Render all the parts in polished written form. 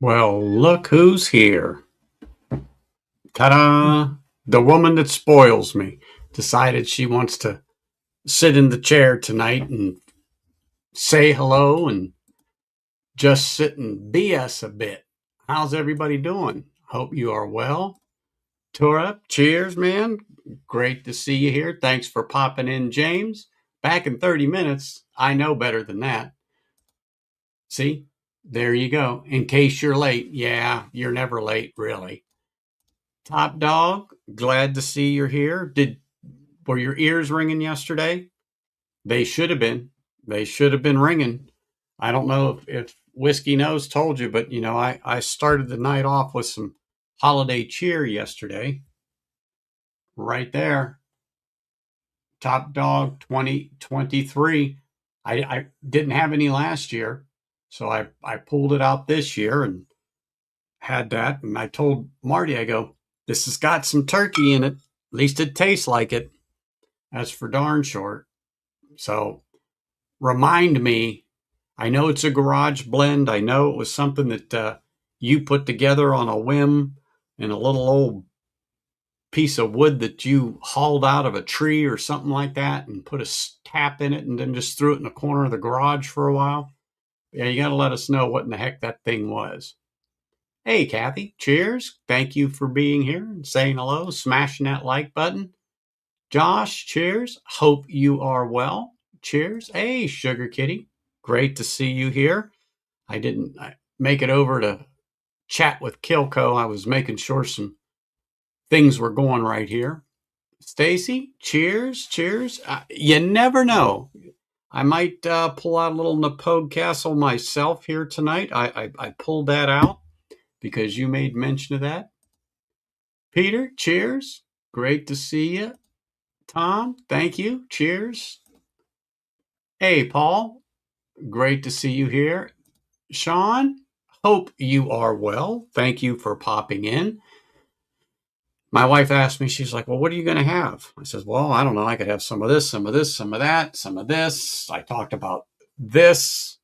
Well, look who's here. Ta-da! The woman that spoils me decided she wants to sit in the chair tonight and say hello and just sit and BS a bit. How's everybody doing? Hope you are well. Tora, cheers, man. Great to see you here. Thanks for popping in, James. Back in 30 minutes. I know better than that. See? There you go. In case you're late. Yeah, you're never late, really. Top dog, glad to see you're here. Were your ears ringing yesterday? They should have been. They should have been ringing. I don't know if Whiskey Nose told you, but I started the night off with some holiday cheer yesterday. Right there. Top dog 2023. I didn't have any last year, so I pulled it out this year and had that. And I told Marty, I go, this has got some turkey in it. At least it tastes like it. That's for darn sure. So remind me, I know it's a garage blend. I know it was something that you put together on a whim in a little old piece of wood that you hauled out of a tree or something like that and put a tap in it and then just threw it in the corner of the garage for a while. Yeah, you got to let us know what in the heck that thing was. Hey, Kathy, cheers. Thank you for being here and saying hello, smashing that like button. Josh, cheers. Hope you are well. Cheers. Hey, Sugar Kitty. Great to see you here. I didn't make it over to chat with Kilco. I was making sure some things were going right here. Stacy, cheers. Cheers. You never know. I might pull out a little Napog Castle myself here tonight. I pulled that out because you made mention of that. Peter, cheers. Great to see you. Tom, thank you. Cheers. Hey, Paul, great to see you here. Sean, hope you are well. Thank you for popping in. My wife asked me, she's like, well, what are you going to have? I says, well, I don't know. I could have some of this, some of this, some of that, some of this. I talked about this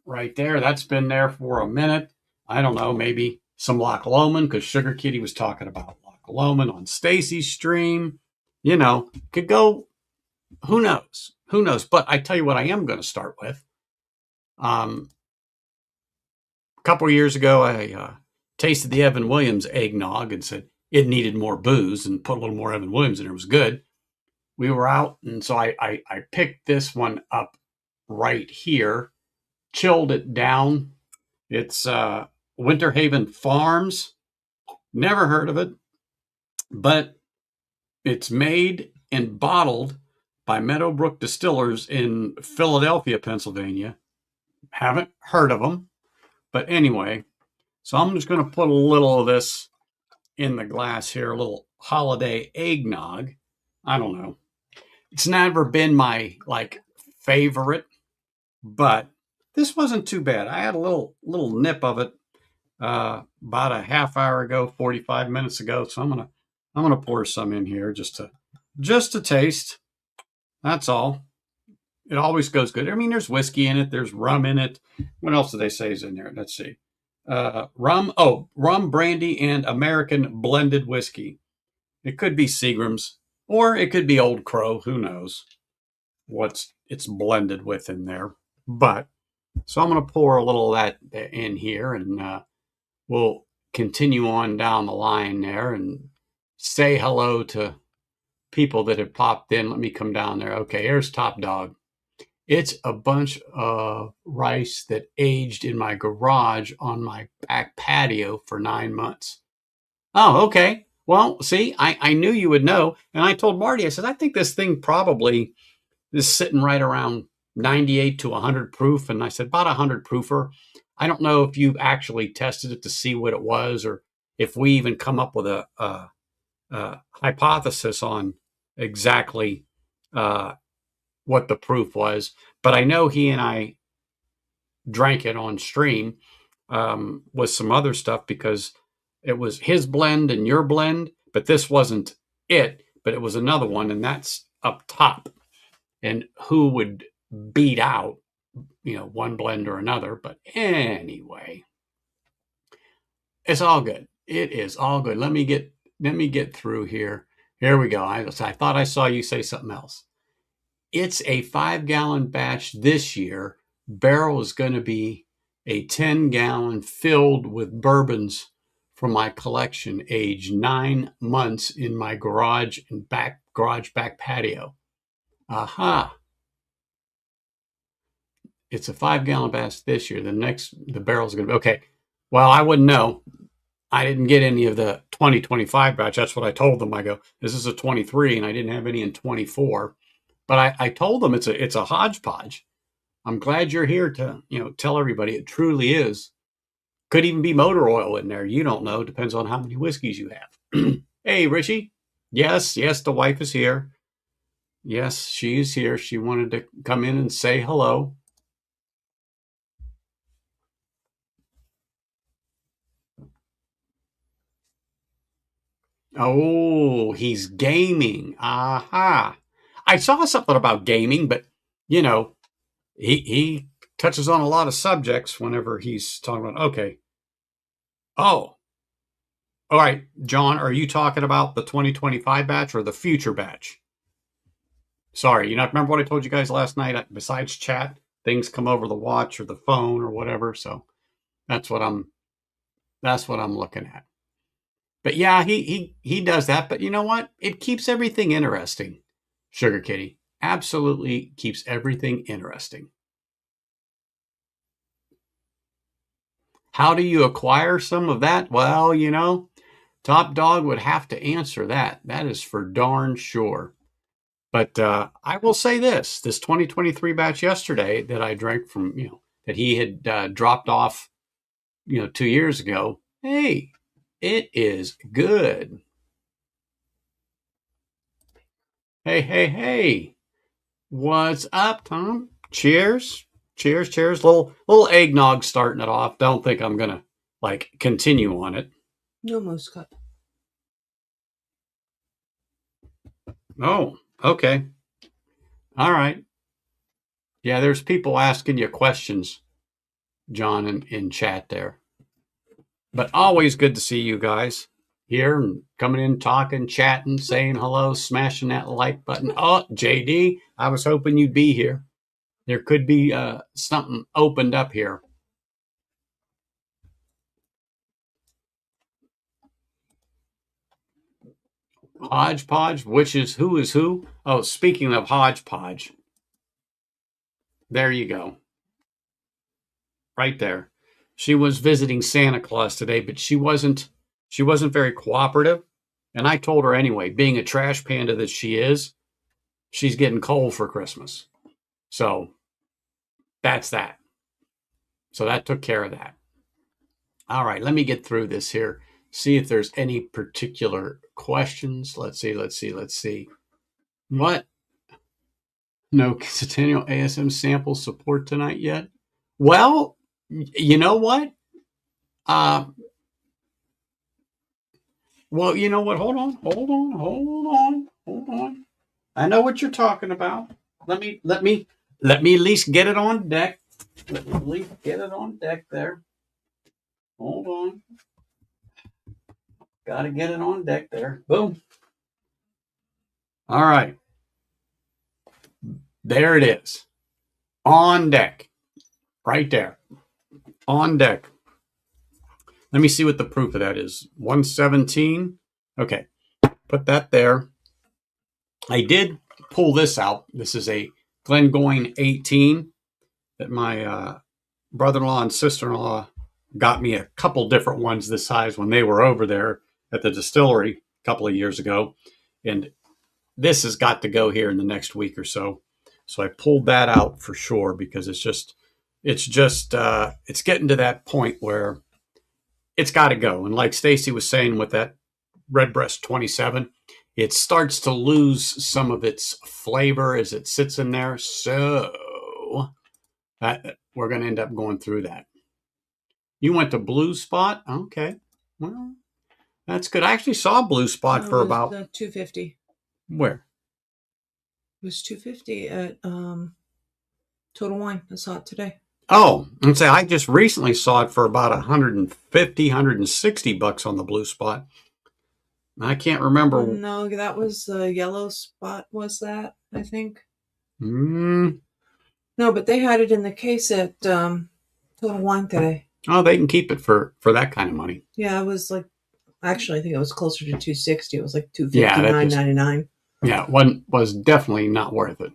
right there. That's been there for a minute. I don't know, maybe some Loch Lomond because Sugar Kitty was talking about Loch Lomond on Stacy's stream. Could go, who knows? Who knows? But I tell you what I am going to start with. A couple of years ago, I tasted the Evan Williams eggnog and said it needed more booze and put a little more Evan Williams in it. It was good. We were out, and so I picked this one up right here, chilled it down. It's Winter Haven Farms. Never heard of it, but it's made and bottled by Meadowbrook Distillers in Philadelphia, Pennsylvania. Haven't heard of them. But anyway, so I'm just going to put a little of this in the glass here, a little holiday eggnog. I don't know. It's never been my favorite, but this wasn't too bad. I had a little nip of it about a half hour ago, 45 minutes ago. So I'm gonna pour some in here just to taste. That's all. It always goes good. I mean, there's whiskey in it. There's rum in it. What else do they say is in there? Let's see. Rum, brandy, and American blended whiskey. It could be Seagram's or it could be Old Crow. Who knows what it's blended with in there. But so I'm going to pour a little of that in here and we'll continue on down the line there and say hello to people that have popped in. Let me come down there. Okay, here's Top Dog. It's a bunch of rice that aged in my garage on my back patio for 9 months. Oh, okay. Well, see, I knew you would know. And I told Marty, I said, I think this thing probably is sitting right around 98 to 100 proof. And I said, about 100 proofer. I don't know if you've actually tested it to see what it was or if we even come up with a hypothesis on exactly what the proof was. But I know he and I drank it on stream with some other stuff because it was his blend and your blend, but this wasn't it, but it was another one, and that's up top. And who would beat out, one blend or another? But anyway, It's all good. It is all good. Let me get through here. Here we go. I thought I saw you say something else. It's a 5-gallon batch this year. Barrel is going to be a 10-gallon filled with bourbons from my collection, aged 9 months in my garage back patio. Aha. It's a 5-gallon batch this year. The barrel's going to be okay. Well, I wouldn't know. I didn't get any of the 2025 batch. That's what I told them. I go, this is a 23, and I didn't have any in 24. But I told them it's a hodgepodge. I'm glad you're here to tell everybody it truly is. Could even be motor oil in there. You don't know. Depends on how many whiskeys you have. Hey, Richie. Yes, the wife is here. Yes, she's here. She wanted to come in and say hello. Oh, he's gaming. Aha. I saw something about gaming, but he touches on a lot of subjects whenever he's talking about. Okay. Oh, all right, John. Are you talking about the 2025 batch or the future batch? Sorry, remember what I told you guys last night? Besides chat, things come over the watch or the phone or whatever. So that's what I'm looking at. But yeah, he does that. But you know what? It keeps everything interesting. Sugar Kitty absolutely keeps everything interesting. How do you acquire some of that? Well, Top Dog would have to answer that. That is for darn sure. But I will say this 2023 batch yesterday that I drank from, that he had dropped off, 2 years ago. Hey, it is good. Hey. What's up, Tom? Cheers. Cheers. Little eggnog starting it off. Don't think I'm going to continue on it. No moose cup. Oh, okay. All right. Yeah, there's people asking you questions, John, in chat there. But always good to see you guys here and coming in, talking, chatting, saying hello, smashing that like button. Oh, JD, I was hoping you'd be here. There could be something opened up here. Hodgepodge, which is who? Oh, speaking of hodgepodge, there you go. Right there. She was visiting Santa Claus today, but she wasn't very cooperative. And I told her anyway, being a trash panda that she is, she's getting coal for Christmas. So that's that. So that took care of that. All right, let me get through this here. See if there's any particular questions. Let's see. What? No Centennial ASM sample support tonight yet? Well, you know what? Well, you know what? Hold on. I know what you're talking about. Let me at least get it on deck. Let me at least get it on deck there. Hold on. Gotta get it on deck there. Boom. All right. There it is. On deck. Right there. On deck. Let me see what the proof of that is. 117. Okay. Put that there. I did pull this out. This is a Glengoyne 18 that my brother-in-law and sister-in-law got me a couple different ones this size when they were over there at the distillery a couple of years ago. And this has got to go here in the next week or so. So I pulled that out for sure because it's getting to that point where it's got to go. And like Stacy was saying with that Redbreast 27, it starts to lose some of its flavor as it sits in there. So we're going to end up going through that. You went to Blue Spot? Okay. Well, that's good. I actually saw Blue Spot for about $250. Where? It was $250 at Total Wine. I saw it today. Oh, and say I just recently saw it for about 150, $160 on the Blue Spot. I can't remember. No, that was the yellow spot, was that, I think? Mm, No, but they had it in the case at Total Wine today. oh, they can keep it for that kind of money. Yeah, it was like, actually, I think it was closer to 260. It was like Yeah, that just 259.99. yeah, one was definitely not worth it.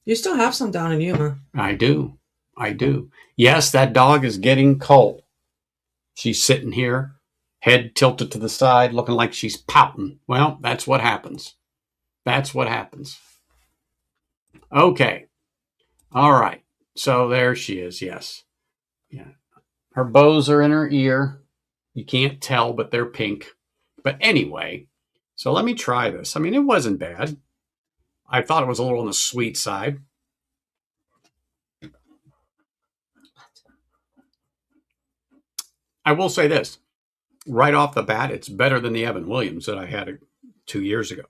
You still have some down in Yuma. I do. I do. Yes, that dog is getting cold. She's sitting here, head tilted to the side, looking like she's pouting. Well, that's what happens. That's what happens. Okay. All right. So there she is. Yes. Yeah. Her bows are in her ear. You can't tell, but they're pink. But anyway, so let me try this. I mean, it wasn't bad. I thought it was a little on the sweet side. I will say this right off the bat, it's better than the Evan Williams that I had 2 years ago.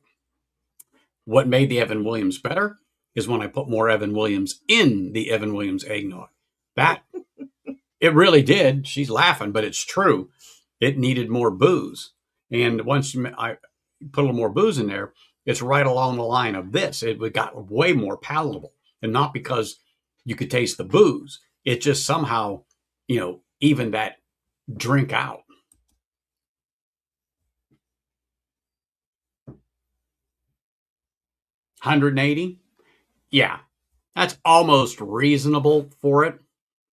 What made the Evan Williams better is when I put more Evan Williams in the Evan Williams eggnog. That, it really did. She's laughing, but it's true. It needed more booze. And once I put a little more booze in there, it's right along the line of this. It got way more palatable. And not because you could taste the booze, it just somehow, evened that drink out. 180? Yeah, that's almost reasonable for it.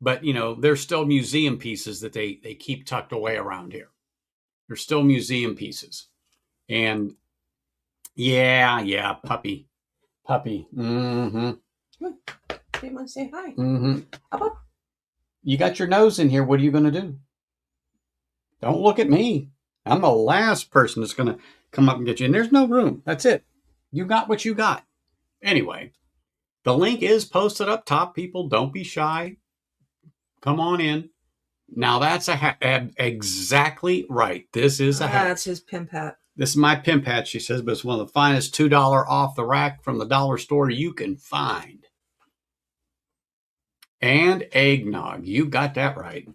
But, there's still museum pieces that they keep tucked away around here. There's still museum pieces. And yeah, puppy. Mm-hmm. They want to say hi. Mm-hmm. Up. You got your nose in here. What are you going to do? Don't look at me. I'm the last person that's going to come up and get you. And there's no room. That's it. You got what you got. Anyway, the link is posted up top. People, don't be shy. Come on in. Now that's exactly right. This is a hat. That's his pimp hat. This is my pimp hat, she says, but it's one of the finest $2 off the rack from the dollar store you can find. And eggnog. You got that right.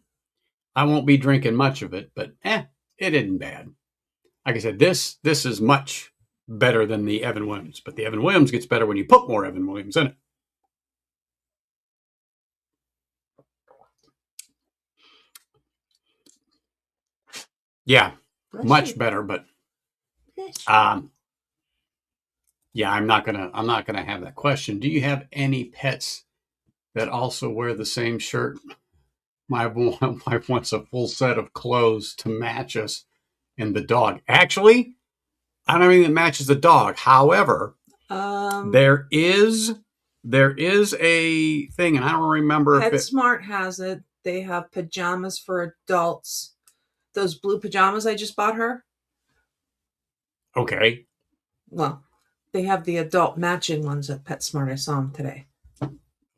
I won't be drinking much of it, but it isn't bad. Like I said, this is much better than the Evan Williams, but the Evan Williams gets better when you put more Evan Williams in it. Yeah, much better, but yeah, I'm not gonna have that question. Do you have any pets that also wear the same shirt? My wife wants a full set of clothes to match us and the dog. Actually, I don't think it matches the dog. However, there is a thing, and I don't remember if PetSmart has it. They have pajamas for adults. Those blue pajamas I just bought her. Okay. Well, they have the adult matching ones at PetSmart. I saw them today.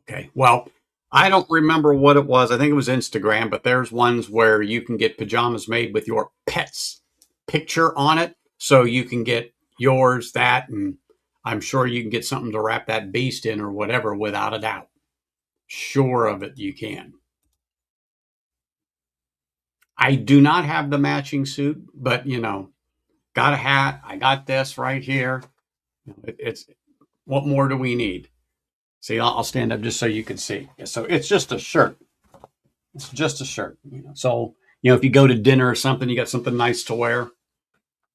Okay. Well, I don't remember what it was. I think it was Instagram, but there's ones where you can get pajamas made with your pet's picture on it. So you can get yours, that, and I'm sure you can get something to wrap that beast in or whatever without a doubt. Sure of it, you can. I do not have the matching suit, but, got a hat. I got this right here. It's what more do we need? See, I'll stand up just so you can see. So it's just a shirt. It's just a shirt. So, if you go to dinner or something, you got something nice to wear.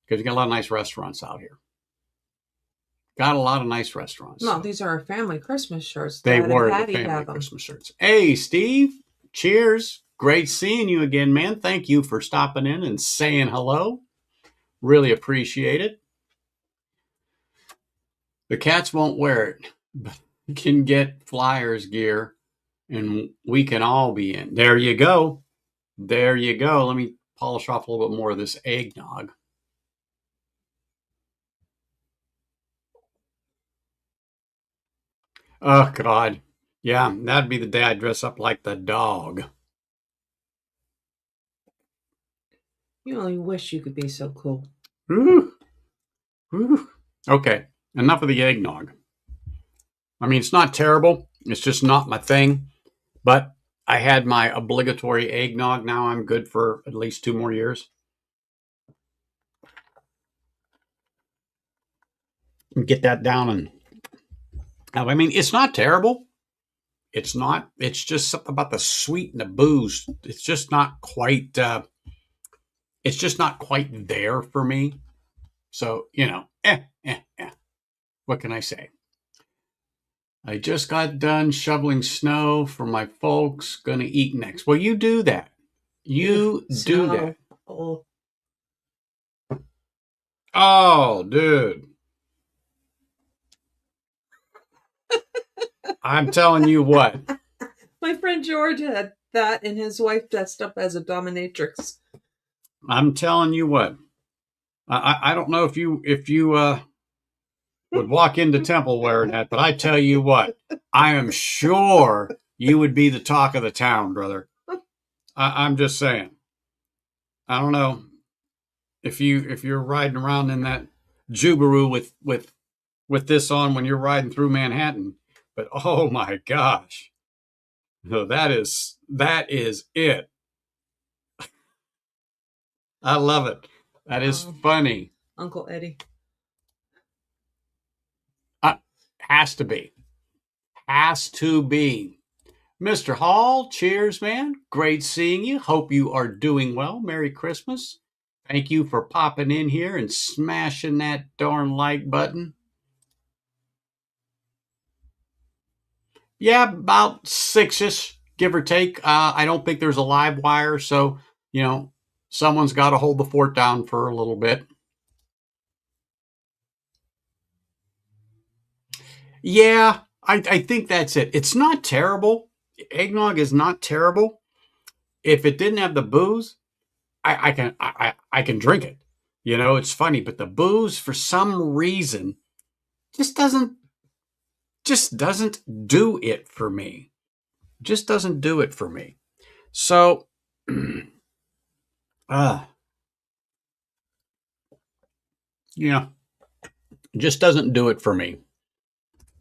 Because you got a lot of nice restaurants out here. Got a lot of nice restaurants. No, these are our family Christmas shirts. They were the family Christmas shirts. Hey, Steve. Cheers. Great seeing you again, man. Thank you for stopping in and saying hello. Really appreciate it. The cats won't wear it, but you can get Flyers gear, and we can all be in. There you go. There you go. Let me polish off a little bit more of this eggnog. Oh, God. Yeah, that'd be the day I dress up like the dog. You only wish you could be so cool. Ooh. Ooh. Okay, enough of the eggnog. I mean, it's not terrible. It's just not my thing. But I had my obligatory eggnog. Now I'm good for at least 2 more years. And get that down. And I mean, it's not terrible. It's not. It's just something about the sweet and the booze. It's just not quite. It's just not quite there for me. So what can I say? I just got done shoveling snow for my folks. Gonna eat next. Well, you do that. You do that. Oh. Oh, dude. I'm telling you what. My friend George had that, and his wife dressed up as a dominatrix. I'm telling you what. I don't know if you would walk into Temple wearing that, but I tell you what, I am sure you would be the talk of the town, brother. I'm just saying. I don't know if you're riding around in that Jubaru with this on when you're riding through Manhattan, but oh my gosh, no, that is it. I love it. That is funny. Uncle Eddie. Has to be. Has to be. Mr. Hall, cheers, man. Great seeing you. Hope you are doing well. Merry Christmas. Thank you for popping in here and smashing that darn like button. Yeah, about 6-ish, give or take. I don't think there's a live wire, so, someone's got to hold the fort down for a little bit. Yeah, I think that's it. It's not terrible. Eggnog is not terrible. If it didn't have the booze, I can drink it. It's funny, but the booze for some reason just doesn't do it for me. Just doesn't do it for me. So just doesn't do it for me.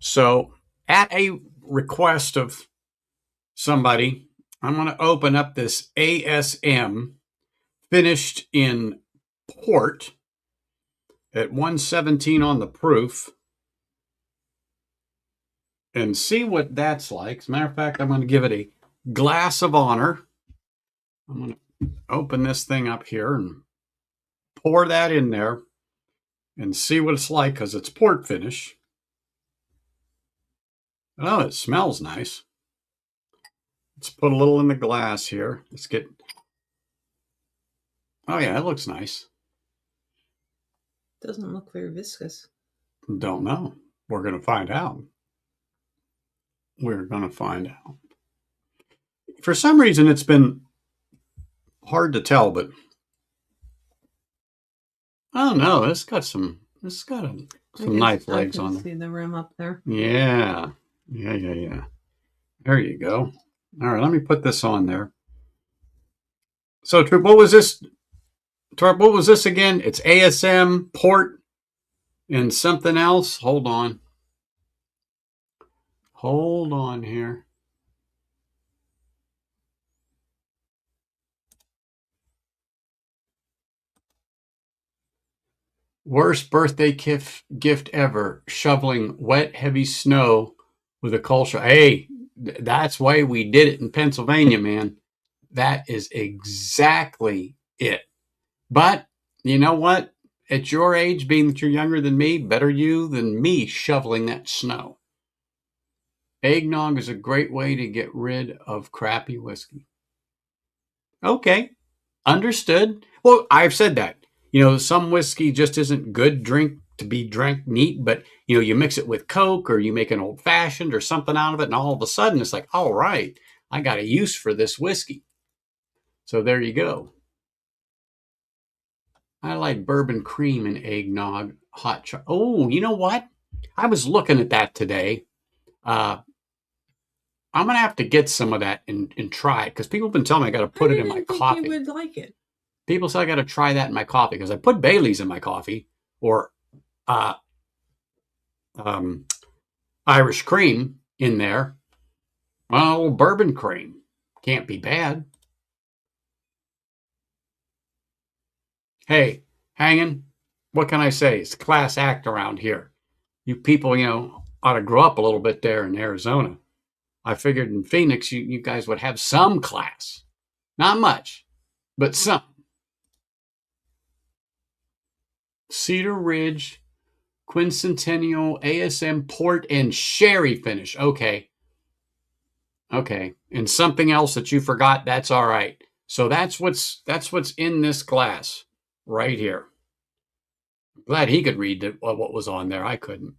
So at a request of somebody, I'm going to open up this ASM finished in port at 117 on the proof and see what that's like. As a matter of fact, I'm going to give it a glass of honor. I'm going to open this thing up here and pour that in there and see what it's like because it's port finish. Oh, it smells nice. Let's put a little in the glass here. Let's get... Oh, yeah, it looks nice. Doesn't look very viscous. Don't know. We're going to find out. We're going to find out. For some reason, it's been hard to tell, but I don't know. It's got some nice legs on it. See the rim up there. Yeah. There you go. All right, let me put this on there. So, Troop, what was this? Troop, what was this again? It's ASM, port, and something else. Hold on. Hold on here. Worst birthday gift ever. Shoveling wet, heavy snow with a culture. Hey, that's why we did it in Pennsylvania, man. That is exactly it. But you know what? At your age, being that you're younger than me, better you than me shoveling that snow. Eggnog is a great way to get rid of crappy whiskey. Okay, understood. Well, I've said that. Some whiskey just isn't good drink to be drank neat, but you mix it with Coke or you make an old fashioned or something out of it, and all of a sudden it's like, all right, I got a use for this whiskey. So there you go. I like bourbon cream and eggnog, hot chocolate. Oh, you know what? I was looking at that today. I'm gonna have to get some of that and try it because people have been telling me I got to put it in my coffee. You would like it. People say I got to try that in my coffee because I put Bailey's in my coffee or Irish cream in there, Oh, bourbon cream. Can't be bad. Hey, hanging, what can I say? It's a class act around here. You people, ought to grow up a little bit there in Arizona. I figured in Phoenix, you guys would have some class. Not much, but some. Cedar Ridge, Quincentennial, ASM Port, and Sherry finish. Okay. Okay. And something else that you forgot, that's all right. So that's what's in this glass right here. Glad he could read what was on there. I couldn't.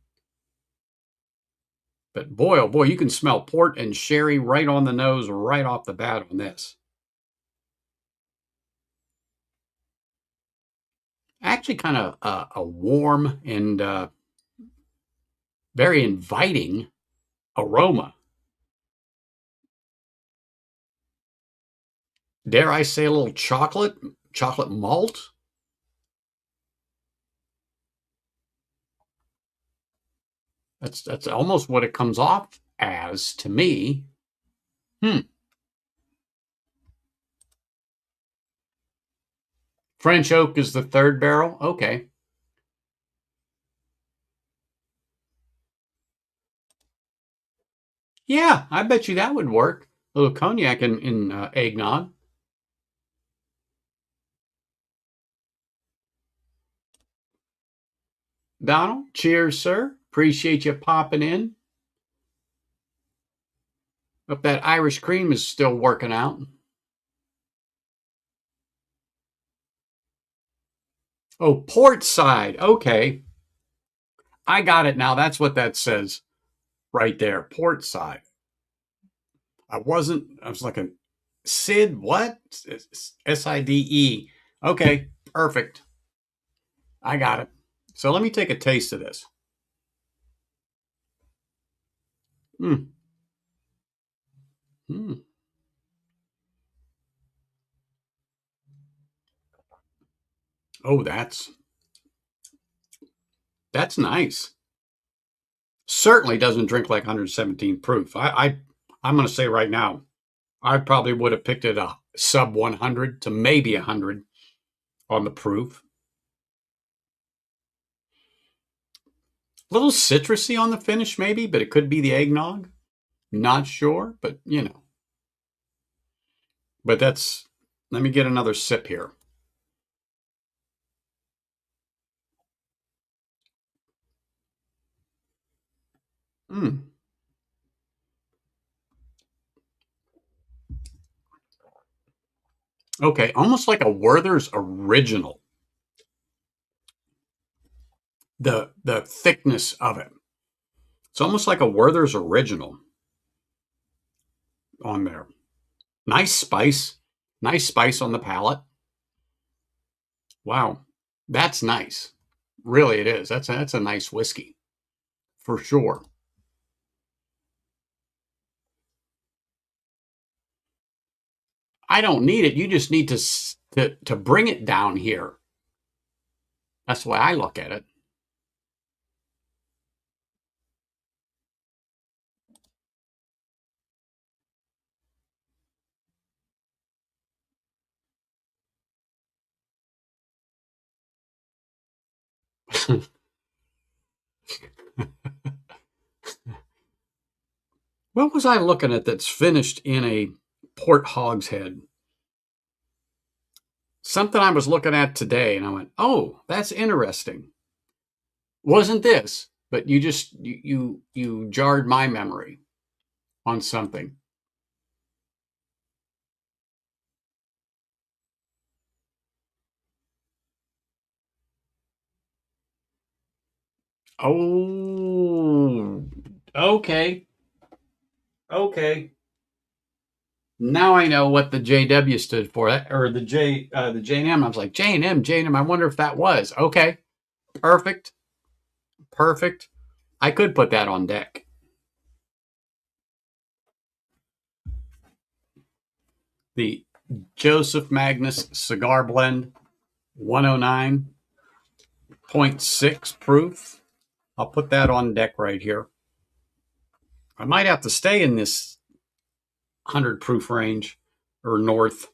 But boy, oh boy, you can smell port and sherry right on the nose, right off the bat on this. Actually, kind of a warm and very inviting aroma. Dare I say a little chocolate malt? That's almost what it comes off as to me. French oak is the third barrel. Okay. Yeah, I bet you that would work. A little cognac in eggnog. Donald, cheers, sir. Appreciate you popping in. Hope that Irish cream is still working out. Oh, port side. Okay. I got it now. That's what that says right there. Port side. I was like a Sid, what? SIDE. Okay, perfect. I got it. So let me take a taste of this. Mm. Mm. Oh, that's nice. Certainly doesn't drink like 117 proof. I'm going to say right now, I probably would have picked it a sub 100 to maybe 100 on the proof. A little citrusy on the finish, maybe, but it could be the eggnog. Not sure, but But let me get another sip here. Mm. Okay, almost like a Werther's original. The thickness of it. It's almost like a Werther's original on there. Nice spice. Nice spice on the palate. Wow. That's nice. Really it is. That's a nice whiskey. For sure. I don't need it. You just need to bring it down here. That's the way I look at it. What was I looking at that's finished in a port hogshead? Something I was looking at today, and I went, "Oh, that's interesting." Wasn't this? But you jarred my memory on something. Oh, okay, okay. Now I know what the JW stood for, or the J&M. I was like J&M, J&M. I wonder if that was okay. Perfect, perfect. I could put that on deck. The Joseph Magnus Cigar Blend, 109.6 proof. I'll put that on deck right here. I might have to stay in this 100 proof range or north.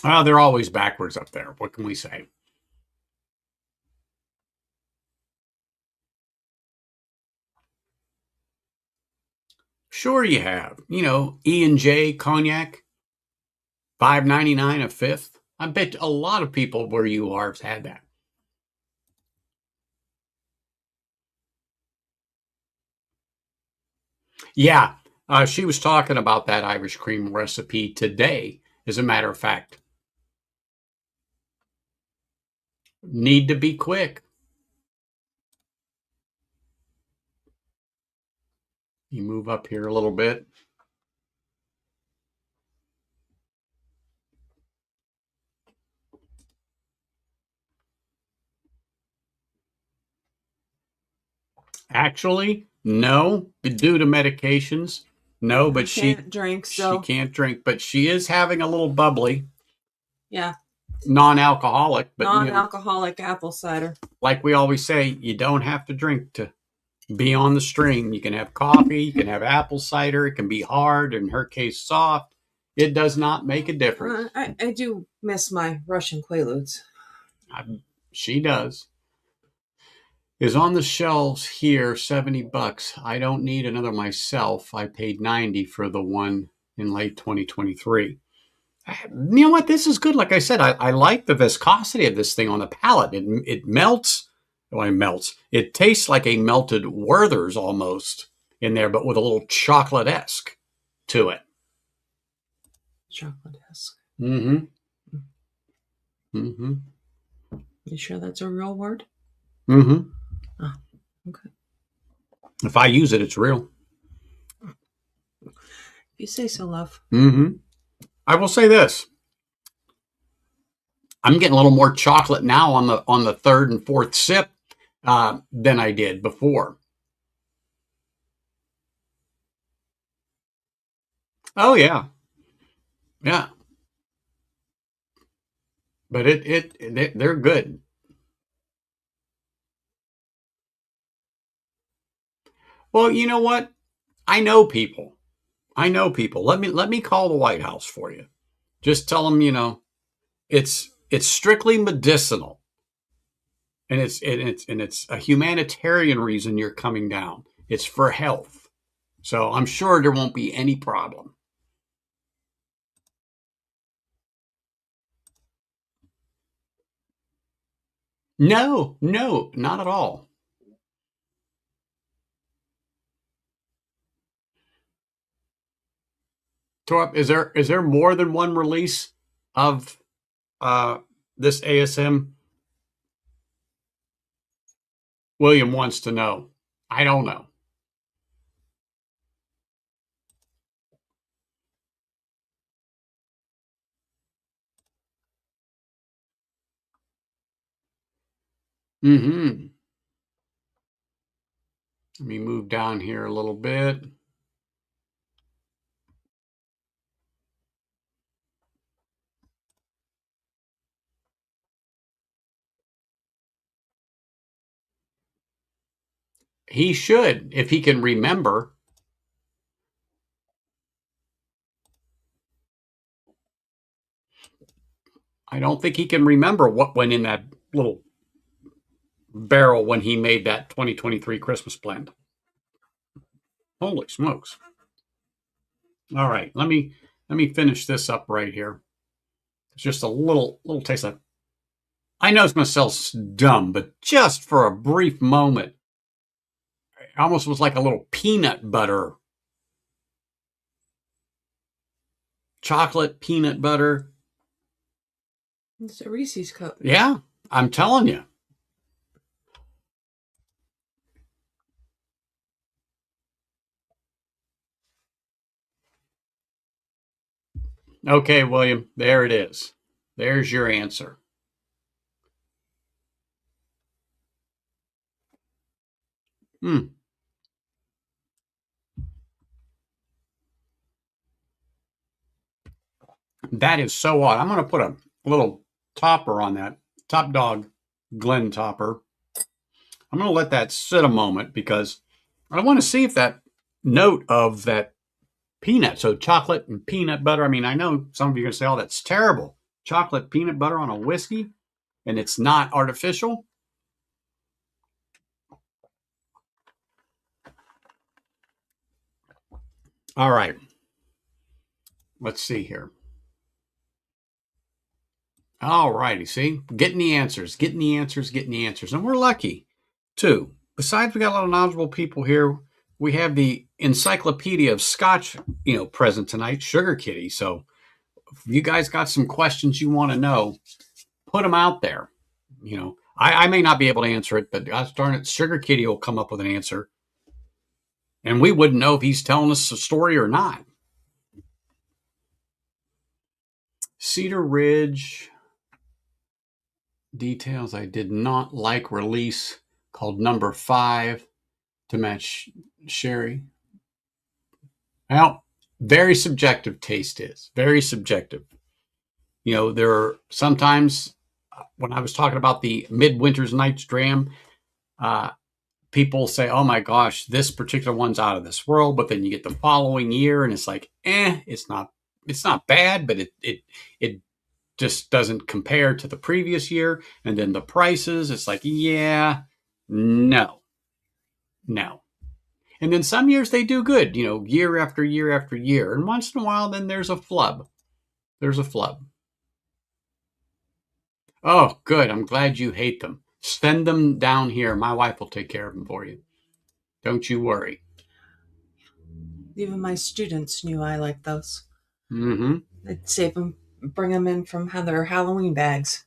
They're always backwards up there. What can we say? Sure, you have. E&J cognac, $5.99 a fifth. I bet a lot of people where you are have had that. Yeah, she was talking about that Irish cream recipe today, as a matter of fact. Need to be quick. You move up here a little bit. Actually, no, due to medications. No, but she can't drink, so she can't drink, but she is having a little bubbly. Yeah. Non-alcoholic, but non-alcoholic apple cider. Like we always say, you don't have to drink to be on the string. You can have coffee, you can have apple cider. It can be hard, in her case, soft. It does not make a difference. I do miss my Russian Quaaludes. She does. Is on the shelves here, $70. I don't need another myself. I paid $90 for the one in late 2023. You know what? This is good. Like I said, I like the viscosity of this thing on the palate. It melts. Well, it melts. It tastes like a melted Werther's almost in there, but with a little chocolate-esque to it. Chocolate-esque. Mm-hmm. Mm-hmm. You sure that's a real word? Mm-hmm. Oh, okay. If I use it, it's real. If you say so, love. Mm-hmm. I will say this. I'm getting a little more chocolate now on the third and fourth sip than I did before. Oh yeah, yeah. But they're good. Well, you know what? I know people. I know people. Let me call the White House for you. Just tell them, it's strictly medicinal, and it's a humanitarian reason you're coming down. It's for health. So I'm sure there won't be any problem. No, no, not at all. Torp, is there more than one release of uh, this ASM? William wants to know. I don't know. Mm-hmm. Let me move down here a little bit. He should, if he can remember. I don't think he can remember what went in that little barrel when he made that 2023 Christmas blend. Holy smokes. All right, let me finish this up right here. It's just a little taste of. I know it's going to sound dumb, but just for a brief moment, it almost was like a little peanut butter, chocolate peanut butter. It's a Reese's cup. Yeah, I'm telling you. Okay, William, there it is. There's your answer. Hmm. That is so odd. I'm going to put a little topper on that. Top Dog Glen topper. I'm going to let that sit a moment because I want to see if that note of that peanut, so chocolate and peanut butter. I mean, I know some of you are going to say, oh, that's terrible. Chocolate peanut butter on a whiskey, and it's not artificial. All right. Let's see here. All righty. See, getting the answers. And we're lucky, too. Besides, we got a lot of knowledgeable people here. We have the Encyclopedia of Scotch, present tonight, Sugar Kitty. So if you guys got some questions you want to know, put them out there. I may not be able to answer it, but gosh darn it, Sugar Kitty will come up with an answer. And we wouldn't know if he's telling us a story or not. Cedar Ridge details. I did not like release called number 5 to match sherry. Well, very subjective taste is. Very subjective. There are sometimes when I was talking about the Midwinter's Night's Dram, people say, oh my gosh, this particular one's out of this world. But then you get the following year and it's like, it's not bad, but it just doesn't compare to the previous year. And then the prices, it's like, yeah, no. And then some years they do good, year after year after year. And once in a while, then there's a flub. Oh, good. I'm glad you hate them. Send them down here. My wife will take care of them for you. Don't you worry. Even my students knew I liked those. Mm-hmm. I'd save them, bring them in from their Halloween bags.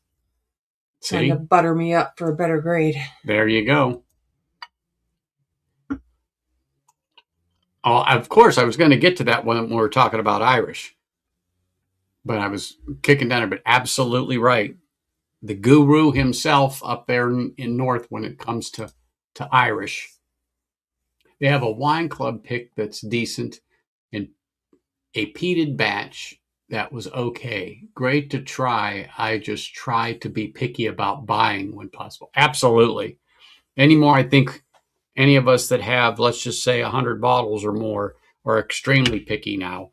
See? Trying to butter me up for a better grade. There you go. Oh, of course, I was going to get to that when we were talking about Irish. But I was kicking down it, but absolutely right. The guru himself up there in North when it comes to Irish. They have a wine club pick that's decent and a peated batch that was okay. Great to try. I just try to be picky about buying when possible. Absolutely. Anymore, I think any of us that have, let's just say, 100 bottles or more are extremely picky now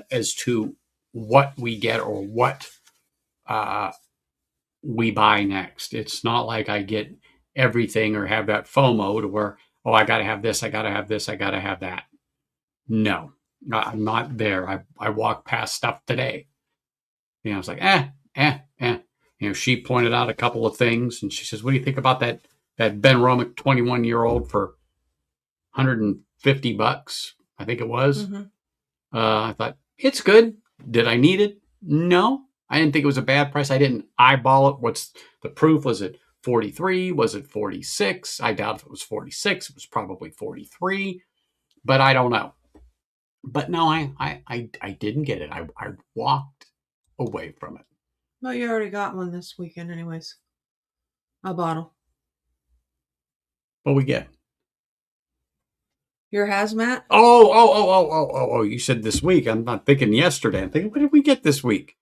as to what we get or what we buy next. It's not like I get everything or have that FOMO to where, oh, I got to have this, I got to have this, I got to have that. No, I'm not there. I walked past stuff today. I was like, she pointed out a couple of things and she says, what do you think about that Ben Romick 21-year-old for $150? I think it was. Mm-hmm. I thought, it's good. Did I need it? No. I didn't think it was a bad price. I didn't eyeball it. What's the proof? Was it 43? Was it 46? I doubt if it was 46. It was probably 43, but I don't know. But no, I didn't get it. I walked away from it. Well, you already got one this weekend anyways. A bottle. What we get? Your hazmat? Oh, you said this week. I'm not thinking yesterday. I'm thinking, what did we get this week?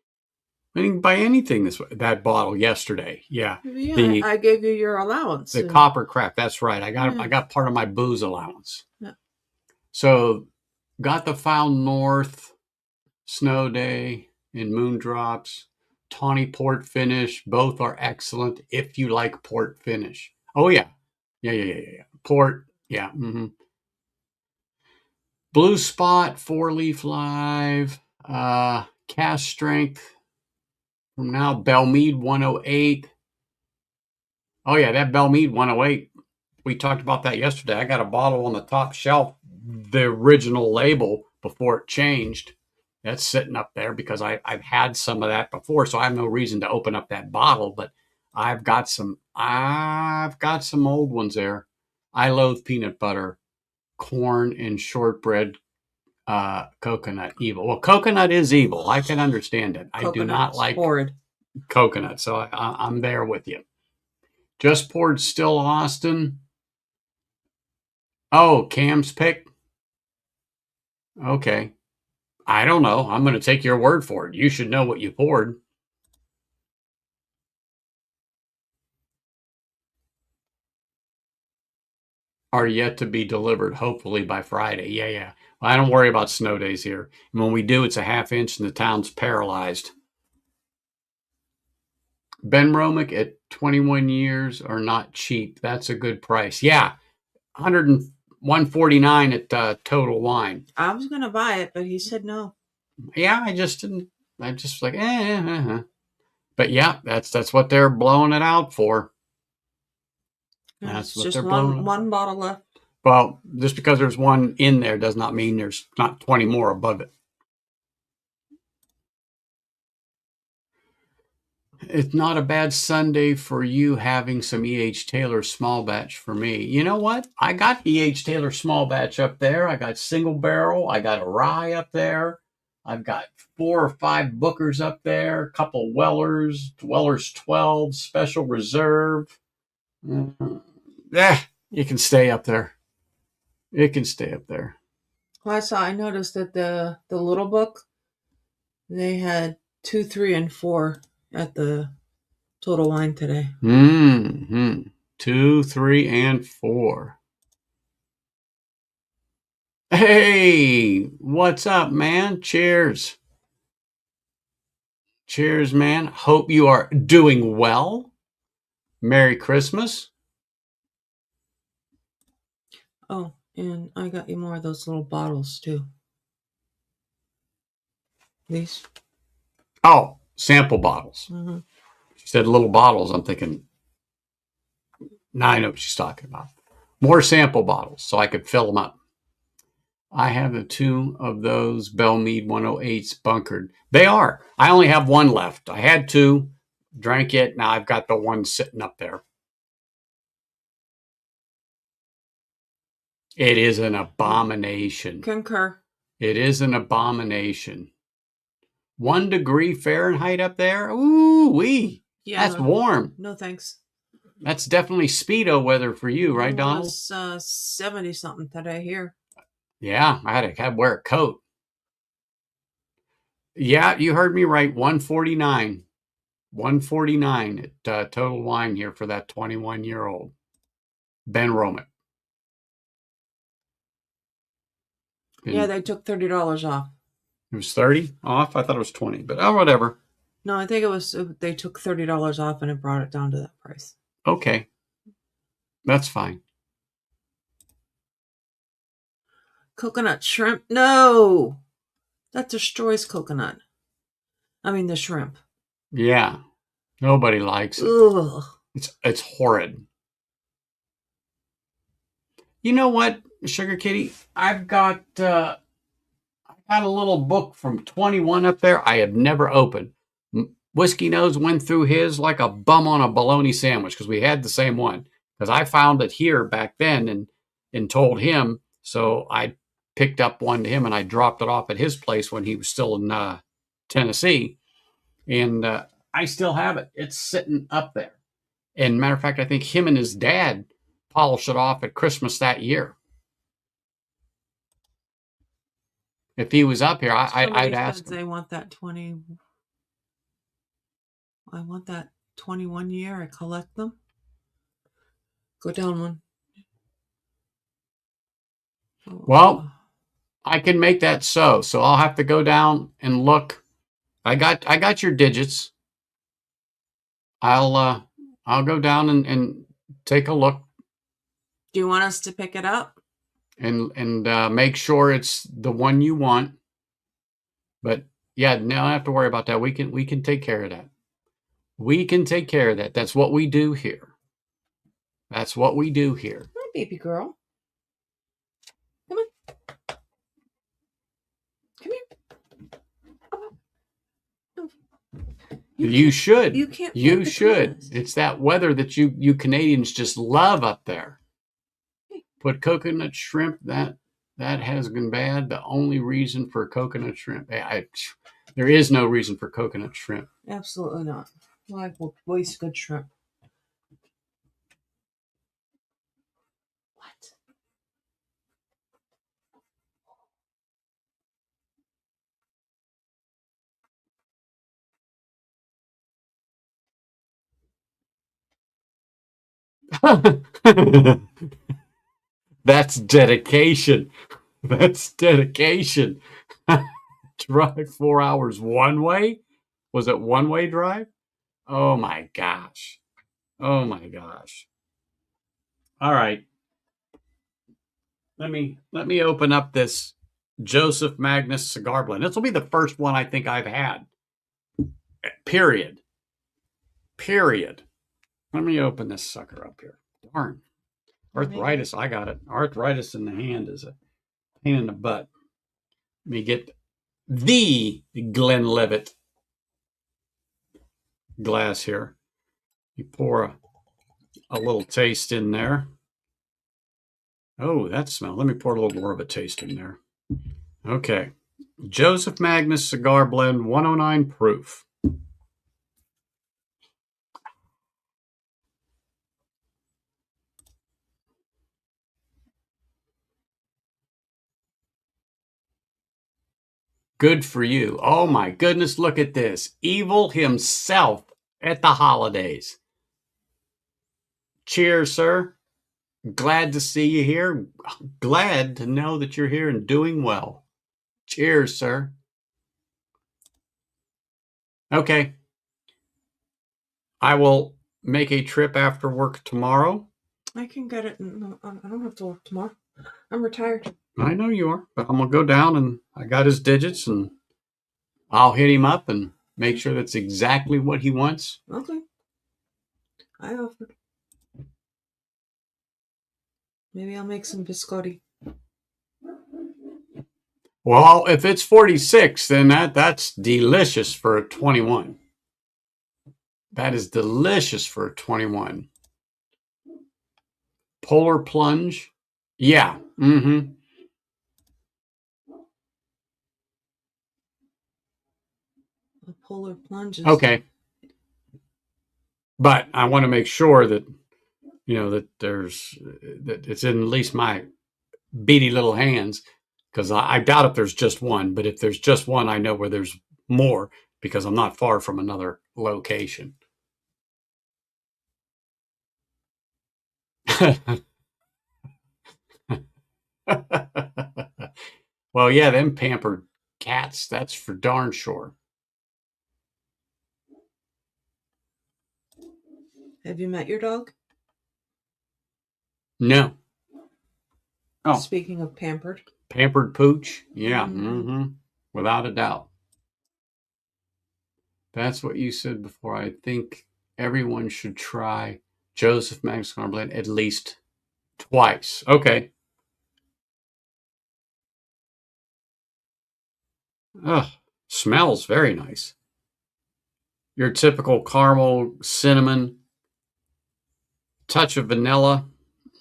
I didn't buy anything that bottle yesterday. Yeah. I gave you your allowance. The copper craft. That's right. I got part of my booze allowance. Yeah. So got the Foul North, Snow Day, and Moondrops. Tawny Port Finish. Both are excellent if you like port finish. Oh, yeah. Yeah. Port. Yeah. Mm-hmm. Blue Spot, 4-leaf live, cast strength from now, Belmead 108. Oh yeah, that Belmead 108. We talked about that yesterday. I got a bottle on the top shelf, the original label before it changed. That's sitting up there because I've had some of that before, so I have no reason to open up that bottle, but I've got some old ones there. I loathe peanut butter, corn, and shortbread coconut evil. Well, coconut is evil. I can understand it. I do not like coconut, so I'm there with you. Just poured Still Austin. Oh, Cam's pick. Okay. I don't know. I'm going to take your word for it. You should know what you poured. Are yet to be delivered, hopefully by Friday. Yeah, yeah. Well, I don't worry about snow days here. And when we do, it's a half inch and the town's paralyzed. Ben Romick at 21 years are not cheap. That's a good price. Yeah, 149 at Total Wine. I was gonna buy it, but he said no. Yeah, I just didn't. I just like, But yeah, that's what they're blowing it out for. That's It's what just they're blowing. one bottle left. Well, just because there's one in there does not mean there's not 20 more above it. It's not a bad Sunday for you having some E.H. Taylor small batch for me. You know what? I got E.H. Taylor small batch up there. I got single barrel. I got a rye up there. I've got 4 or 5 Bookers up there, a couple Wellers 12, Special Reserve. Yeah, you can stay up there. It can stay up there. Well, I noticed that the little book, they had 2, 3, and 4 at the Total Wine today. 2, 3, and 4. Hey, what's up, man? Cheers. Cheers, man. Hope you are doing well. Merry Christmas. Oh, and I got you more of those little bottles too. These. Oh, sample bottles. Mm-hmm. She said little bottles. I'm thinking, now I know what she's talking about. More sample bottles so I could fill them up. I have the 2 of those Bellmead 108s bunkered. They are. I only have 1 left. I had 2, drank it. Now I've got the 1 sitting up there. It is an abomination. Concur. It is an abomination. 1 degree Fahrenheit up there? Ooh wee. Yeah, that's warm. No thanks. That's definitely Speedo weather for you, right, Donald? It was 70 something today here. Yeah, I had to wear a coat. Yeah, you heard me right. 149. 149 at Total Wine here for that 21-year-old. Ben Romick. Yeah, they took $30 off. It was 30 off? I thought it was 20, but oh, whatever. No, I think it was, they took $30 off and it brought it down to that price. Okay. That's fine. Coconut shrimp? No! That destroys coconut. I mean, the shrimp. Yeah. Nobody likes it. Ugh. It's horrid. You know what, Sugar Kitty? I've got a little book from 21 up there I have never opened. Whiskey Nose went through his like a bum on a bologna sandwich because we had the same one. Because I found it here back then and told him. So I picked up one to him and I dropped it off at his place when he was still in Tennessee. And I still have it. It's sitting up there. And matter of fact, I think him and his dad polished it off at Christmas that year. If he was up here, I'd ask him. They want that 20. I want that 21 year. I collect them. Go down one. Well, I can make that so I'll have to go down and look. I got your digits. I'll go down and take a look. Do you want us to pick it up? And make sure it's the one you want. But yeah, no, I don't have to worry about that. We can take care of that. We can take care of that. That's what we do here. That's what we do here. Hi, baby girl. Come on. Come here. You should. You can't. You should. It's that weather that you Canadians just love up there. Put coconut shrimp. That has been bad. The only reason for coconut shrimp. There is no reason for coconut shrimp. Absolutely not. Why waste good shrimp? What? That's dedication. That's dedication. Drive 4 hours one way? Was it one way drive? Oh my gosh. Oh my gosh. All right. Let me open up this Joseph Magnus cigar blend. This will be the first one I think I've had. Period. Period. Let me open this sucker up here. Darn. Arthritis, I got it. Arthritis in the hand is a pain in the butt. Let me get the Glenlivet glass here. You pour a little taste in there. Oh, that smells. Let me pour a little more of a taste in there. Okay. Joseph Magnus Cigar Blend 109 proof. Good for you. Oh my goodness, look at this. Evil himself at the holidays. Cheers, sir. Glad to see you here. Glad to know that you're here and doing well. Cheers, sir. Okay. I will make a trip after work tomorrow. I can get it. No, I don't have to work tomorrow. I'm retired. I know you are, but I'm going to go down and I got his digits and I'll hit him up and make sure that's exactly what he wants. Okay. I offered. Maybe I'll make some biscotti. Well, if it's 46, then that's delicious for a 21. That is delicious for a 21. Polar plunge. Yeah. Mm-hmm. A polar plunge is... Okay. But I want to make sure that, that that it's in at least my beady little hands, because I doubt if there's just one, but if there's just one, I know where there's more because I'm not far from another location. Well, yeah, them pampered cats, that's for darn sure. Have you met your dog? No. Oh, speaking of pampered. Pampered pooch? Yeah, mm-hmm. Without a doubt. That's what you said before. I think everyone should try Joseph Magnus Cigar Blend at least twice. Okay. Ugh, smells very nice. Your typical caramel, cinnamon, touch of vanilla,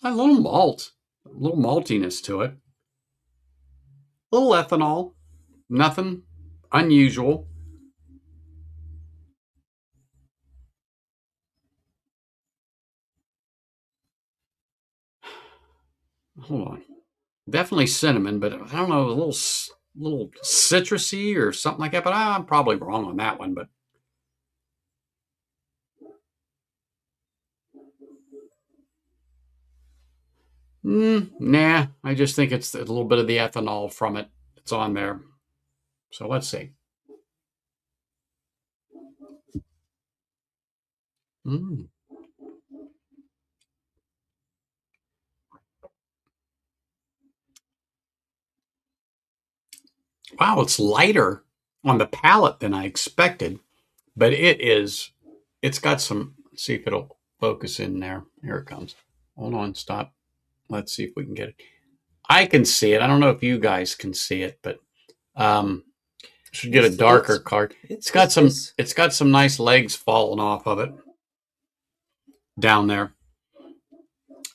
a little malt, a little maltiness to it, a little ethanol, nothing unusual. Hold on. Definitely cinnamon, but I don't know, a little citrusy or something like that. But I'm probably wrong on that one. But nah, I just think it's a little bit of the ethanol from it that's on there. So let's see. Mm. Wow, it's lighter on the palate than I expected, but it's got some, let's see if it'll focus in there. Here it comes. Hold on, stop. Let's see if we can get it. I can see it. I don't know if you guys can see it, but should get a darker card. It's got some nice legs falling off of it down there.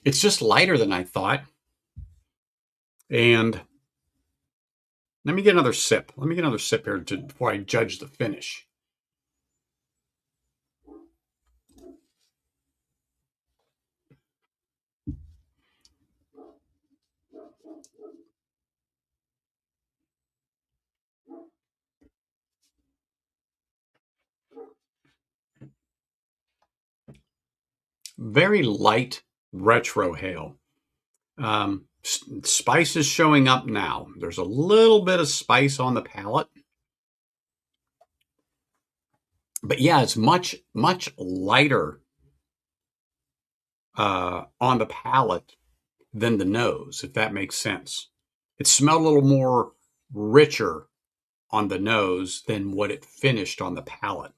It's just lighter than I thought. And let me get another sip. Let me get another sip here before I judge the finish. Very light retro hail. Spice is showing up now. There's a little bit of spice on the palate. But yeah, it's much, much lighter on the palate than the nose, if that makes sense. It smelled a little more richer on the nose than what it finished on the palate.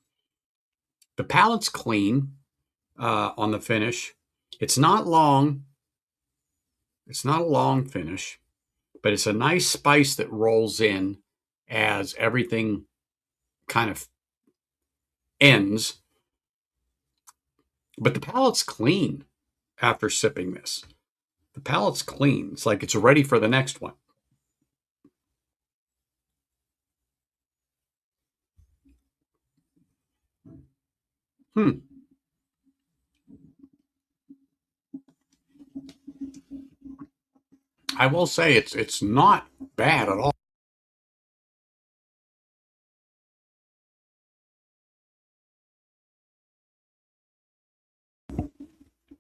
The palate's clean on the finish. It's not long. It's not a long finish, but it's a nice spice that rolls in as everything kind of ends. But the palate's clean after sipping this. The palate's clean. It's like it's ready for the next one. I will say it's not bad at all.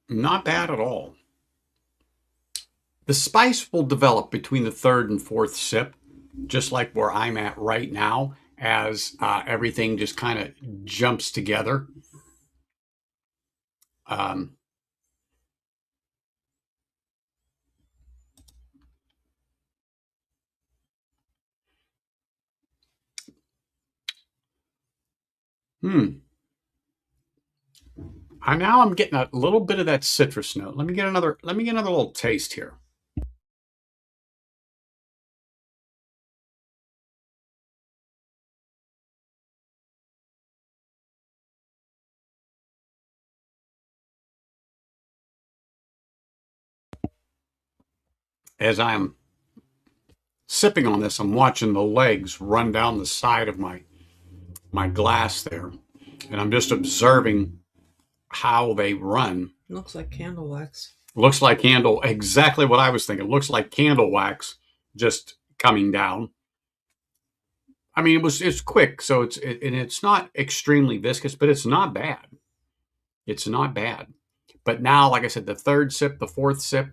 Not bad at all. The spice will develop between the third and fourth sip, just like where I'm at right now, as everything just kind of jumps together. Um, hmm. I'm getting a little bit of that citrus note. Let me get another little taste here. As I'm sipping on this, I'm watching the legs run down the side of my glass there, and I'm just observing how they run. Looks like candle wax. Looks like candle, exactly what I was thinking. Looks like candle wax just coming down. I mean, it's quick, so it's not extremely viscous, but it's not bad. It's not bad. But now, like I said, the third sip, the fourth sip,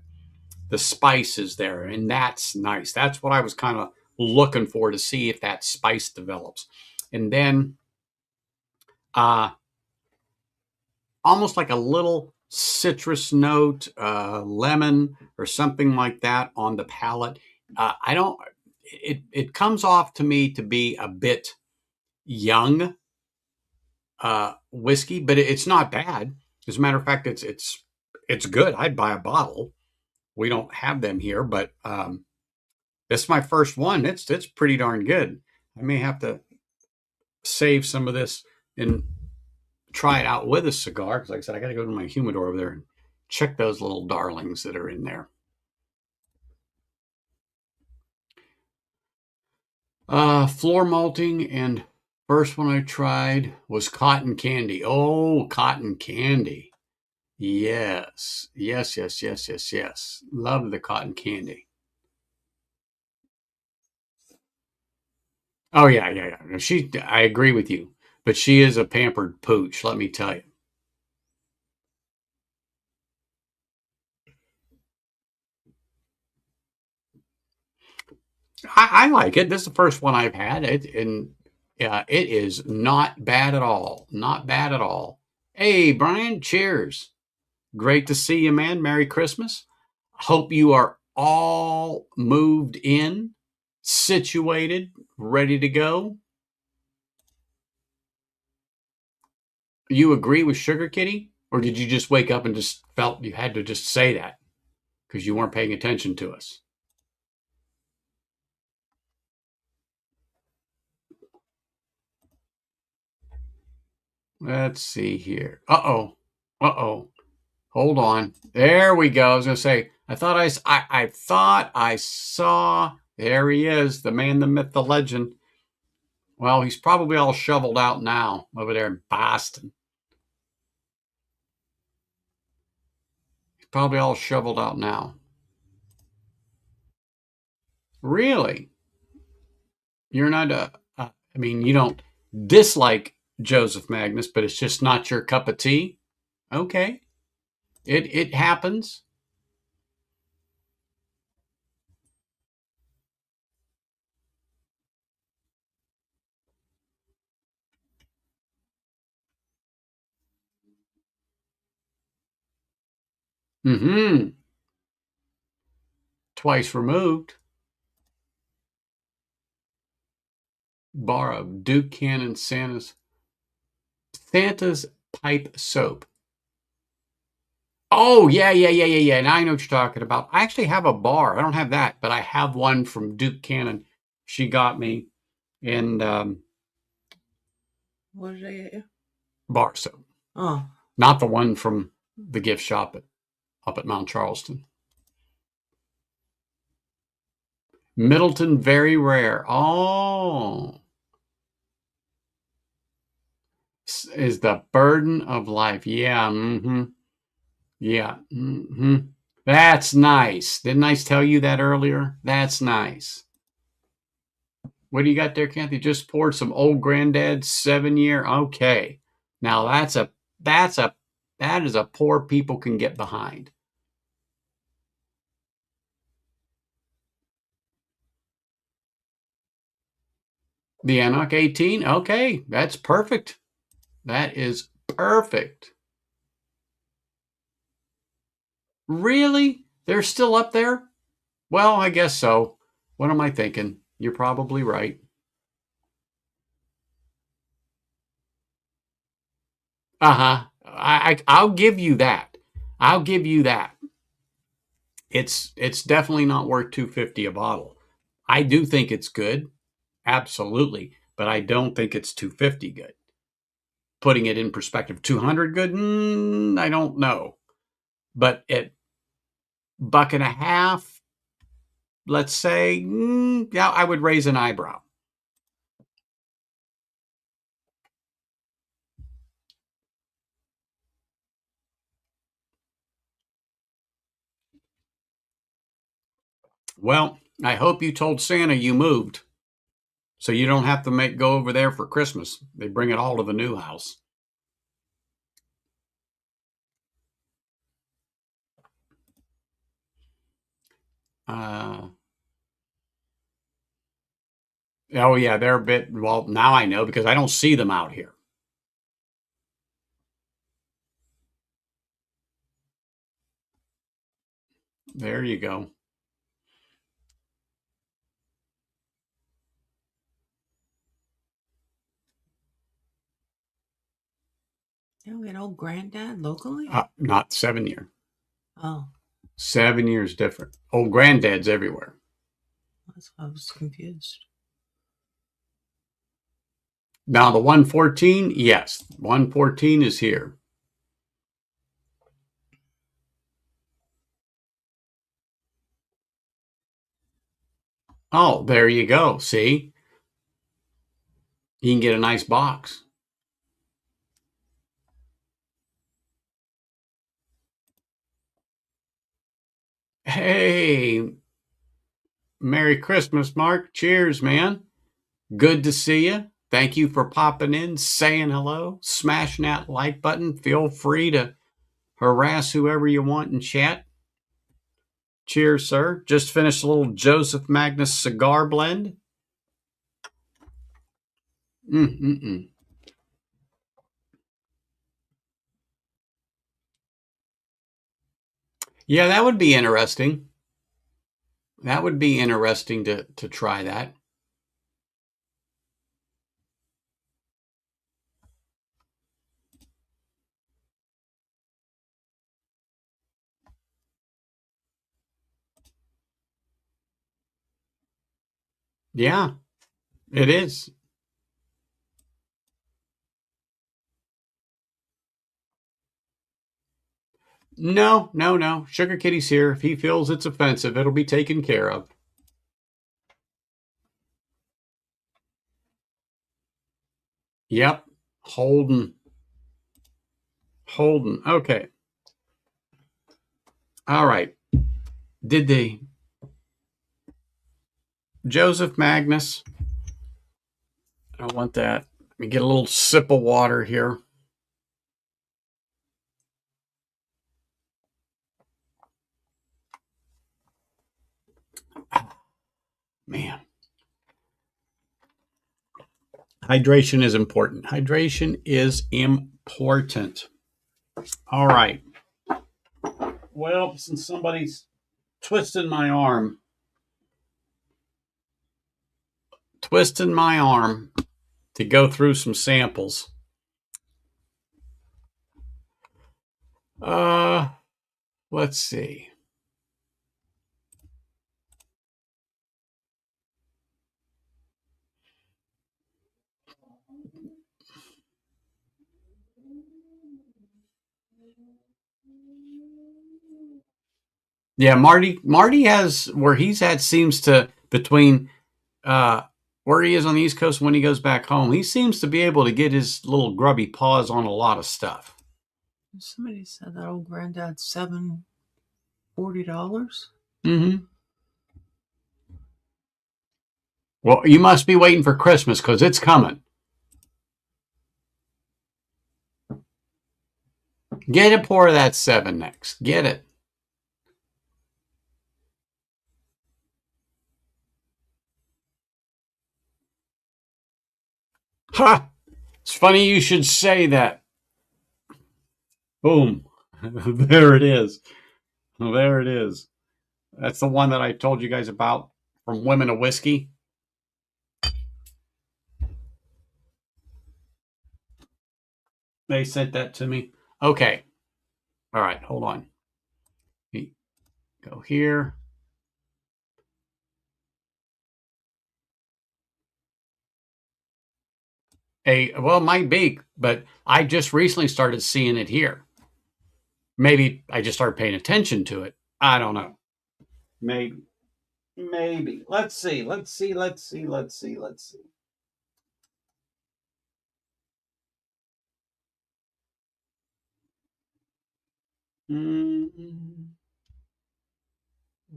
the spice is there, and that's nice. That's what I was kind of looking for, to see if that spice develops. And then uh, almost like a little citrus note, lemon or something like that on the palate. I don't. It comes off to me to be a bit young whiskey, but it's not bad. As a matter of fact, it's good. I'd buy a bottle. We don't have them here, but this is my first one. It's pretty darn good. I may have to save some of this and try it out with a cigar, because like I said, I got to go to my humidor over there and check those little darlings that are in there. Floor malting, and first one I tried was cotton candy. Oh, cotton candy. Yes. Yes, yes, yes, yes, yes. Love the cotton candy. Oh yeah, yeah, yeah. I agree with you, but she is a pampered pooch, let me tell you. I like it. This is the first one I've had it, and it is not bad at all. Not bad at all. Hey, Brian, cheers. Great to see you, man. Merry Christmas. Hope you are all moved in, situated, ready to go. You agree with Sugar Kitty? Or did you just wake up and just felt you had to just say that because you weren't paying attention to us? Let's see here. Uh-oh. Uh-oh. Hold on. There we go. I was going to say, I thought I saw, there he is, the man, the myth, the legend. Well, he's probably all shoveled out now over there in Boston. He's probably all shoveled out now. Really? You're not I mean, you don't dislike Joseph Magnus, but it's just not your cup of tea? Okay. It happens. Mm-hmm. Twice removed. Borrow Duke Cannon Santa's pipe soap. Oh, yeah. Now I know what you're talking about. I actually have a bar. I don't have that, but I have one from Duke Cannon. She got me in What did I get you? bar soap. Oh, Not the one from the gift shop up at Mount Charleston. Middleton, very rare. Oh, is the burden of life. Yeah. Mm-hmm. Yeah. Mm-hmm. That's nice. Didn't I tell you that earlier? That's nice. What do you got there, Kathy? Just poured some old granddad's 7-year. Okay. Now that's a that is a poor people can get behind. The Anarch 18. Okay, that's perfect. That is perfect. Really? They're still up there? Well, I guess so. What am I thinking? You're probably right. Uh-huh. I'll give you that. I'll give you that. It's definitely not worth 250 a bottle. I do think it's good. Absolutely, but I don't think it's 250 good. Putting it in perspective, 200 good? I don't know. But at buck and a half, let's say, yeah, I would raise an eyebrow. Well, I hope you told Santa you moved so you don't have to go over there for Christmas. They bring it all to the new house. Uh, oh yeah, they're a bit. Well, now I know because I don't see them out here. There you go. you don't get old granddad locally? Not 7-year. Oh, 7 years different. Old granddad's everywhere. that's why I was confused. Now the 114, yes, 114 is here. Oh, there you go. See, you can get a nice box. Hey, Merry Christmas, Mark. Cheers, man. Good to see you. Thank you for popping in, saying hello, smashing that like button. Feel free to harass whoever you want in chat. Cheers, sir. Just finished a little Joseph Magnus cigar blend. Mm-mm-mm. Yeah, that would be interesting. That would be interesting to try that. Yeah, it is. No. Sugar Kitty's here. If he feels it's offensive, it'll be taken care of. Yep. Holden. Holden. Okay. All right. Did the Joseph Magnus? I don't want that. Let me get a little sip of water here. Man. Hydration is important. Hydration is important. All right. Well, since somebody's twisting my arm to go through some samples. Let's see. Yeah, Marty has where he's at seems to between where he is on the East Coast when he goes back home, he seems to be able to get his little grubby paws on a lot of stuff. Somebody said that old granddad's $740. Mm-hmm. Well, you must be waiting for Christmas because it's coming. Get a pour of that 7 next. Get it. Ha! It's funny you should say that. Boom. There it is. There it is. That's the one that I told you guys about from Women of Whiskey. They sent that to me. Okay. All right. Hold on. Go here. Well, it might be, but I just recently started seeing it here. Maybe I just started paying attention to it. I don't know. Maybe. Let's see. Mm-hmm.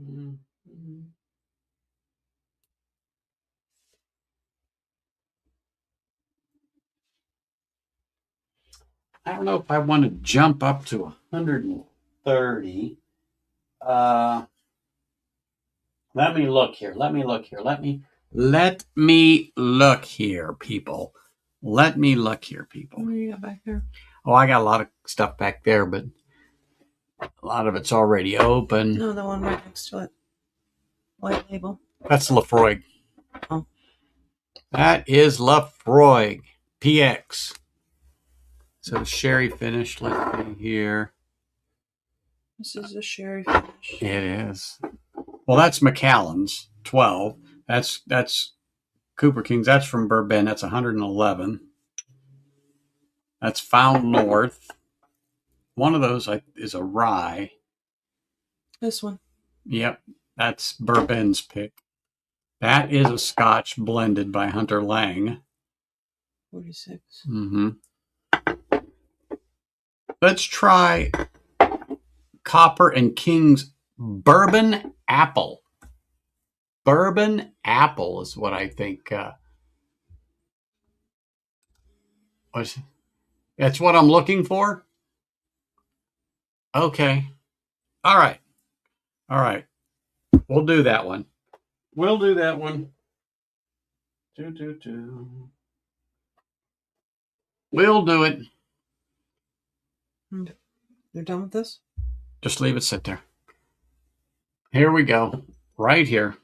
Mm-hmm. I don't know if I want to jump up to 130. Let me look here. Let me look here, people. Let me look here, people. What do you got back there? Oh, I got a lot of stuff back there, but a lot of it's already open. No, the one right next to it. White label. That's Lafroig. Oh. That is Lafroig PX. So sherry finish. Let's see here. This is a sherry finish. It is. Well, that's Macallan's 12. That's Cooper King's. That's from Bourbon. That's 111. That's Found North. One of those is a rye. This one. Yep, that's Bourbon's pick. That is a Scotch blended by Hunter Lang. 46. Mm-hmm. Let's try Copper and King's Bourbon Apple. Bourbon Apple is what I think. That's what I'm looking for? Okay. All right. We'll do that one. We'll do that one. We'll do it. You're done with this? Just leave it sit there. Here we go. Right here.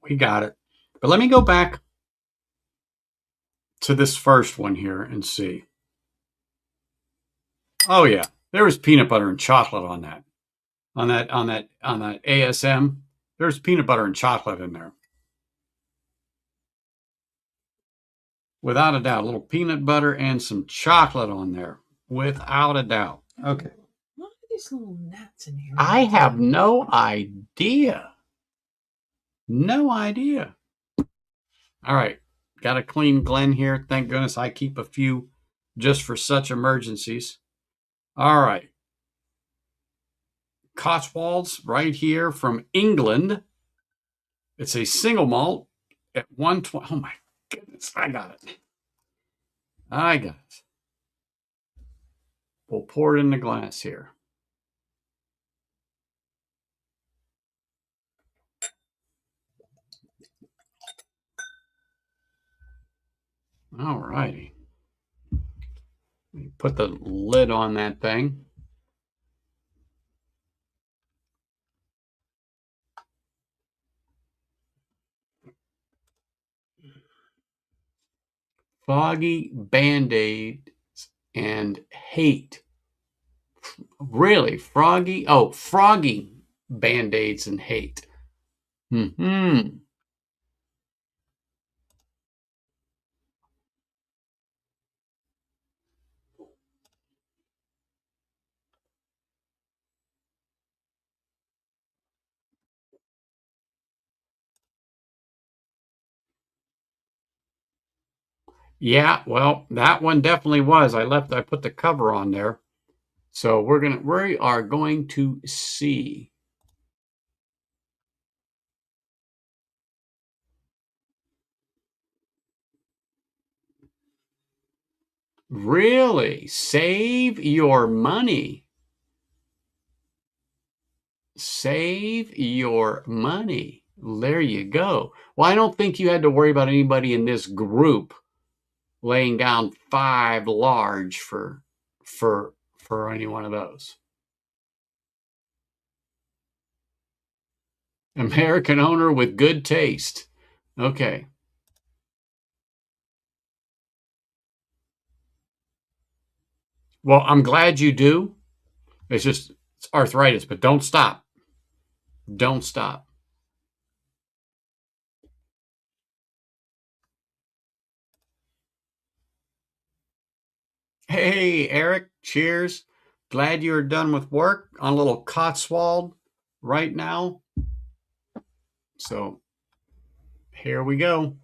We got it. But let me go back to this first one here and see. Oh yeah. There was peanut butter and chocolate on that. On that ASM. There's peanut butter and chocolate in there. Without a doubt. A little peanut butter and some chocolate on there. Without a doubt. Okay. What are these little gnats in here? I have no idea. No idea. All right. Got a clean Glen here. Thank goodness I keep a few just for such emergencies. All right. Cotswolds right here from England. It's a single malt at 120. Oh my goodness. I got it. We'll pour it in the glass here. All righty. Put the lid on that thing. Foggy Band-Aids and hate. Really? Froggy? Oh, froggy Band-Aids and hate. Hmm. Yeah, well, that one definitely was. I put the cover on there. So we are going to see. Really? Save your money. Save your money. There you go. Well, I don't think you had to worry about anybody in this group laying down 5 large for any one of those. American owner with good taste. Okay. Well, I'm glad you do. It's arthritis, but don't stop. Don't stop. Hey, Eric, cheers. Glad you're done with work on a little Cotswold right now. So here we go.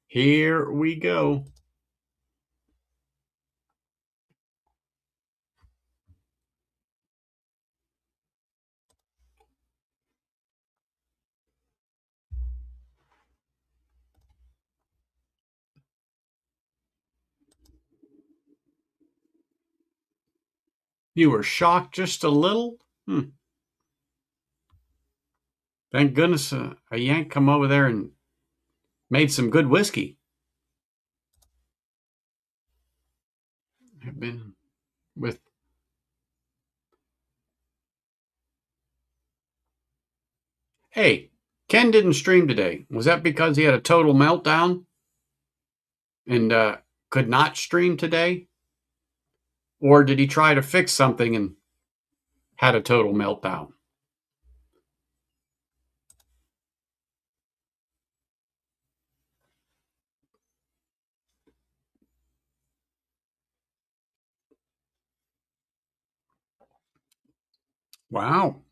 Here we go. You were shocked just a little? Thank goodness a Yank come over there and made some good whiskey. I've been with. Hey, Ken didn't stream today. Was that because he had a total meltdown and could not stream today? Or did he try to fix something and had a total meltdown? Wow.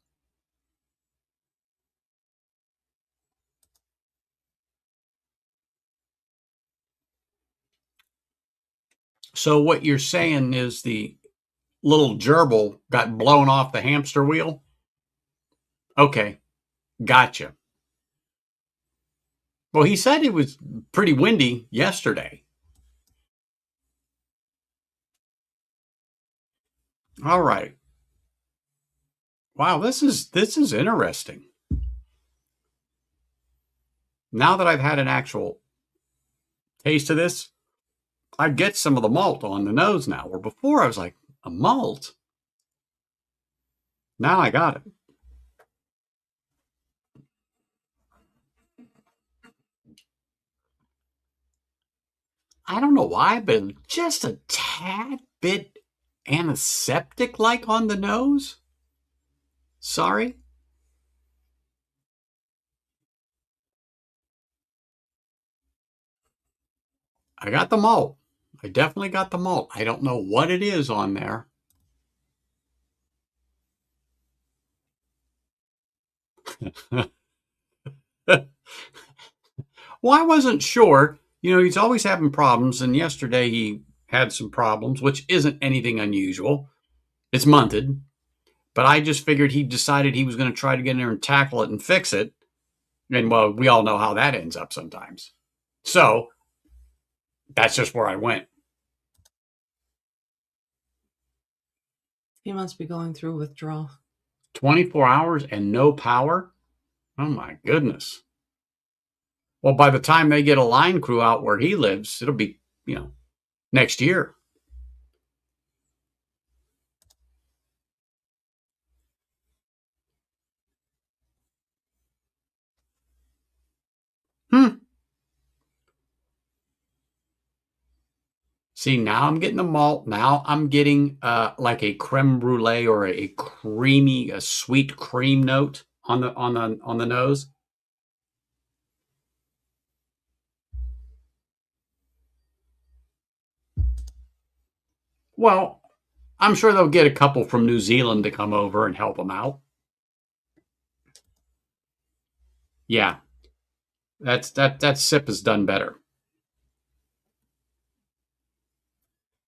So what you're saying is the little gerbil got blown off the hamster wheel? Okay, gotcha. Well, he said it was pretty windy yesterday. All right. Wow, this is interesting. Now that I've had an actual taste of this, I get some of the malt on the nose now. Where before I was like, a malt? Now I got it. I don't know why, but just a tad bit antiseptic like on the nose. Sorry. I got the malt. I definitely got the malt. I don't know what it is on there. Well, I wasn't sure. He's always having problems, and yesterday he had some problems, which isn't anything unusual. It's munted, but I just figured he decided he was going to try to get in there and tackle it and fix it. And well, we all know how that ends up sometimes. So that's just where I went. He must be going through withdrawal. 24 hours and no power? Oh my goodness. Well, by the time they get a line crew out where he lives, it'll be you know, next year. Hmm. See, now I'm getting the malt. Now I'm getting like a creme brulee or a creamy, a sweet cream note on the nose. Well, I'm sure they'll get a couple from New Zealand to come over and help them out. Yeah, that sip is done better.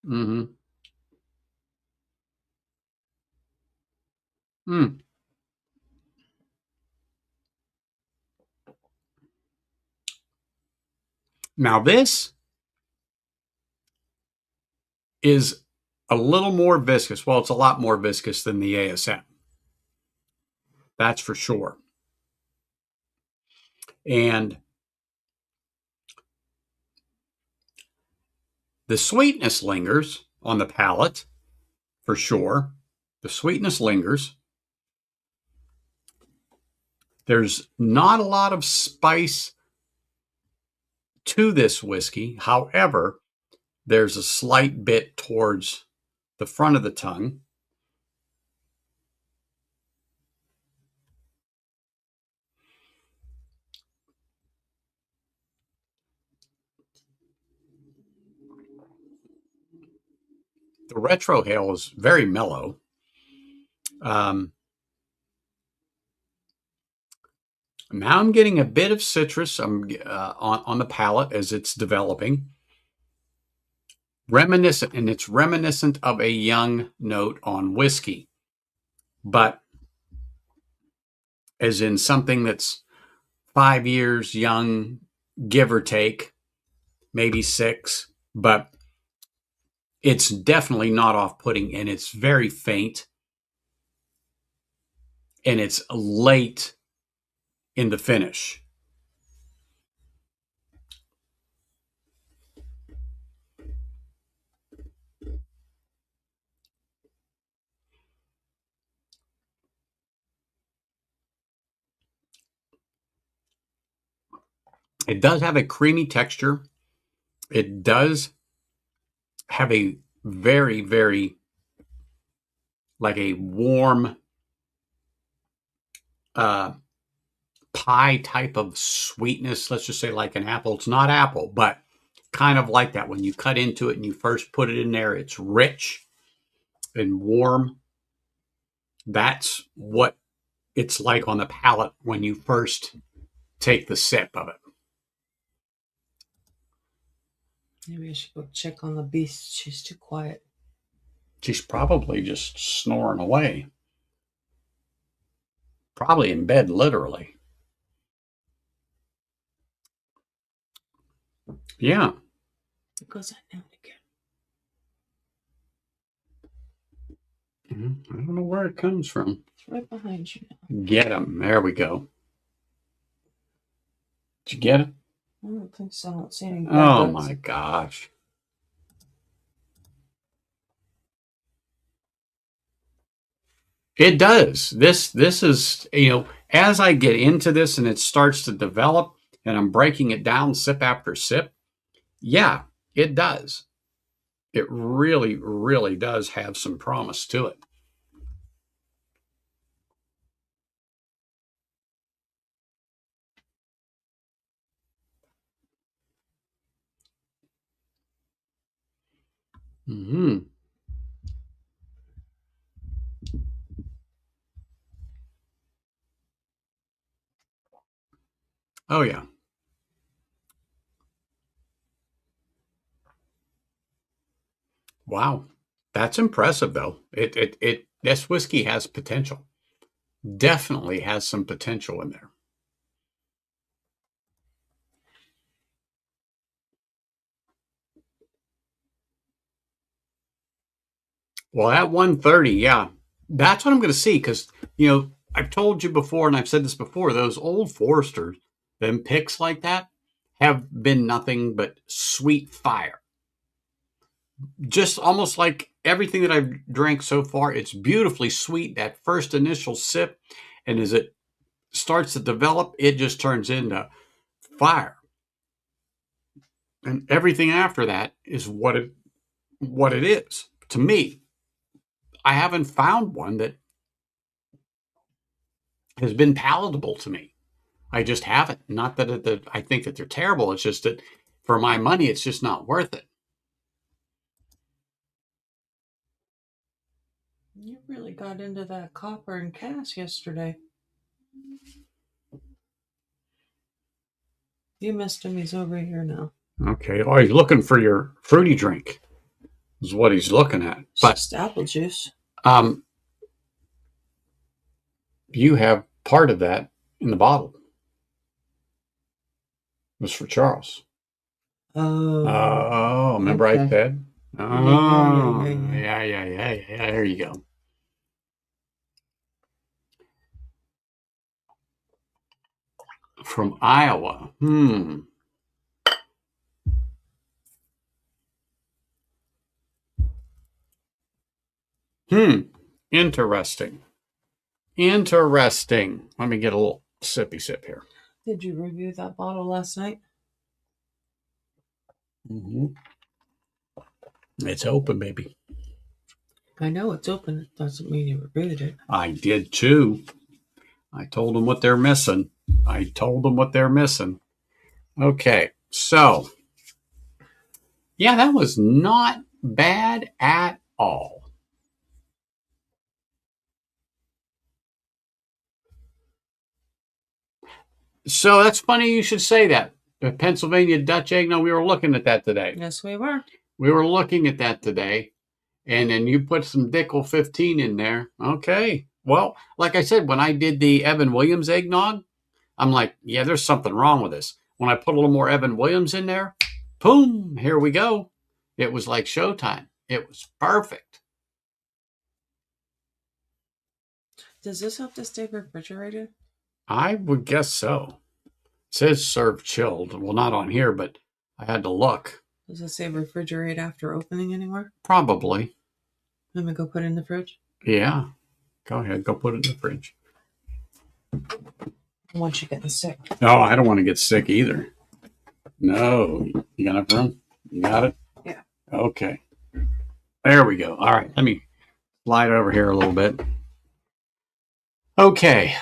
Mm-hmm. Mm. Now this is a little more viscous. Well, it's a lot more viscous than the ASM. That's for sure. And the sweetness lingers on the palate for sure. The sweetness lingers. There's not a lot of spice to this whiskey. However, there's a slight bit towards the front of the tongue. The retrohale is very mellow. Um, Now I'm getting a bit of citrus on the palate as it's developing. Reminiscent, and it's reminiscent of a young note on whiskey, but as in something that's 5 years young, give or take, maybe 6, but it's definitely not off putting and it's very faint and it's late in the finish. It does have a creamy texture. It does have a very, very like a warm uh, pie type of sweetness. Let's just say like an apple. It's not apple, but kind of like that. When you cut into it and you first put it in there, it's rich and warm. That's what it's like on the palate when you first take the sip of it. Maybe I should go check on the beast. She's too quiet. She's probably just snoring away. Probably in bed, literally. Yeah. It goes on now and again. I don't know where it comes from. It's right behind you now. Get him. There we go. Did you get it? I don't think so. I don't see any. Oh my gosh. It does. This is, as I get into this and it starts to develop and I'm breaking it down sip after sip, yeah, it does. It really, really does have some promise to it. Mm-hmm. Oh yeah. Wow. That's impressive though. It this whiskey has potential. Definitely has some potential in there. Well, at 130, yeah. That's what I'm going to see because, I've told you before and I've said this before, those old Foresters, them picks like that have been nothing but sweet fire. just almost like everything that I've drank so far, it's beautifully sweet. That first initial sip, and as it starts to develop, it just turns into fire. And everything after that is what it is. To me, I haven't found one that has been palatable to me. I just haven't. Not that I think that they're terrible. It's just that for my money, it's just not worth it. You really got into that copper and cass yesterday. You missed him. He's over here now. Okay. Oh, he's looking for your fruity drink, is what he's looking at. It's But just apple juice. um, you have part of that in the bottle. It was for Charles. Oh. Oh, remember I Okay. said? Oh, yeah. There you go. From Iowa. Interesting. Interesting. Let me get a little sippy sip here. Did you review that bottle last night? It's open, baby. I know it's open. It doesn't mean you reviewed it. I did too. I told them what they're missing. Okay, so yeah, that was not bad at all. So that's funny you should say that. The Pennsylvania Dutch eggnog, we were looking at that today. Yes, we were. We were looking at that today. And then you put some Dickel 15 in there. Okay. Well, like I said, when I did the Evan Williams eggnog, I'm like, yeah, there's something wrong with this. When I put a little more Evan Williams in there, boom, here we go. It was like showtime. It was perfect. Does this have to stay refrigerated? I would guess so. It says serve chilled. Well, not on here, but I had to look. Does it say refrigerate after opening anywhere? Probably. Let me go put it in the fridge. Yeah. Go ahead. Go put it in the fridge. Once you get sick. No, I don't want to get sick either. No. You got enough room? You got it? Yeah. Okay. There we go. All right. Let me slide over here a little bit. Okay.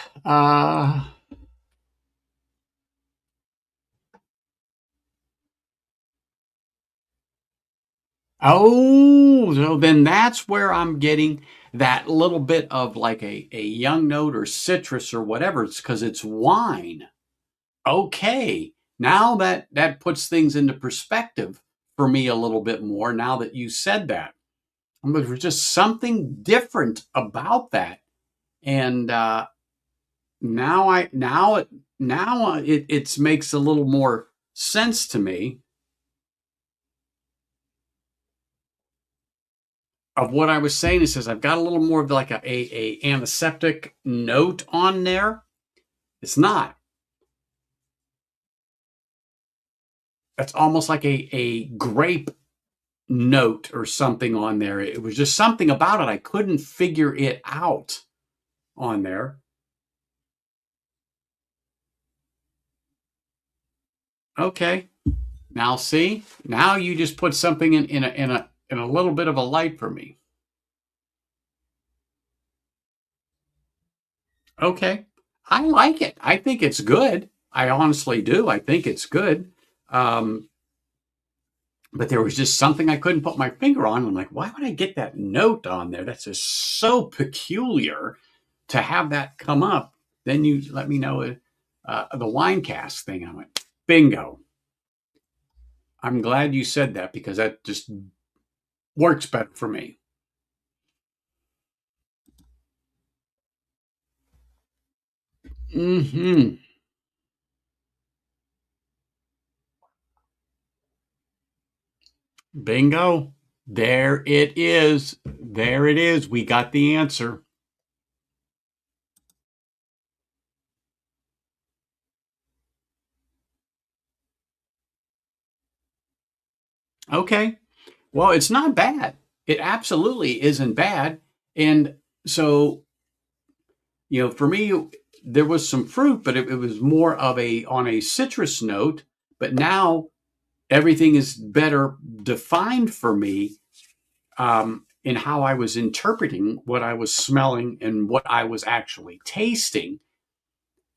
Oh, so then that's where I'm getting that little bit of like a young note or citrus or whatever. It's because it's wine. Okay. Now that puts things into perspective for me a little bit more now that you said that. There's just something different about that. And now it makes a little more sense to me of what I was saying. It says I've got a little more of like a antiseptic note on there. It's not. That's almost like a grape note or something on there. It was just something about it. I couldn't figure it out on there. Okay. Now see, now you just put something in a little bit of a light for me. Okay. I like it. I think it's good. I honestly do. I think it's good. Um, but there was just something I couldn't put my finger on. I'm like, why would I get that note on there? That's just so peculiar to have that come up. Then you let me know the wine cast thing. I went, bingo. I'm glad you said that because that just works better for me. Mm-hmm. Bingo. There it is. There it is. We got the answer. Okay. Well, it's not bad. It absolutely isn't bad. And so, for me, there was some fruit, but it was more of a on a citrus note. But now everything is better defined for me, in how I was interpreting what I was smelling and what I was actually tasting.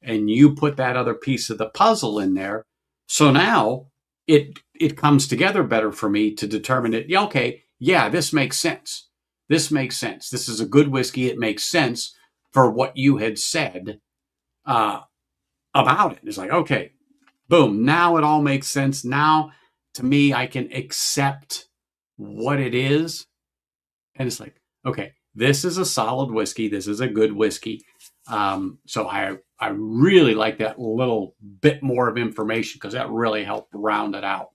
And you put that other piece of the puzzle in there. So now it comes together better for me to determine it. Yeah, okay, yeah, this makes sense. This makes sense. This is a good whiskey. It makes sense for what you had said, uh, about it. It's like, okay, boom, now it all makes sense. Now, to me, I can accept what it is. And it's like, okay, this is a solid whiskey. This is a good whiskey. So I really like that little bit more of information because that really helped round it out.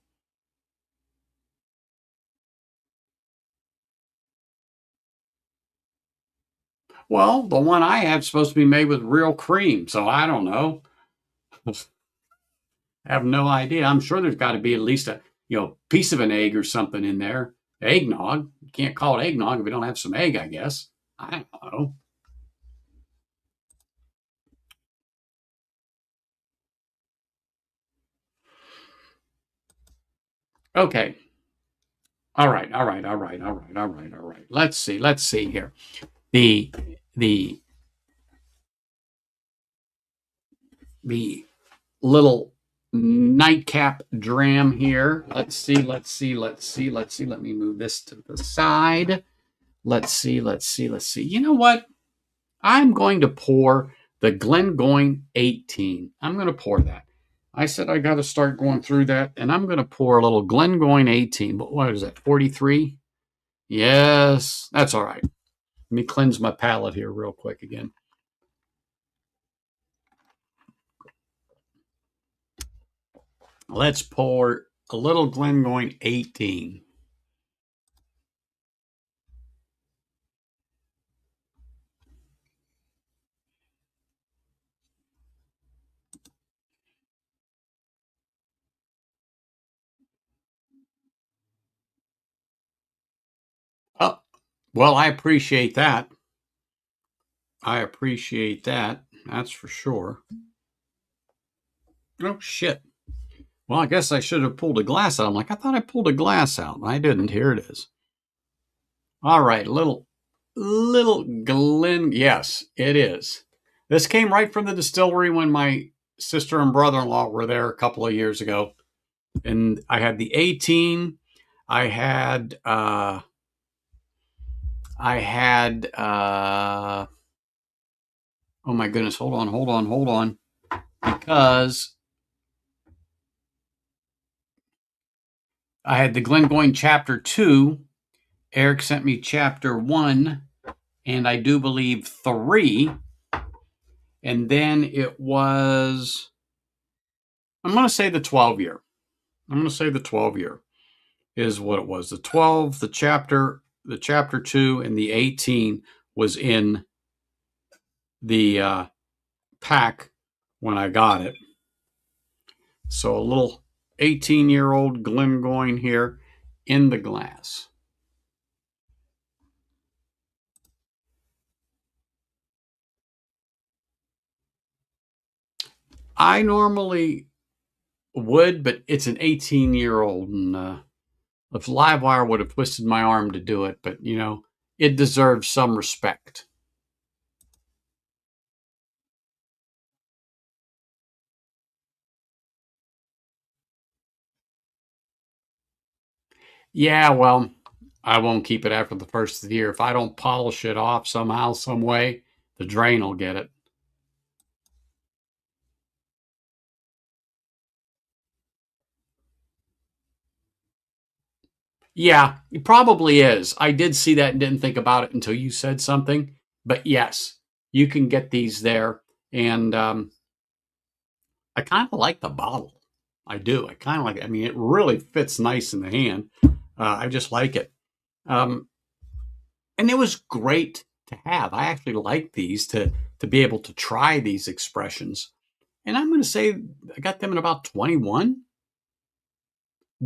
Well, the one I have is supposed to be made with real cream, so I don't know. I have no idea. I'm sure there's got to be at least a piece of an egg or something in there. Eggnog. You can't call it eggnog if we don't have some egg, I guess. I don't know. Okay. All right. All right. All right. All right. All right. All right. Let's see. Let's see here. The the the little nightcap dram here. Let's see. Let's see. Let's see. Let's see. Let me move this to the side. Let's see. Let's see. Let's see. You know what? I'm going to pour the Glengoyne 18. I'm going to pour that. I said I got to start going through that, and I'm going to pour a little Glengoyne 18. But what is that? 43? Yes, that's all right. Let me cleanse my palate here real quick again. Let's pour a little Glengoyne 18. Oh, well, I appreciate that. I appreciate that. That's for sure. Oh, shit. Well, I guess I should have pulled a glass out. I'm like, I thought I pulled a glass out. I didn't. Here it is. All right, little Glen. Yes, it is. This came right from the distillery when my sister and brother-in-law were there a couple of years ago, and I had the 18. I had I had oh my goodness, hold on, because I had the Glengoyne chapter 2. Eric sent me chapter 1, and I do believe 3. And then it was, I'm going to say the 12 year. I'm going to say the 12 year is what it was. The 12, the chapter 2, and the 18 was in the pack when I got it. So a little 18-year-old Glengoyne here in the glass. I normally would, but it's an 18-year-old, and if Livewire would have twisted my arm to do it, but it deserves some respect. Yeah, well, I won't keep it after the first of the year. If I don't polish it off somehow, some way, the drain will get it. Yeah, it probably is. I did see that and didn't think about it until you said something. But yes, you can get these there. And I kind of like the bottle. I do. I kind of like it. I mean, it really fits nice in the hand. I just like it. Um, and it was great to have. I actually like these to be able to try these expressions. And I'm going to say I got them in about 21,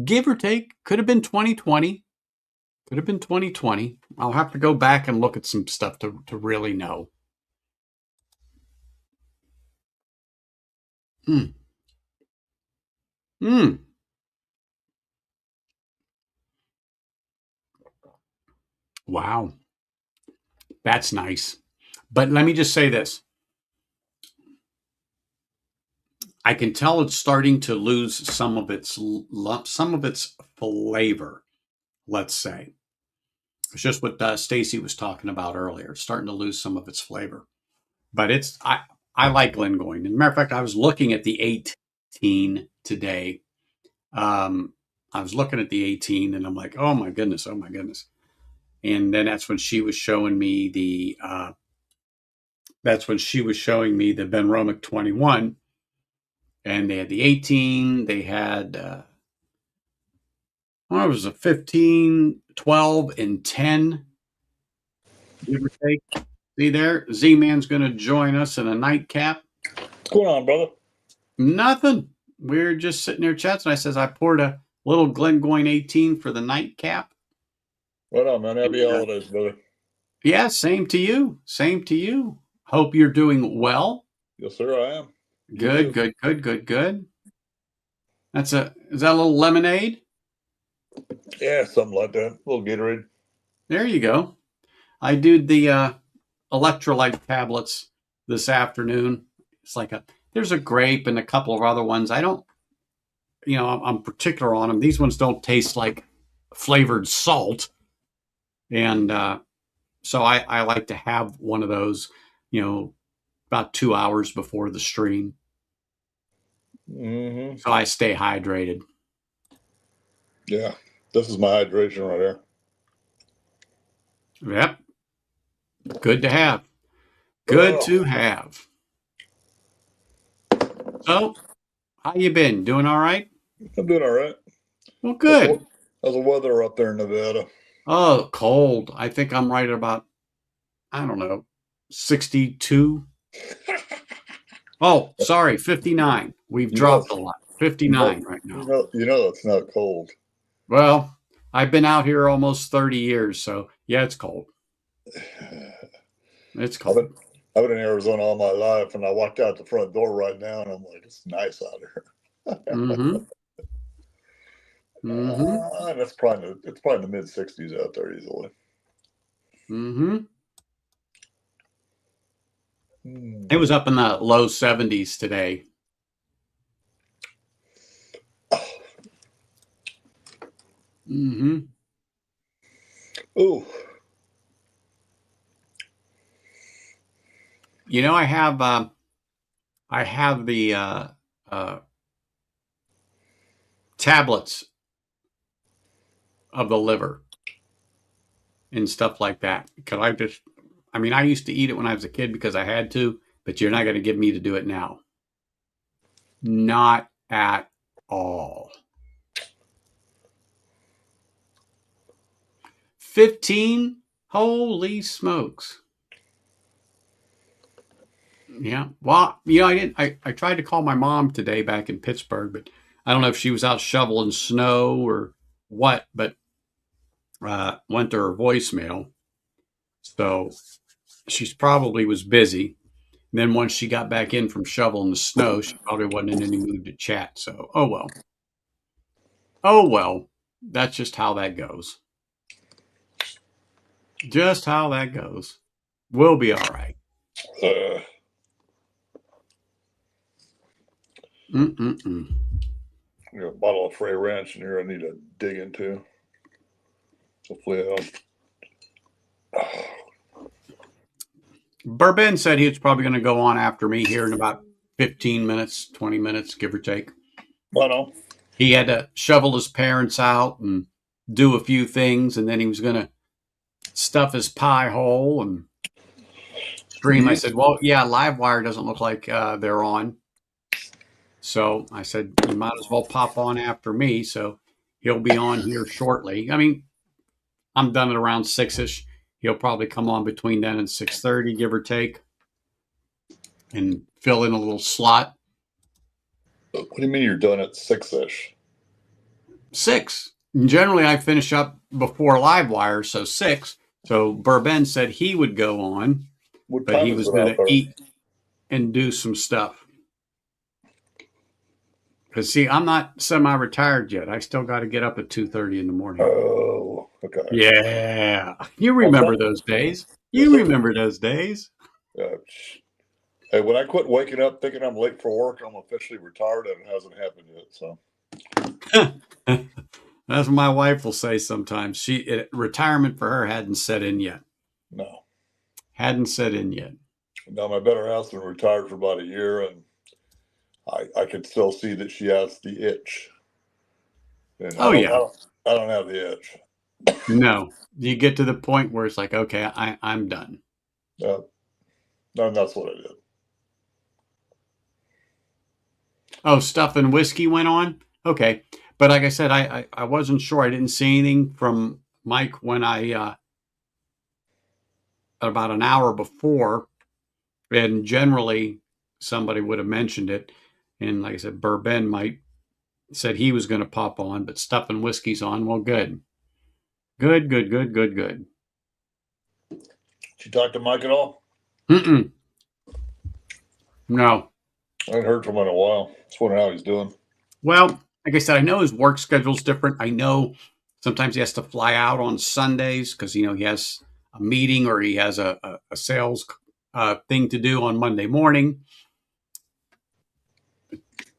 give or take. Could have been 2020. Could have been 2020. I'll have to go back and look at some stuff to really know. Mm. Mm. Wow. That's nice. But let me just say this. I can tell it's starting to lose some of its flavor, let's say. It's just what Stacy was talking about earlier. It's starting to lose some of its flavor. But I like Glengoyne. As a matter of fact, I was looking at the 18 today. I was looking at the 18 and I'm like, oh my goodness, oh my goodness. And then that's when she was showing me the Ben Romick 21. And they had the 18, they had it was a 15, 12, and 10. Give or take. See there? Z-Man's gonna join us in a nightcap. What's going on, brother? Nothing. We're just sitting there chatting. I says I poured a little Glengoyne 18 for the nightcap. Right on, man. Happy holidays, brother. Yeah, same to you. Same to you. Hope you're doing well. Yes, sir, I am. Good, good, good, good, good. Is that a little lemonade? Yeah, something like that. A little Gatorade. There you go. I did the electrolyte tablets this afternoon. It's like there's a grape and a couple of other ones. I don't, I'm particular on them. These ones don't taste like flavored salt. And so I like to have one of those, about 2 hours before the stream. Mm-hmm. So I stay hydrated. Yeah, this is my hydration right here. Yep. Good to have. Good to have. So, how you been? Doing all right? I'm doing all right. Well, good. How's the weather up there in Nevada? Oh, cold. I think I'm right about, I don't know, 62. Oh, sorry, 59. We've dropped a lot. 59 right now. You know it's not cold. Well, I've been out here almost 30 years, so yeah, it's cold. It's cold. I've been in Arizona all my life, and I walked out the front door right now, and I'm like, it's nice out here. Mm-hmm. Mm-hmm. It's probably in the mid 60s out there easily. Mm-hmm. It was up in the low 70s today. Mm-hmm. Ooh. I have the tablets of the liver and stuff like that. Because I used to eat it when I was a kid because I had to, but you're not going to get me to do it now. Not at all. 15? Holy smokes. Yeah. Well, I tried to call my mom today back in Pittsburgh, but I don't know if she was out shoveling snow or what, but went to her voicemail. So she's probably was busy. And then once she got back in from shoveling the snow, she probably wasn't in any mood to chat. So, oh well. Oh well. That's just how that goes. Just how that goes. We'll be all right. Mm-mm-mm. I got a bottle of Frey Ranch in here I need to dig into. Hopefully Bourbon said he was probably going to go on after me here in about 15 minutes, 20 minutes, give or take. I know. He had to shovel his parents out and do a few things, and then he was going to stuff his pie hole and stream. I said, well, yeah, Livewire doesn't look like they're on. So I said, you might as well pop on after me. So he'll be on here shortly. I mean, I'm done at around 6-ish. He'll probably come on between then and 6:30, give or take, and fill in a little slot. What do you mean you're done at 6-ish? 6. Generally, I finish up before live wire, so 6. So Burben said he would go on, What but time he is was it going out to there? eat and do some stuff. Because see, I'm not semi-retired yet. I still got to get up at 2:30 in the morning. Oh, okay. Yeah, you Well, remember those days. yes, You sir. remember those days. Hey, when I quit waking up thinking I'm late for work, I'm officially retired, and it hasn't happened yet. So, That's what my wife will say sometimes. Retirement for her hadn't set in yet. no. Hadn't set in yet. Now, my better half's been retired for about a year, and I can still see that she has the itch. And Oh yeah. I don't have the itch. No. You get to the point where it's like, okay, I'm done. No, no, that's what I did. Oh, stuff and whiskey went on? Okay. But like I said, I wasn't sure. I didn't see anything from Mike when I about an hour before. And generally somebody would have mentioned it. And like I said, Burben might said he was going to pop on, but stuff and whiskey's on. Well, good. Good, good, good, good, good. Did you talk to Mike at all? Mm-mm. No. I haven't heard from him in a while. Just wondering how he's doing. Well, like I said, I know his work schedule's different. I know sometimes he has to fly out on Sundays because he has a meeting or he has a sales thing to do on Monday morning.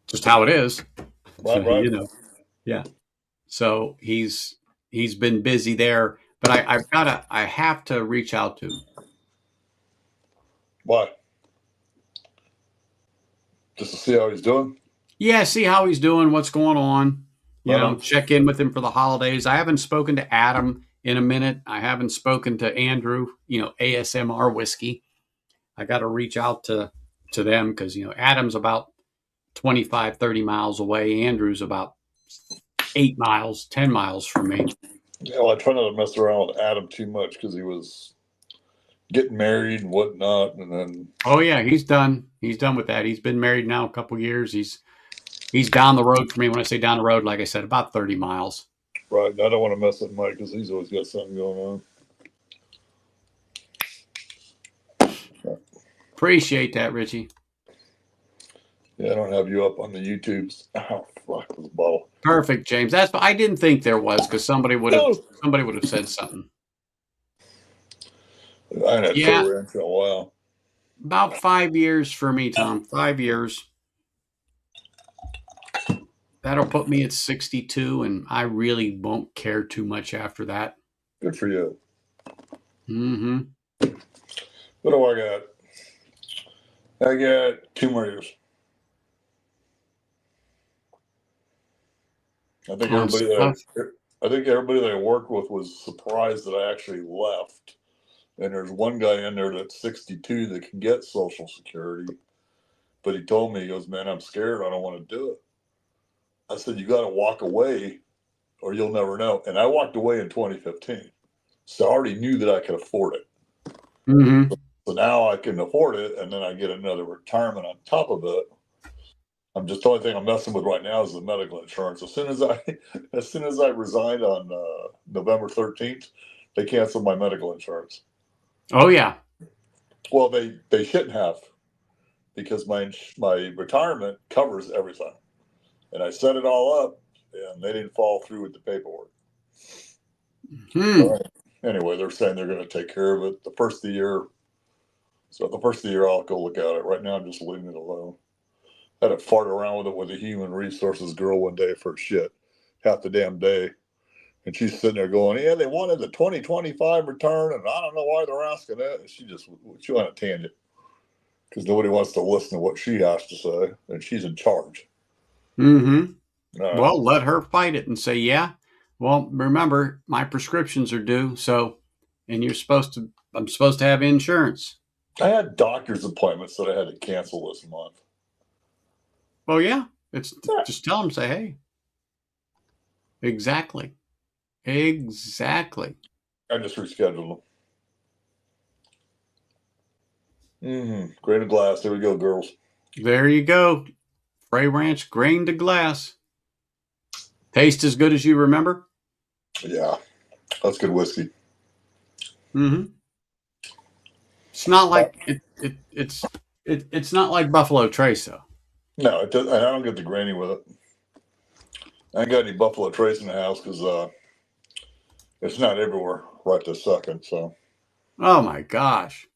Just how it is, Right. Yeah. So he's been busy there, but I have to reach out to him. Why? Just to see how he's doing? Yeah, see how he's doing, what's going on. Right. Check in with him for the holidays. I haven't spoken to Adam in a minute. I haven't spoken to Andrew, ASMR whiskey. I got to reach out to them because, Adam's about 25, 30 miles away. Andrew's about 8 miles, 10 miles from me. Yeah, well, I try not to mess around with Adam too much because he was getting married and whatnot, and then Oh yeah, he's done. He's done with that. He's been married now a couple years. He's down the road for me. When I say down the road, like I said, about 30 miles. right. I don't want to mess with Mike because he's always got something going on. Appreciate that, Richie. Yeah, I don't have you up on the YouTubes. Oh fuck, this bottle. Perfect, James. I didn't think there was because somebody would have said something. I ain't had Yeah, Trey Ranch in a while. about 5 years for me, Tom. 5 years. That'll put me at 62, and I really won't care too much after that. Good for you. Mm-hmm. What do I got? I got 2 more years. I think everybody that I worked with was surprised that I actually left. And there's one guy in there that's 62 that can get Social Security. But he told me, he goes, man, I'm scared. I don't want to do it. I said, you got to walk away or you'll never know. And I walked away in 2015. So I already knew that I could afford it. Mm-hmm. So now I can afford it. And then I get another retirement on top of it. The only thing I'm messing with right now is the medical insurance. As soon as I resigned on November 13th, they canceled my medical insurance. Oh yeah. Well, they shouldn't have, because my retirement covers everything, and I set it all up, and they didn't follow through with the paperwork. Anyway, they're saying they're going to take care of it the first of the year. So the first of the year, I'll go look at it. Right now, I'm just leaving it alone. I had to fart around with it with a human resources girl one day for shit, half the damn day. And she's sitting there going, yeah, they wanted the 2025 return, and I don't know why they're asking that. And she went on a tangent because nobody wants to listen to what she has to say, and she's in charge. Mm-hmm. Well, let her fight it and say, yeah. Well, remember, my prescriptions are due, and I'm supposed to have insurance. I had doctor's appointments that I had to cancel this month. Well, yeah. Just tell them, say, hey. Exactly. I just rescheduled them. Grain of glass. There we go, girls. There you go. Frey Ranch grain to glass. Taste as good as you remember? Yeah, that's good whiskey. Mm-hmm. It's not like it's not like Buffalo Trace though. No, it does, I don't get the granny with it. I ain't got any Buffalo Trace in the house because it's not everywhere right this second. So Oh my gosh!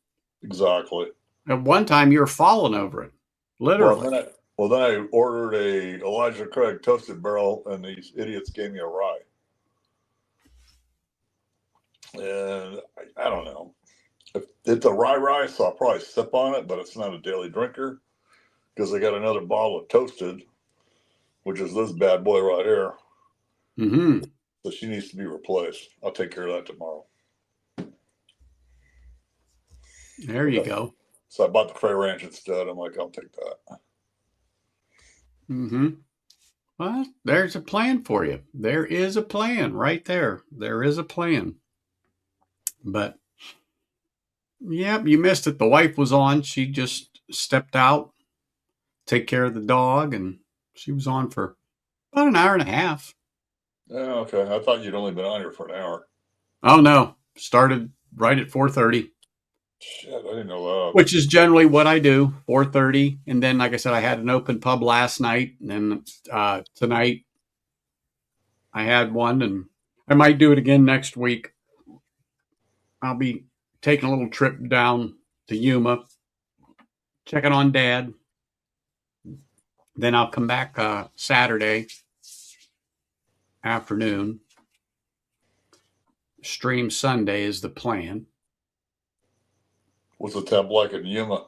exactly. At one time you were falling over it, Well, literally. then I ordered a Elijah Craig toasted barrel, and these idiots gave me a rye. And I don't know. If it's a rye, so I'll probably sip on it, but it's not a daily drinker because I got another bottle of toasted, which is this bad boy right here. Mm-hmm. So she needs to be replaced. I'll take care of that tomorrow. There you go. So I bought the Frey Ranch instead. I'm like, I'll take that. Mm-hmm. Well, there's a plan for you. There is a plan right there. There is a plan. But yep, you missed it. The wife was on. She just stepped out, take care of the dog, and she was on for about an hour and a half. Yeah, okay. I thought you'd only been on here for an hour. Oh no, started right at 4:30, Shit, I didn't know that. which is generally what I do. 4:30, and then like I said, I had an open pub last night, and then tonight I had one, and I might do it again next week. I'll be taking a little trip down to Yuma, checking on Dad. Then I'll come back Saturday afternoon. Stream Sunday is the plan. What's the temp like in Yuma?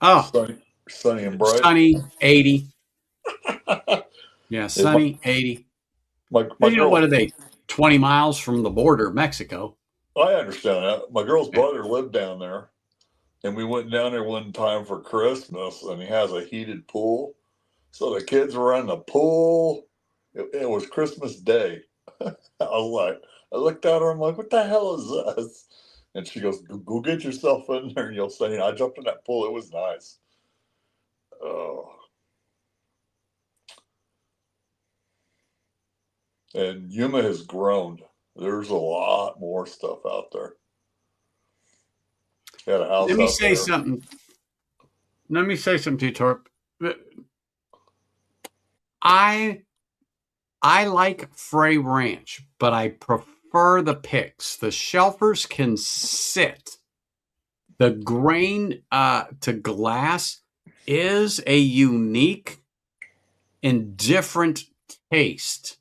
Oh, Sunny and bright. sunny 80. Yeah, Yeah, sunny 80. my You know, what girl, are they? 20 miles from the border of Mexico. I understand that. My girl's Yeah. brother lived down there, and we went down there one time for Christmas, and he has a heated pool. So the kids were in the pool. It was Christmas Day. I was like, I looked at her, I'm like, what the hell is this? And she goes, go get yourself in there and you'll see. And I jumped in that pool. It was nice. Oh. And Yuma has grown. There's a lot more stuff out there. Had a house Let me out say there. something. Let me say something to you, Torp. I like Frey Ranch, but I prefer the picks. The shelfers can sit. The grain to glass is a unique and different taste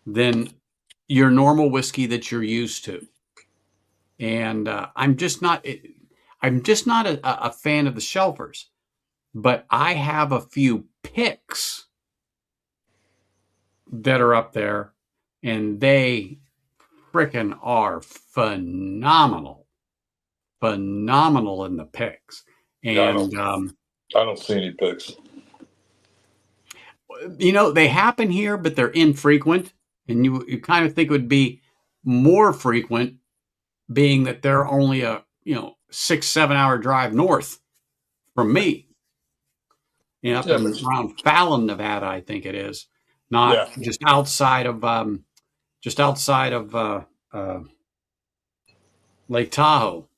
than your normal whiskey that you're used to. And I'm just not a fan of the shelfers, but I have a few picks that are up there, and they frickin' are phenomenal in the picks. Yeah, And I don't see any pics. you know, they happen here, but they're infrequent, and you kind of think it would be more frequent, being that they're only a 6-7 hour drive north from me, up Yeah, in around Fallon, Nevada, I think it is, not yeah. just outside of Lake Tahoe,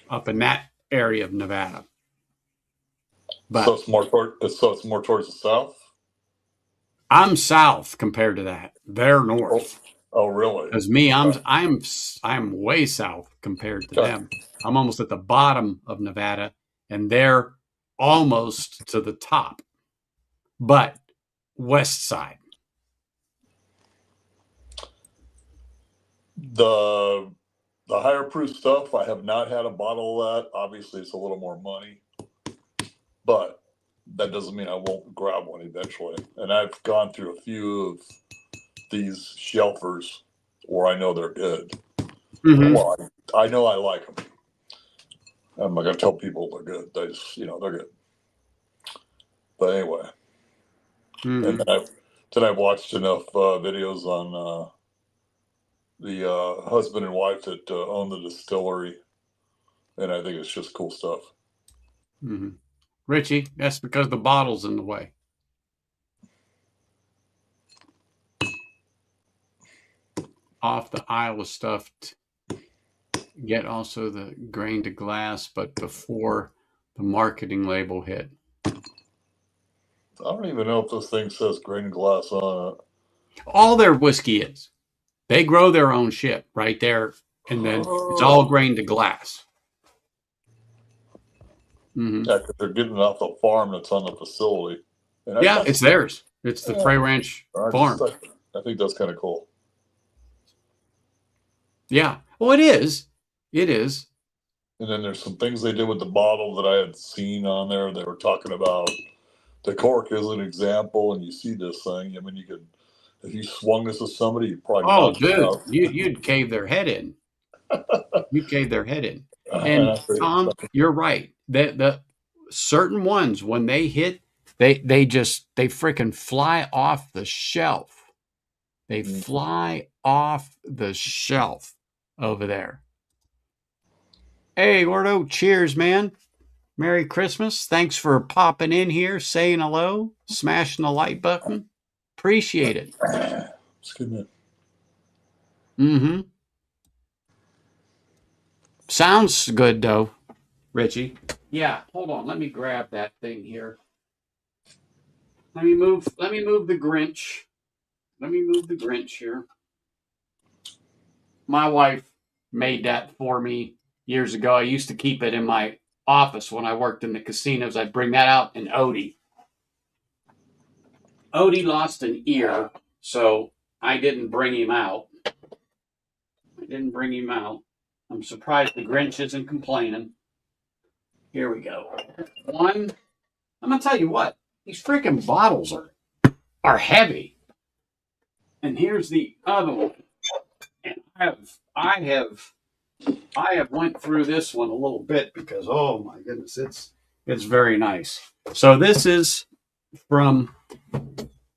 up in that area of Nevada. So But it's more towards the south. I'm south compared to that. They're Oh, north. oh really? Because me, Okay. I'm way south compared to Okay. them. I'm almost at the bottom of Nevada, and they're almost to the top, but west side. The higher proof stuff, I have not had a bottle of that. Obviously, it's a little more money, but that doesn't mean I won't grab one eventually. And I've gone through a few of these shelfers where I know they're good. Mm-hmm. Well, I know I like them. I'm not gonna tell people they're good. They just, they're good. But anyway, Mm-hmm. and then I've watched enough videos on the husband and wife that own the distillery, and I think it's just cool stuff. Mm-hmm. Richie, that's because the bottle's in the way. off the aisle of stuff. Get also the grain to glass, but before the marketing label hit. I don't even know if this thing says grain glass on it. All their whiskey is. They grow their own shit right there, and then it's all grain to glass. Mm-hmm. Yeah, because they're getting it off the farm that's on the facility. And yeah, it's theirs. It's the Frey Ranch farm. I think that's kind of cool. Yeah. Well, it is. It is. And then there's some things they did with the bottle that I had seen on there. They were talking about the cork as an example, and you see this thing. I mean, you could, if you swung this at somebody, you'd probably you'd cave their head in. You'd cave their head in. And Tom, you're right. The certain ones, when they hit, they freaking fly off the shelf. They fly off the shelf over there. Hey, Gordo, cheers, man. Merry Christmas. Thanks for popping in here, saying hello, smashing the like button. Appreciate it. Excuse me. Mm-hmm. Sounds good, though, Richie. Yeah, hold on. Let me grab that thing here. Let me move the Grinch. Let me move the Grinch here. My wife made that for me years ago. I used to keep it in my office when I worked in the casinos. I'd bring that out, and Odie lost an ear, so I didn't bring him out. I'm surprised the Grinch isn't complaining. Here we go. One. I'm gonna tell you what, these freaking bottles are heavy. And here's the other one. And I have went through this one a little bit because, oh my goodness, it's very nice. So this is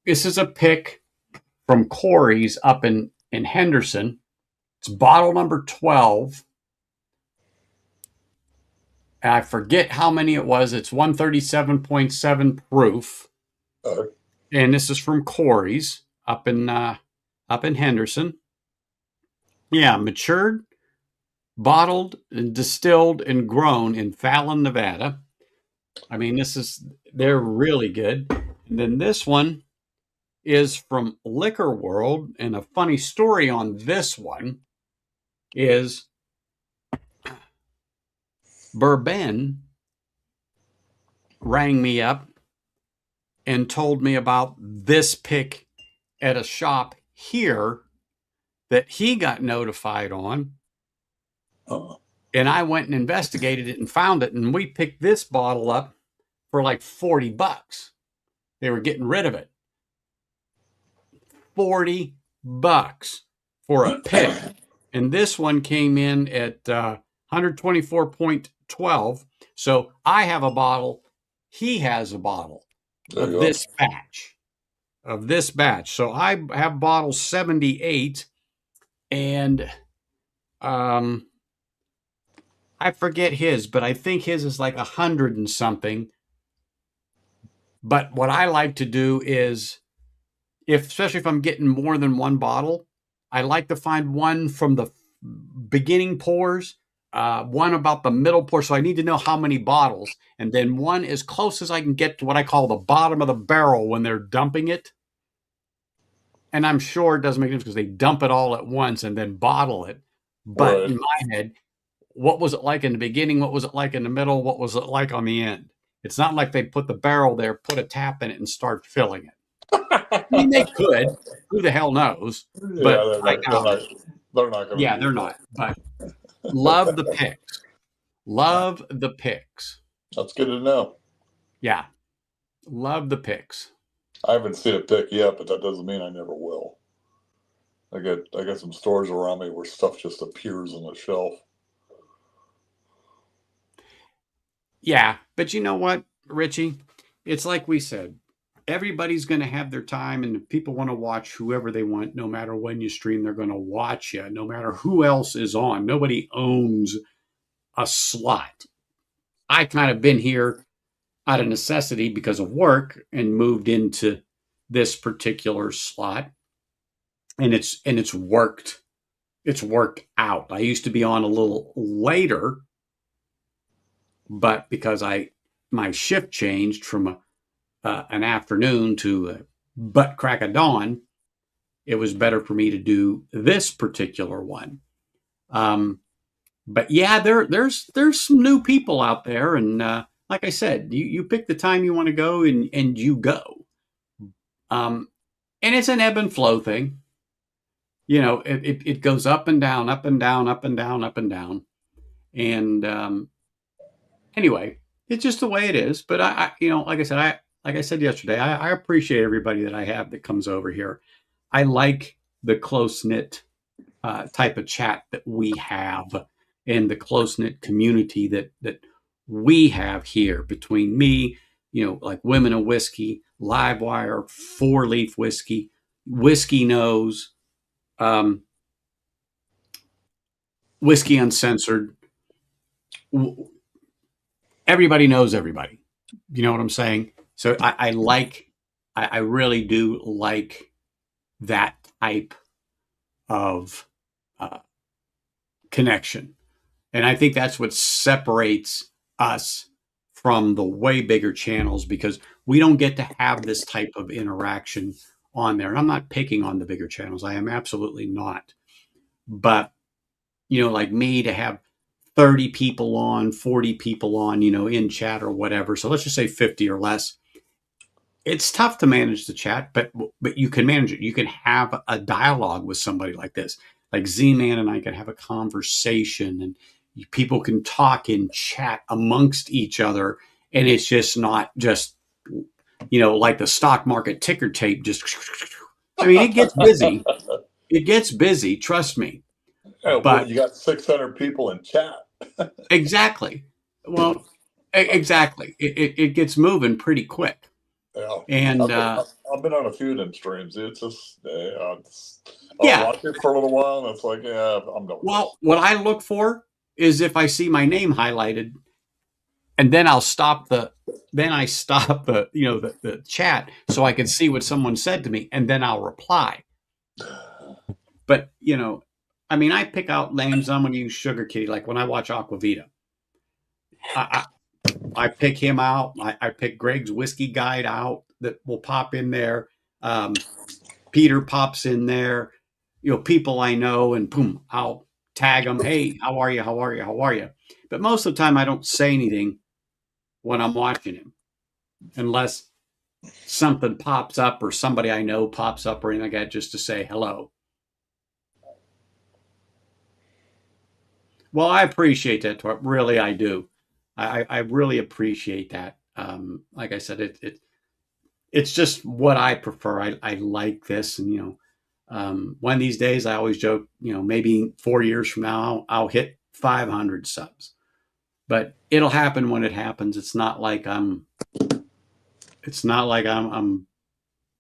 a pick from Corey's up in Henderson. It's bottle number 12. And I forget how many it was. It's 137.7 proof. And this is from Corey's up in Henderson. Yeah, matured, bottled, and distilled and grown in Fallon, Nevada. I mean, they're really good. And then this one is from Liquor World. And a funny story on this one is Bourbon rang me up and told me about this pick at a shop here that he got notified on. And I went and investigated it and found it. And we picked this bottle up for like $40. They were getting rid of it. $40 for a pick. And this one came in at 124.12. So I have a bottle. He has a bottle of this batch. So I have bottle 78. And I forget his, but I think his is like 100 and something. But what I like to do is, especially if I'm getting more than one bottle, I like to find one from the beginning pours, one about the middle pour. So I need to know how many bottles, and then one as close as I can get to what I call the bottom of the barrel when they're dumping it. And I'm sure it doesn't make sense because they dump it all at once and then bottle it. But in my head, what was it like in the beginning? What was it like in the middle? What was it like on the end? It's not like they put the barrel there, put a tap in it, and start filling it. I mean, they could. Who the hell knows? But they're not going to. Yeah, they're not. But love the picks. Love the picks. That's good to know. Yeah. Love the picks. I haven't seen a pick yet, but that doesn't mean I never will. I got some stores around me where stuff just appears on the shelf. Yeah, but you know what, Richie? It's like we said. Everybody's going to have their time, and if people want to watch whoever they want, no matter when you stream, they're going to watch you, no matter who else is on. Nobody owns a slot. I kind of been here out of necessity because of work and moved into this particular slot, and it's worked it's worked out. I used to be on a little later, but because my shift changed from an afternoon to a butt crack of dawn, it was better for me to do this particular one. But yeah, there's some new people out there, and like I said, you pick the time you want to go, and you go. And it's an ebb and flow thing. It goes up and down, up and down, up and down, up and down. And anyway, it's just the way it is. But like I said yesterday, I appreciate everybody that I have that comes over here. I like the close knit type of chat that we have, and the close knit community that we have here between me, like Women of Whiskey, Livewire, Four Leaf Whiskey, Whiskey Knows, Whiskey Uncensored. Everybody knows everybody. You know what I'm saying? So I really do like that type of connection. And I think that's what separates us from the way bigger channels, because we don't get to have this type of interaction on there. And I'm not picking on the bigger channels. I am absolutely not. But, like me, to have 30 people on, 40 people on, in chat or whatever. So let's just say 50 or less. It's tough to manage the chat, but you can manage it. You can have a dialogue with somebody like this. Like Z-Man and I can have a conversation, and people can talk in chat amongst each other. And it's just not just, like the stock market ticker tape. It gets busy. It gets busy. Trust me. Yeah, but you got 600 people in chat. Exactly. Well, exactly. It gets moving pretty quick. Yeah. And I've been on a few of them streams. It's just, I'll yeah. watch it for a little while, and it's like, yeah, I'm done. Well, what I look for is if I see my name highlighted, and then I stop the the chat so I can see what someone said to me, and then I'll reply. But I pick out names. I'm going to use Sugar Kitty. Like when I watch Aquavita, I pick him out. I pick Greg's Whiskey Guide out that will pop in there. Peter pops in there. People I know, and boom, I'll tag them. Hey, how are you? How are you? How are you? But most of the time, I don't say anything when I'm watching him, unless something pops up or somebody I know pops up or anything like that, just to say hello. Well, I appreciate that, really, I do. I really appreciate that. Like I said, it's just what I prefer. I like this, and one of these days, I always joke, maybe 4 years from now, I'll hit 500 subs. But it'll happen when it happens. It's not like I'm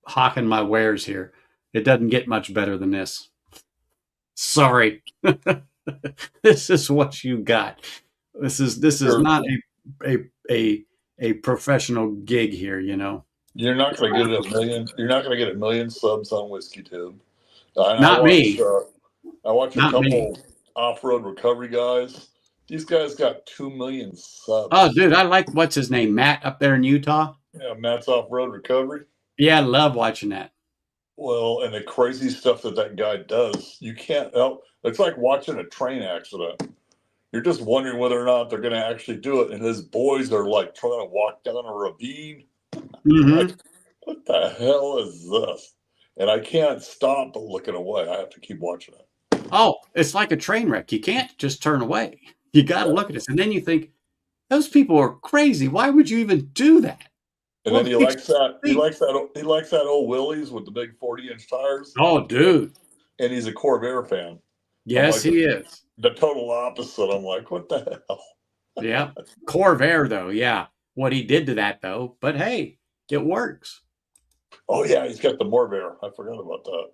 hawking my wares here. It doesn't get much better than this. Sorry. This is what you got. This is not a professional gig here, You're not going to get a million. You're not going to get a million subs on WhiskeyTube. Not me. I watch a Not me. couple off-road recovery guys. These guys got 2 million subs. Oh, dude, I like, what's his name, Matt up there in Utah. Yeah, Matt's off-road recovery. Yeah, I love watching that. Well, and the crazy stuff that guy does, you can't help. It's like watching a train accident. You're just wondering whether or not they're going to actually do it. And his boys are like trying to walk down a ravine. Mm-hmm. Like, what the hell is this? And I can't stop looking away. I have to keep watching it. Oh, it's like a train wreck. You can't just turn away. You got to look at this. And then you think, those people are crazy. Why would you even do that? And then he likes that old Willys with the big 40-inch tires. Oh, dude. And he's a Corvair fan. Yes, he is. The total opposite. I'm like, what the hell? Yeah. Corvair, though. Yeah. What he did to that, though. But hey, it works. Oh, yeah. He's got the Morvair. I forgot about that.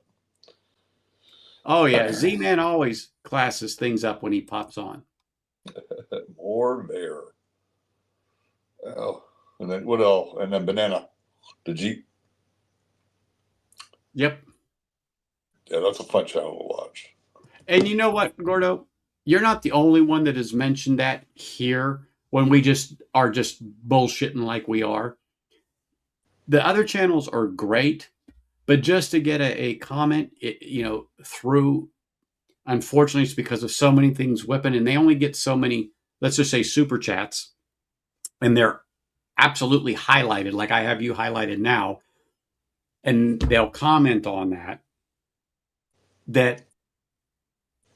Oh, yeah. Z-Man always classes things up when he pops on. Morvair. Oh. And then what else? And then Banana. The Jeep. Yep. Yeah, that's a fun channel to watch. And you know what, Gordo? You're not the only one that has mentioned that here when we just are just bullshitting like we are. The other channels are great, but just to get a comment, through, unfortunately, it's because of so many things whipping, and they only get so many, let's just say, super chats, and they're absolutely highlighted, like I have you highlighted now, and they'll comment on that,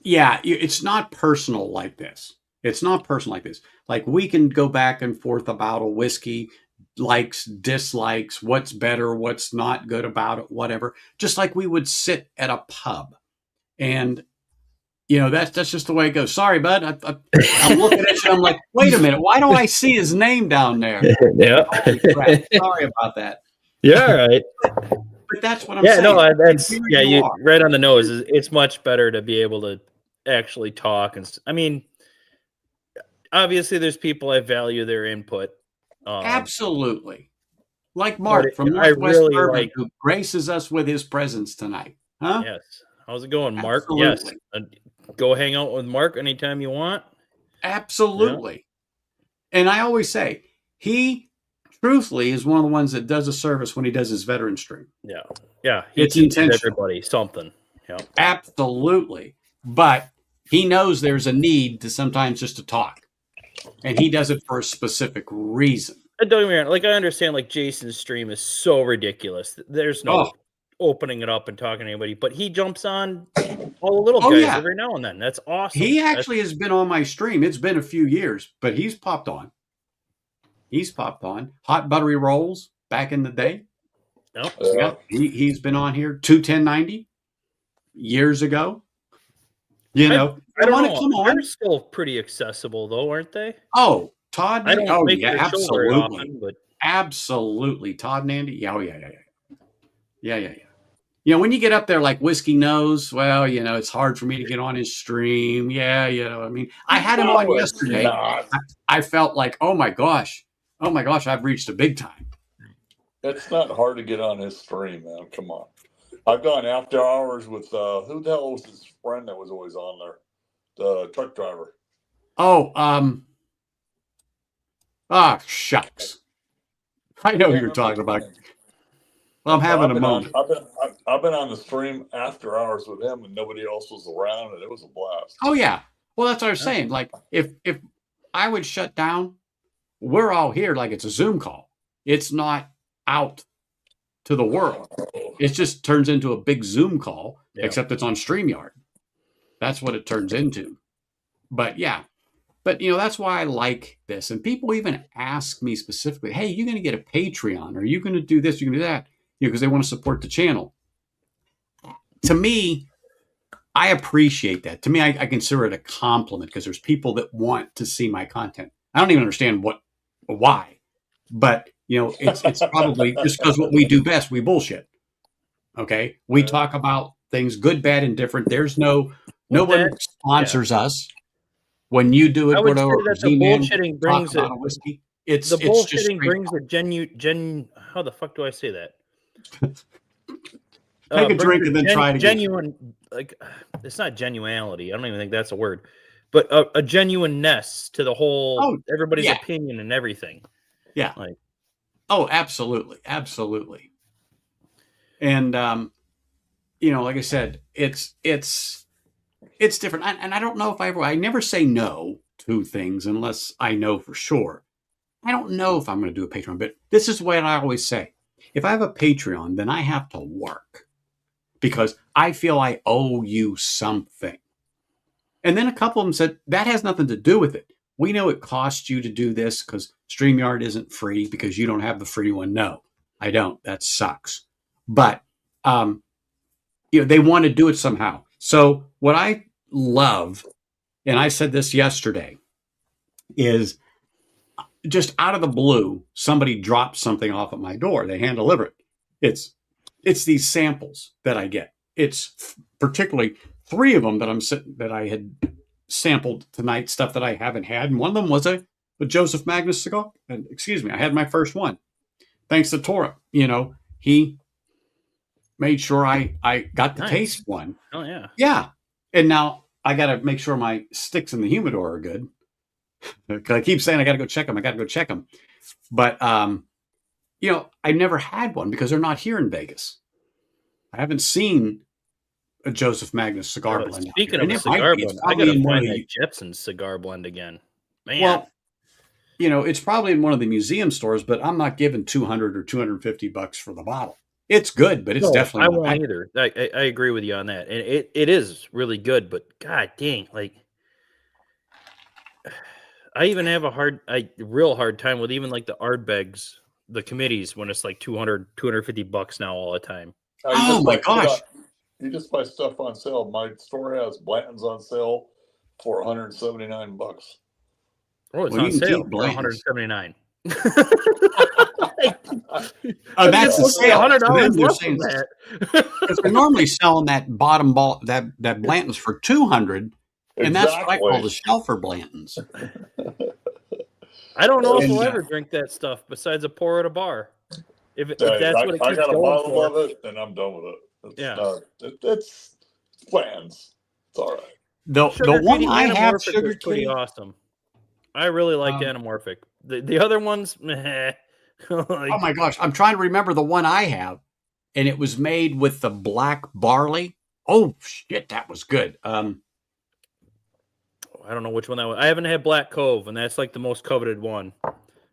yeah, it's not personal like this. It's not personal like this. Like, we can go back and forth about a whiskey, likes, dislikes, what's better, what's not good about it, whatever. Just like we would sit at a pub. And, that's just the way it goes. Sorry, bud. I'm looking at you. I'm like, wait a minute. Why don't I see his name down there? Yeah. Holy crap. Sorry about that. Yeah, all right. But that's what I'm Yeah, saying. no, that's You are. right on the nose. It's much better to be able to actually talk. And I mean, obviously, there's people I value their input. Absolutely. Like Mark from I Northwest really Urban, who graces us with his presence tonight. Huh? Yes. How's it going, Mark? Absolutely. Yes. Go hang out with Mark anytime you want. Absolutely. Yeah. And I always say, he truthfully is one of the ones that does a service when he does his veteran stream. Yeah. Yeah. It's intentional. Everybody something. Yeah. Absolutely. But he knows there's a need to sometimes just to talk. And he does it for a specific reason. Don't get me wrong. Like, I understand, like, Jason's stream is so ridiculous. There's no opening it up and talking to anybody, but he jumps on all the little guys every now and then. That's awesome. He actually has been on my stream. It's been a few years, but he's popped on. Hot buttery rolls back in the day. Yep. Yeah. He's been on here 21090 years ago. I don't know. Come on. They're still pretty accessible, though, aren't they? Oh, Todd. I don't make their show very absolutely. Often, but absolutely. Todd and Andy. Yeah. When you get up there like Whiskey Nose, well, it's hard for me to get on his stream. Yeah, I mean, I had him on yesterday. I felt like, oh my gosh, I've reached a big time. It's not hard to get on his stream, man. Come on. I've gone after hours with who the hell was his friend that was always on there? The truck driver. Oh, shucks. I know who you're talking about. Well, I'm having a moment. I've been on the stream after hours with him, and nobody else was around, and it was a blast. Oh yeah. Well, that's what I was saying. Like, if I would shut down, we're all here like it's a Zoom call. It's not out to the world. It just turns into a big Zoom call, except it's on StreamYard. That's what it turns into. But yeah. But, that's why I like this. And people even ask me specifically, hey, you're going to get a Patreon? Are you going to do this? You're going to do that? Because they want to support the channel. To me, I appreciate that. To me, I consider it a compliment because there's people that want to see my content. I don't even understand why. But, it's probably just because what we do best, we bullshit. Okay? We talk about things good, bad, and different. There's no one sponsors us. When you do it, I would say that the bullshitting brings a whiskey. It's bullshitting brings a how the fuck do I say that? Take a drink and then try it again. Genuine, like, it's not genuinity. I don't even think that's a word, but a genuineness to the whole everybody's opinion and everything. Yeah. Like, absolutely, absolutely. And like I said, it's different. And I don't know if I never say no to things unless I know for sure. I don't know if I'm going to do a Patreon, but this is what I always say. If I have a Patreon, then I have to work because I feel I owe you something. And then a couple of them said, that has nothing to do with it. We know it costs you to do this because StreamYard isn't free because you don't have the free one. No, I don't. That sucks. But, they want to do it somehow. So what I love, and I said this yesterday, is just out of the blue, somebody drops something off at my door. They hand deliver it. It's these samples that I get. It's particularly 3 of them that I had sampled tonight, stuff that I haven't had. And one of them was a Joseph Magnus cigar. And I had my first one. Thanks to Tora. He made sure I got the taste one. Oh yeah. Yeah. And now I got to make sure my sticks in the humidor are good. Because I keep saying I got to go check them. But I never had one because they're not here in Vegas. I haven't seen a Joseph Magnus cigar blend. Speaking of a cigar blend, I got to find that Jepson cigar blend again. Man. Well, it's probably in one of the museum stores, but I'm not giving $200 or $250 for the bottle. It's good, but it's definitely. I won't either. I agree with you on that, and it is really good. But god dang, like I even have a real hard time with even like the Ardbegs, the committees, when it's like $200, $250 now all the time. Oh my gosh! You just buy stuff on sale. My store has Blanton's on sale for $179. Oh, it's on sale for $179. That's a sale. $100 less than that. Because they're normally selling that bottom ball, that Blanton's for $200, and that's what I call the shelfer Blantons. I don't know if we'll ever drink that stuff besides a pour at a bar. If that's what it keeps I got a going bottle for. of it, and I'm done with it. It's Blanton's. It's all right. The one I have, Sugar pretty awesome. I really liked Anamorphic. The other ones, meh. Oh my gosh, I'm trying to remember the one I have, and it was made with the black barley. Oh shit, that was good. I don't know which one that was. I haven't had Black Cove, and that's like the most coveted one.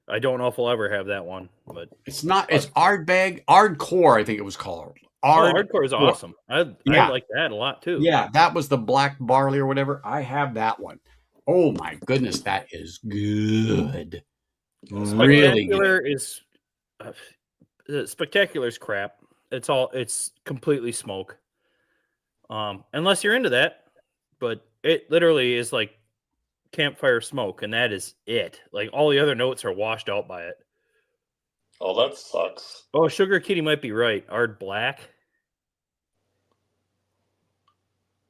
I don't know if I'll ever have that one, but it's not. It's Ardcore, I think it was called. Ardcore is awesome. I like that a lot too. Yeah, that was the black barley or whatever. I have that one. Oh my goodness, that is good. Really good. Spectacular is crap. It's completely smoke. Unless you're into that, but it literally is like campfire smoke, and that is it. Like all the other notes are washed out by it. Oh, that sucks. Oh, Sugar Kitty might be right. Ard Black.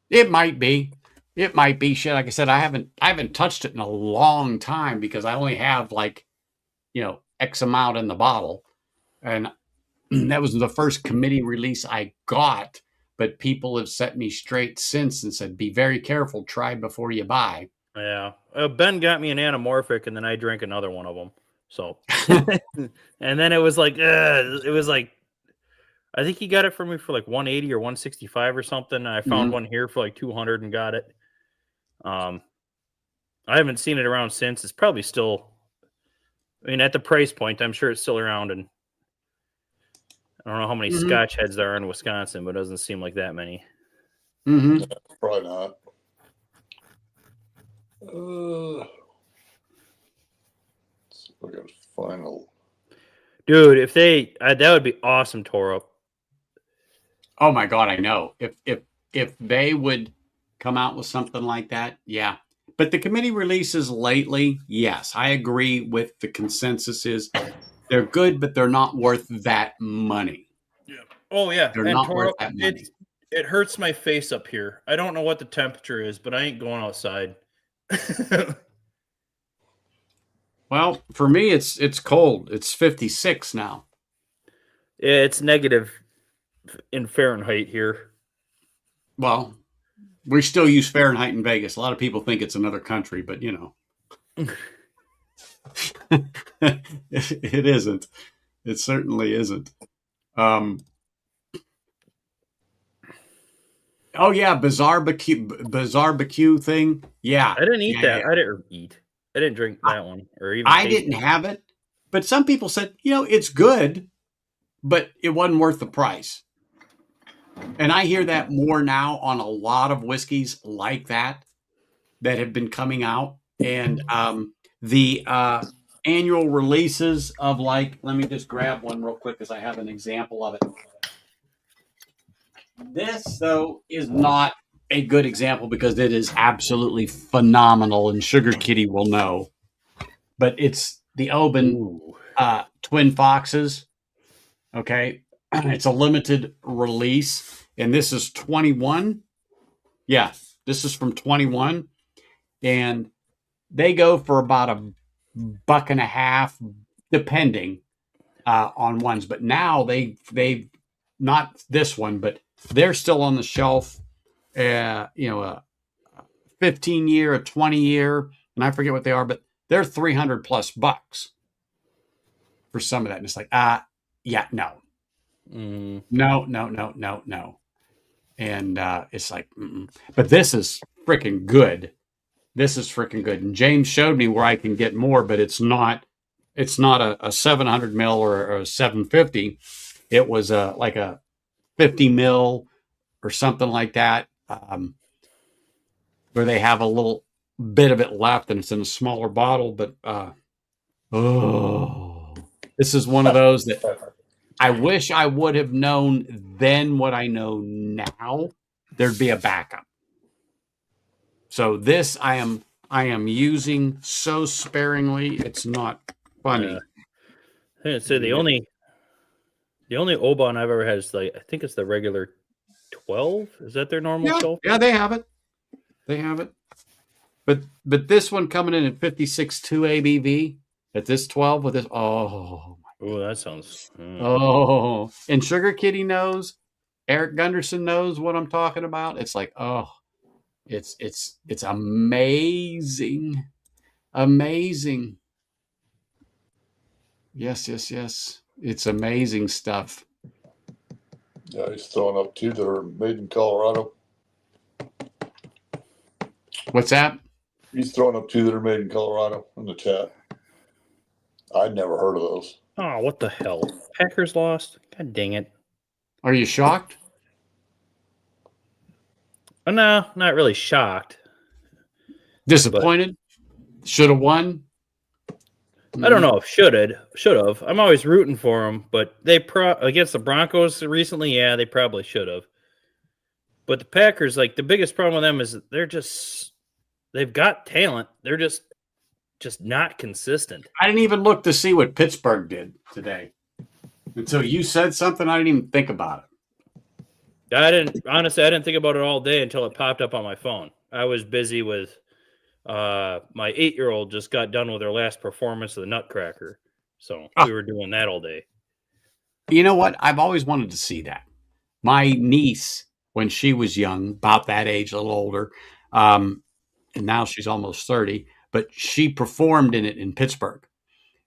It might be. Shit. Like I said, I haven't touched it in a long time because I only have like, X amount in the bottle, and that was the first committee release I got. But people have set me straight since and said, "Be very careful. Try before you buy." Yeah, Ben got me an Anamorphic, and then I drank another one of them. So, and then it was like, I think he got it for me for like 180 or 165 or something. And I found one here for like 200 and got it. I haven't seen it around since. It's probably still, at the price point, I'm sure it's still around. And I don't know how many Scotch heads there are in Wisconsin, but it doesn't seem like that many. Yeah, probably not. Look at final. Dude, if that would be awesome, Toro. Oh my God, I know. If they would come out with something like that, yeah. But the committee releases lately, yes, I agree with the consensus is they're good, but they're not worth that money. Yeah. Oh yeah, they're not worth that money. It hurts my face up here. I don't know what the temperature is, but I ain't going outside. Well, for me, it's cold. It's 56 now. Yeah, it's negative in Fahrenheit here. Well, we still use Fahrenheit in Vegas. A lot of people think it's another country, but it isn't. It certainly isn't. Oh yeah, bizarre barbecue thing. Yeah, I didn't eat that. Yeah. I didn't drink that one, or even. I didn't have it, but some people said, it's good, but it wasn't worth the price. And I hear that more now on a lot of whiskeys like that have been coming out, and the annual releases of let me just grab one real quick because I have an example of it. This, though, is not a good example because it is absolutely phenomenal, and Sugar Kitty will know. But it's the Oban Twin Foxes. Okay. It's a limited release, and this is 21. Yeah, this is from 21, and they go for about $1.50, depending on ones. But now they've not this one, but they're still on the shelf. 15-year, a 20-year, and I forget what they are, but they're $300+ for some of that. And it's like, yeah, no. No. And it's like, but this is freaking good. This is freaking good. And James showed me where I can get more, but it's not a 700 mil or a 750. It was like a 50 mil or something like that, where they have a little bit of it left and it's in a smaller bottle. But this is one of those that I wish I would have known then what I know now. There'd be a backup. So this I am using so sparingly, it's not funny. So the only Oban I've ever had is I think it's the regular 12. Is that their normal shelf? Yeah, they have it. But this one coming in at 56.2 ABV at this 12 with this. Oh, that sounds. Oh, and Sugar Kitty knows. Eric Gunderson knows what I'm talking about. It's like, it's amazing. Amazing. Yes. It's amazing stuff. Yeah, he's throwing up 2 that are made in Colorado. What's that? He's throwing up 2 that are made in Colorado in the chat. I'd never heard of those. Oh, what the hell? Packers lost? God dang it. Are you shocked? No, not really shocked. Disappointed? Should have won? I don't know if should have. I'm always rooting for them, but they against the Broncos recently, yeah, they probably should have. But the Packers, like the biggest problem with them is they've got talent. They're just not consistent. I didn't even look to see what Pittsburgh did today. Until you said something, I didn't even think about it. I didn't think about it all day until it popped up on my phone. I was busy with my 8-year-old just got done with her last performance of the Nutcracker. So we were doing that all day. You know what? I've always wanted to see that. My niece, when she was young, about that age, a little older, and now she's almost 30, but she performed in it in Pittsburgh.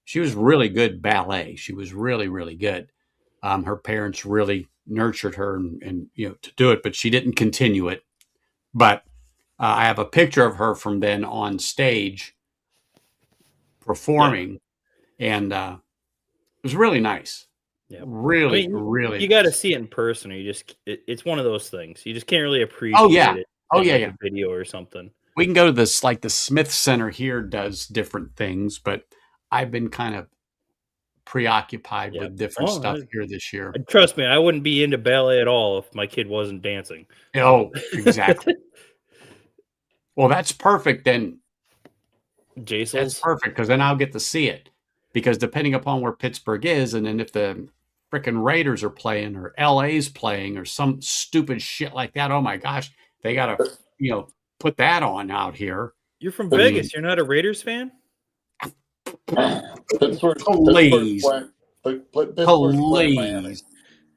She was really good ballet. She was really, really good. Her parents really nurtured her and to do it, but she didn't continue it. But I have a picture of her from then on stage performing, and it was really nice. Yeah, really. You got to see it in person, or it's one of those things. You just can't really appreciate it. A video or something. We can go to this, like the Smith Center here does different things, but I've been kind of preoccupied with different stuff here this year. Trust me, I wouldn't be into ballet at all if my kid wasn't dancing. Oh, exactly. Well, that's perfect then. Jason, that's perfect because then I'll get to see it. Because depending upon where Pittsburgh is, and then if the freaking Raiders are playing or LA's playing or some stupid shit like that, oh my gosh, they got to put that on out here. You're from Vegas. You're not a Raiders fan? Please.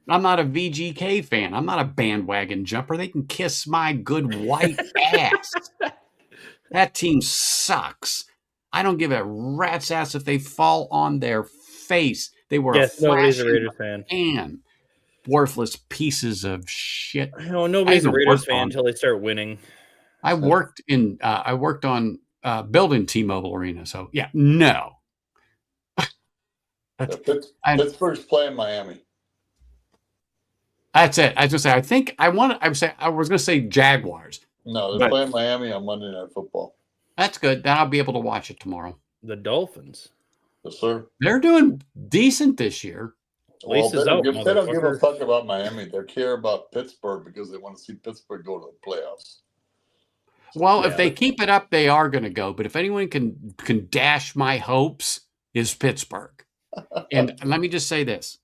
I'm not a VGK fan. I'm not a bandwagon jumper. They can kiss my good white ass. That team sucks. I don't give a rat's ass if they fall on their face. They were nobody's a Raiders fan. And worthless pieces of shit. No, nobody's a Raiders fan until they start winning. I worked on building T-Mobile Arena. So yeah, no. Pittsburgh's playing Miami. That's it. I was gonna say. I was gonna say Jaguars. No, they're playing Miami on Monday Night Football. That's good. Then I'll be able to watch it tomorrow. The Dolphins. Yes, sir. They're doing decent this year. Well, they don't give a fuck about Miami. They care about Pittsburgh because they want to see Pittsburgh go to the playoffs. Well, if they keep it up, they are going to go. But if anyone can dash my hopes, is Pittsburgh. And let me just say this.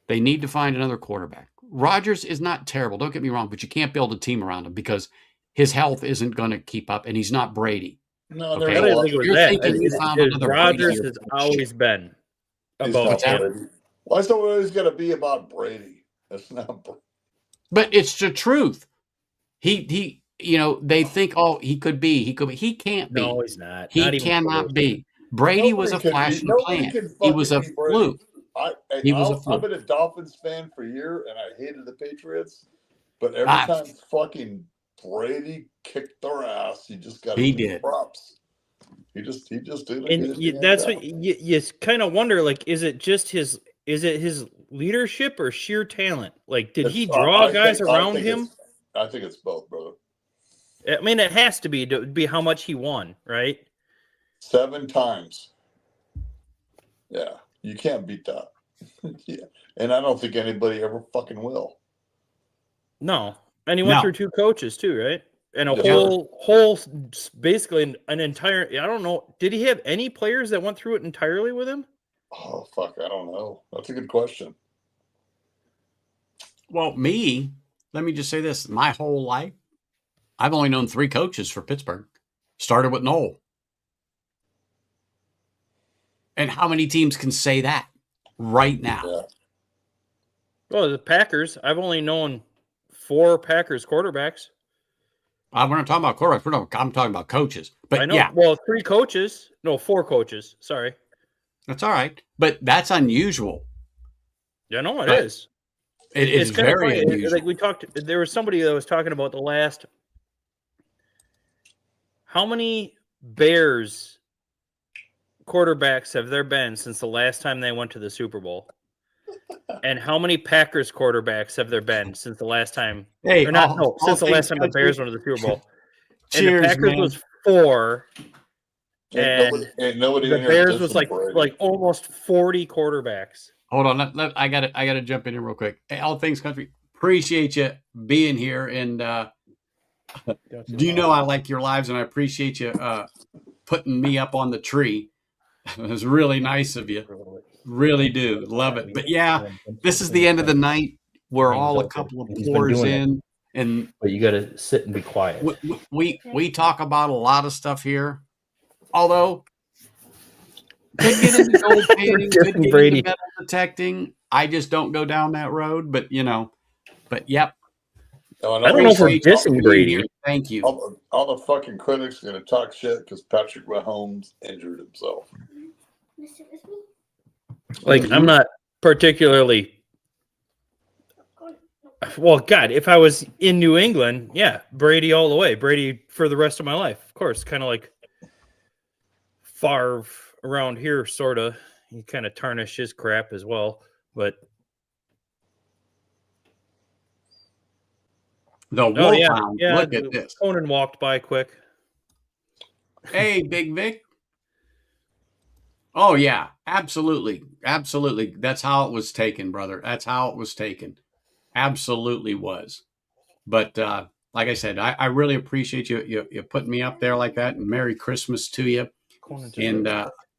They need to find another quarterback. Rodgers is not terrible. Don't get me wrong, but you can't build a team around him because his health isn't going to keep up, and he's not Brady. No, I didn't think it was that. Rodgers has always been about him. Why is it always going to be about Brady? It's not. But it's the truth. He they think, oh, he could be. He can't be. No, he's not. He Not even cannot close. be. Brady was a flash in the Nobody pan. can He was fucking a beat Brady. fluke. He was a I've fluke. been a Dolphins fan for a year, and I hated the Patriots. But every time fucking Brady kicked their ass, you just got to give him props. He just did a And good that's job. what you kind of wonder. Like, is it his leadership or sheer talent? Like, did he draw guys around him? I think it's both, brother. I mean, it has to be how much he won, right? 7 times. Yeah, you can't beat that. Yeah, and I don't think anybody ever fucking will. No, and he went through 2 coaches too, right? And a whole, basically an entire. I don't know. Did he have any players that went through it entirely with him? Oh fuck, I don't know. That's a good question. Well, let me just say this: my whole life, I've only known 3 coaches for Pittsburgh. Started with Noel. And how many teams can say that right now? Yeah. Well, the Packers. I've only known 4 Packers quarterbacks. We're not talking about quarterbacks. I'm talking about coaches. But I know. yeah. Well, 3 coaches. No, 4 coaches. Sorry. That's all right. But that's unusual. Yeah, no, it is. It's very funny. unusual. Like we talked, there was somebody that was talking about the last. How many Bears quarterbacks have there been since the last time they went to the Super Bowl? And how many Packers quarterbacks have there been since the last time? Since the last time the Bears went to the Super Bowl. Cheers, and the Packers man. was 4. And nobody the Bears was like almost 40 quarterbacks. Hold on, I gotta jump in here real quick. Hey, All Things Country, appreciate you being here, and do you know I like your lives, and I appreciate you putting me up on the tree. It was really nice of you, really do love it. But yeah, this is the end of the night. We're all a couple of pours in, but you got to sit and be quiet. We talk about a lot of stuff here, although. Could get into gold painting, could get into metal detecting. I just don't go down that road, but yep. I don't know if we're dissing Brady. Thank you. All the fucking critics are going to talk shit because Patrick Mahomes injured himself. Like, I'm not particularly. Well, God, if I was in New England, yeah, Brady all the way. Brady for the rest of my life, of course. Kind of like Favre around here, sort of. He kind of tarnished his crap as well, but. Wolfhound. Look at this. Conan walked by quick. Hey, Big Vic. Oh yeah, absolutely. That's how it was taken, brother. That's how it was taken. Absolutely was. But like I said, I really appreciate you putting me up there like that. And Merry Christmas to you. And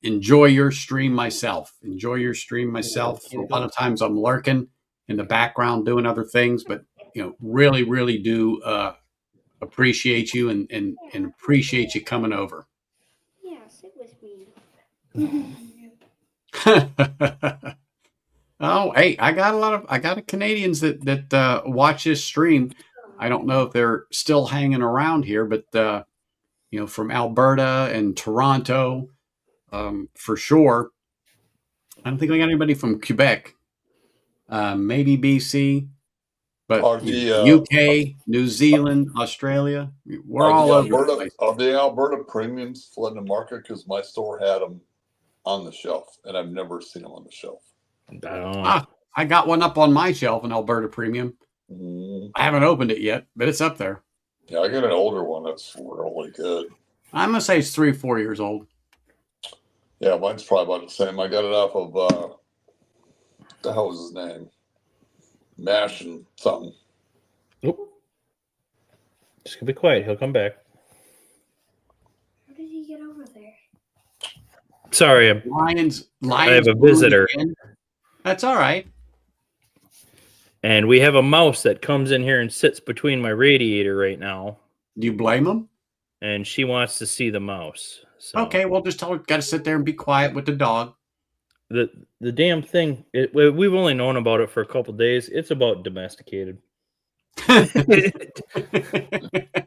enjoy your stream myself. A lot of times I'm lurking in the background doing other things, but really, really do appreciate you and appreciate you coming over. Yeah, sit with me. Oh, hey, I got Canadians that watch this stream. I don't know if they're still hanging around here, but from Alberta and Toronto, for sure. I don't think we got anybody from Quebec. Maybe BC, but UK, New Zealand, Australia. We're all over the place. Are the Alberta premiums flooding the market? Because my store had them on the shelf, and I've never seen them on the shelf. I got one up on my shelf, an Alberta premium. I haven't opened it yet, but it's up there. Yeah, I got an older one that's really good. I'm going to say it's 3 or 4 years old. Yeah, mine's probably about the same. I got it off of, what the hell was his name? Mash and something. Nope. Just gonna be quiet. He'll come back. How did he get over there? Sorry, Lions. I have a visitor. That's all right. And we have a mouse that comes in here and sits between my radiator right now. Do you blame them? And she wants to see the mouse. So. Okay, well, just tell her got to sit there and be quiet with the dog. The damn thing, we've only known about it for a couple of days. It's about domesticated. The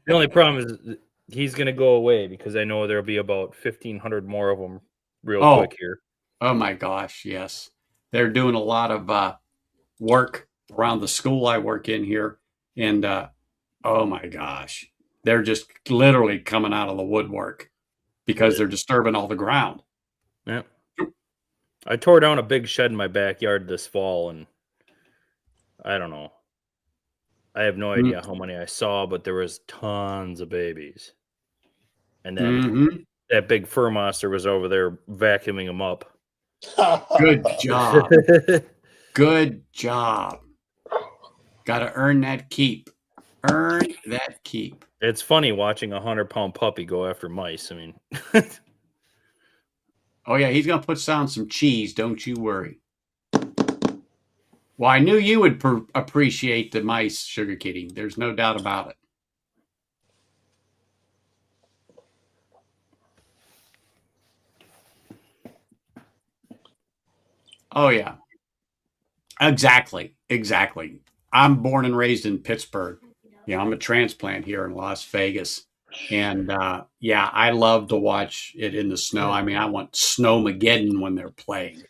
only problem is he's going to go away because I know there'll be about 1,500 more of them real quick here. Oh my gosh, yes. They're doing a lot of work around the school I work in here. And oh my gosh, they're just literally coming out of the woodwork because they're disturbing all the ground. Yeah. I tore down a big shed in my backyard this fall, and I don't know. I have no idea how many I saw, but there was tons of babies. And then that big fur monster was over there vacuuming them up. Good job. Good job. Got to earn that keep. Earn that keep. It's funny watching a 100-pound puppy go after mice. I mean, oh yeah, he's gonna put down some cheese. Don't you worry. Well, I knew you would appreciate the mice, Sugar Kitty. There's no doubt about it. Oh yeah, exactly. I'm born and raised in Pittsburgh. Yeah, I'm a transplant here in Las Vegas. And yeah, I love to watch it in the snow. I mean, I want Snowmageddon when they're playing.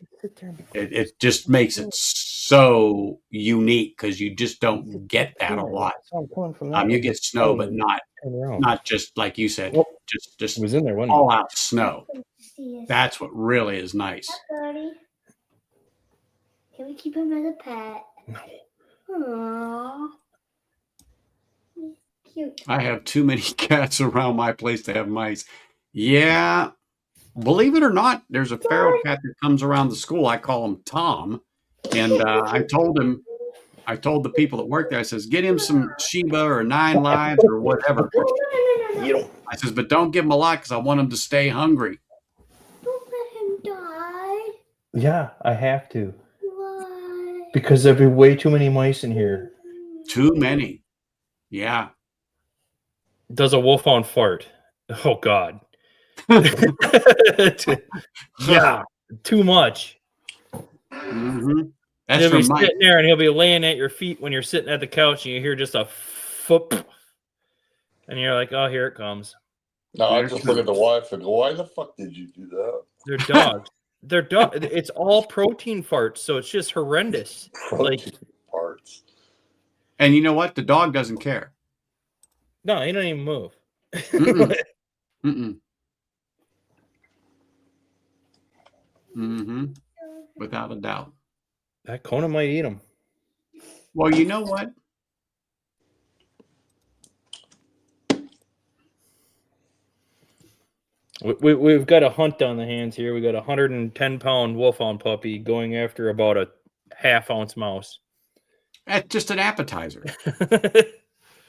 It just makes it so unique because you just don't get that a lot. You get snow, but not just like you said, just it was in there, wasn't all out snow. That's what really is nice. Can we keep him as a pet? Aww. Cute. I have too many cats around my place to have mice. Yeah, believe it or not, there's a feral cat that comes around the school. I call him Tom, and I told the people that work there, I says, get him some Sheba or 9 Lives or whatever. I says, but don't give him a lot because I want him to stay hungry. Don't let him die. Yeah, I have to. Why? Because there'd be way too many mice in here. Too many. Yeah. Does a wolfhound fart? Oh God. Yeah, too much. Mm-hmm. That's He'll be from Mike. sitting there and he'll be laying at your feet when you're sitting at the couch and you hear just a foot, and you're like, oh, here it comes. No, I just look at the wife and go, why the fuck did you do that? They're dogs. They're dogs. It's all protein farts, so it's just horrendous. Protein parts. And you know what? The dog doesn't care. No, he don't even move. Mm-mm. Mm-mm. Mm-hmm. Without a doubt. That Conan might eat him. Well, you know what? We've got a hunt on the hands here. We got a 110-pound wolfhound puppy going after about a half-ounce mouse. That's just an appetizer.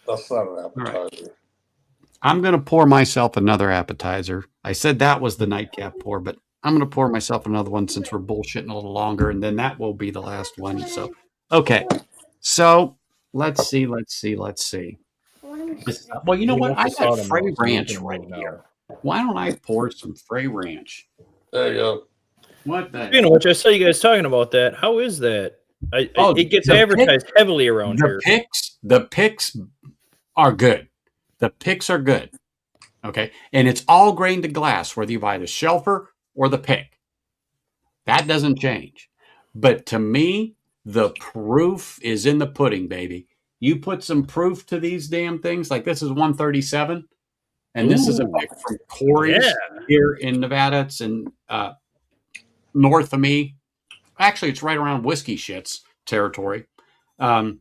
That's not an appetizer. Right. I'm going to pour myself another appetizer. I said that was the nightcap pour, but I'm going to pour myself another one since we're bullshitting a little longer, and then that will be the last one. So, okay. So, let's see. Well, you know what? I got Frey Ranch right here. Why don't I pour some Frey Ranch? There you go. What the? You know, which I saw you guys talking about that. How is that? It gets advertised heavily around here. The picks are good. The picks are good. Okay. And it's all grain to glass, whether you buy the shelfer or the pick. That doesn't change. But to me, the proof is in the pudding, baby. You put some proof to these damn things. Like this is 137. And this is a pick from Corey's here in Nevada. It's in north of me. Actually, it's right around Whiskey Shits territory. Oh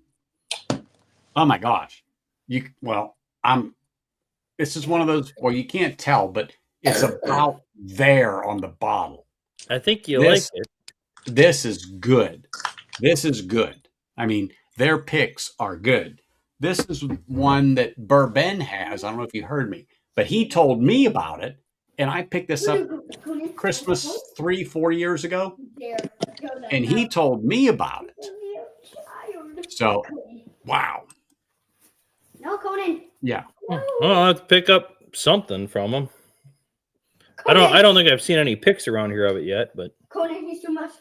my gosh. This is one of those, well, you can't tell, but it's about there on the bottle. I think you like it. This is good. This is good. I mean, their picks are good. This is one that Bourbon has. I don't know if you heard me, but he told me about it, and I picked this up Christmas 3-4 years ago, and he told me about it. So, wow. No, Conan. Yeah. Well, I'll have to pick up something from him. I don't think I've seen any pics around here of it yet, but Conan, he's too much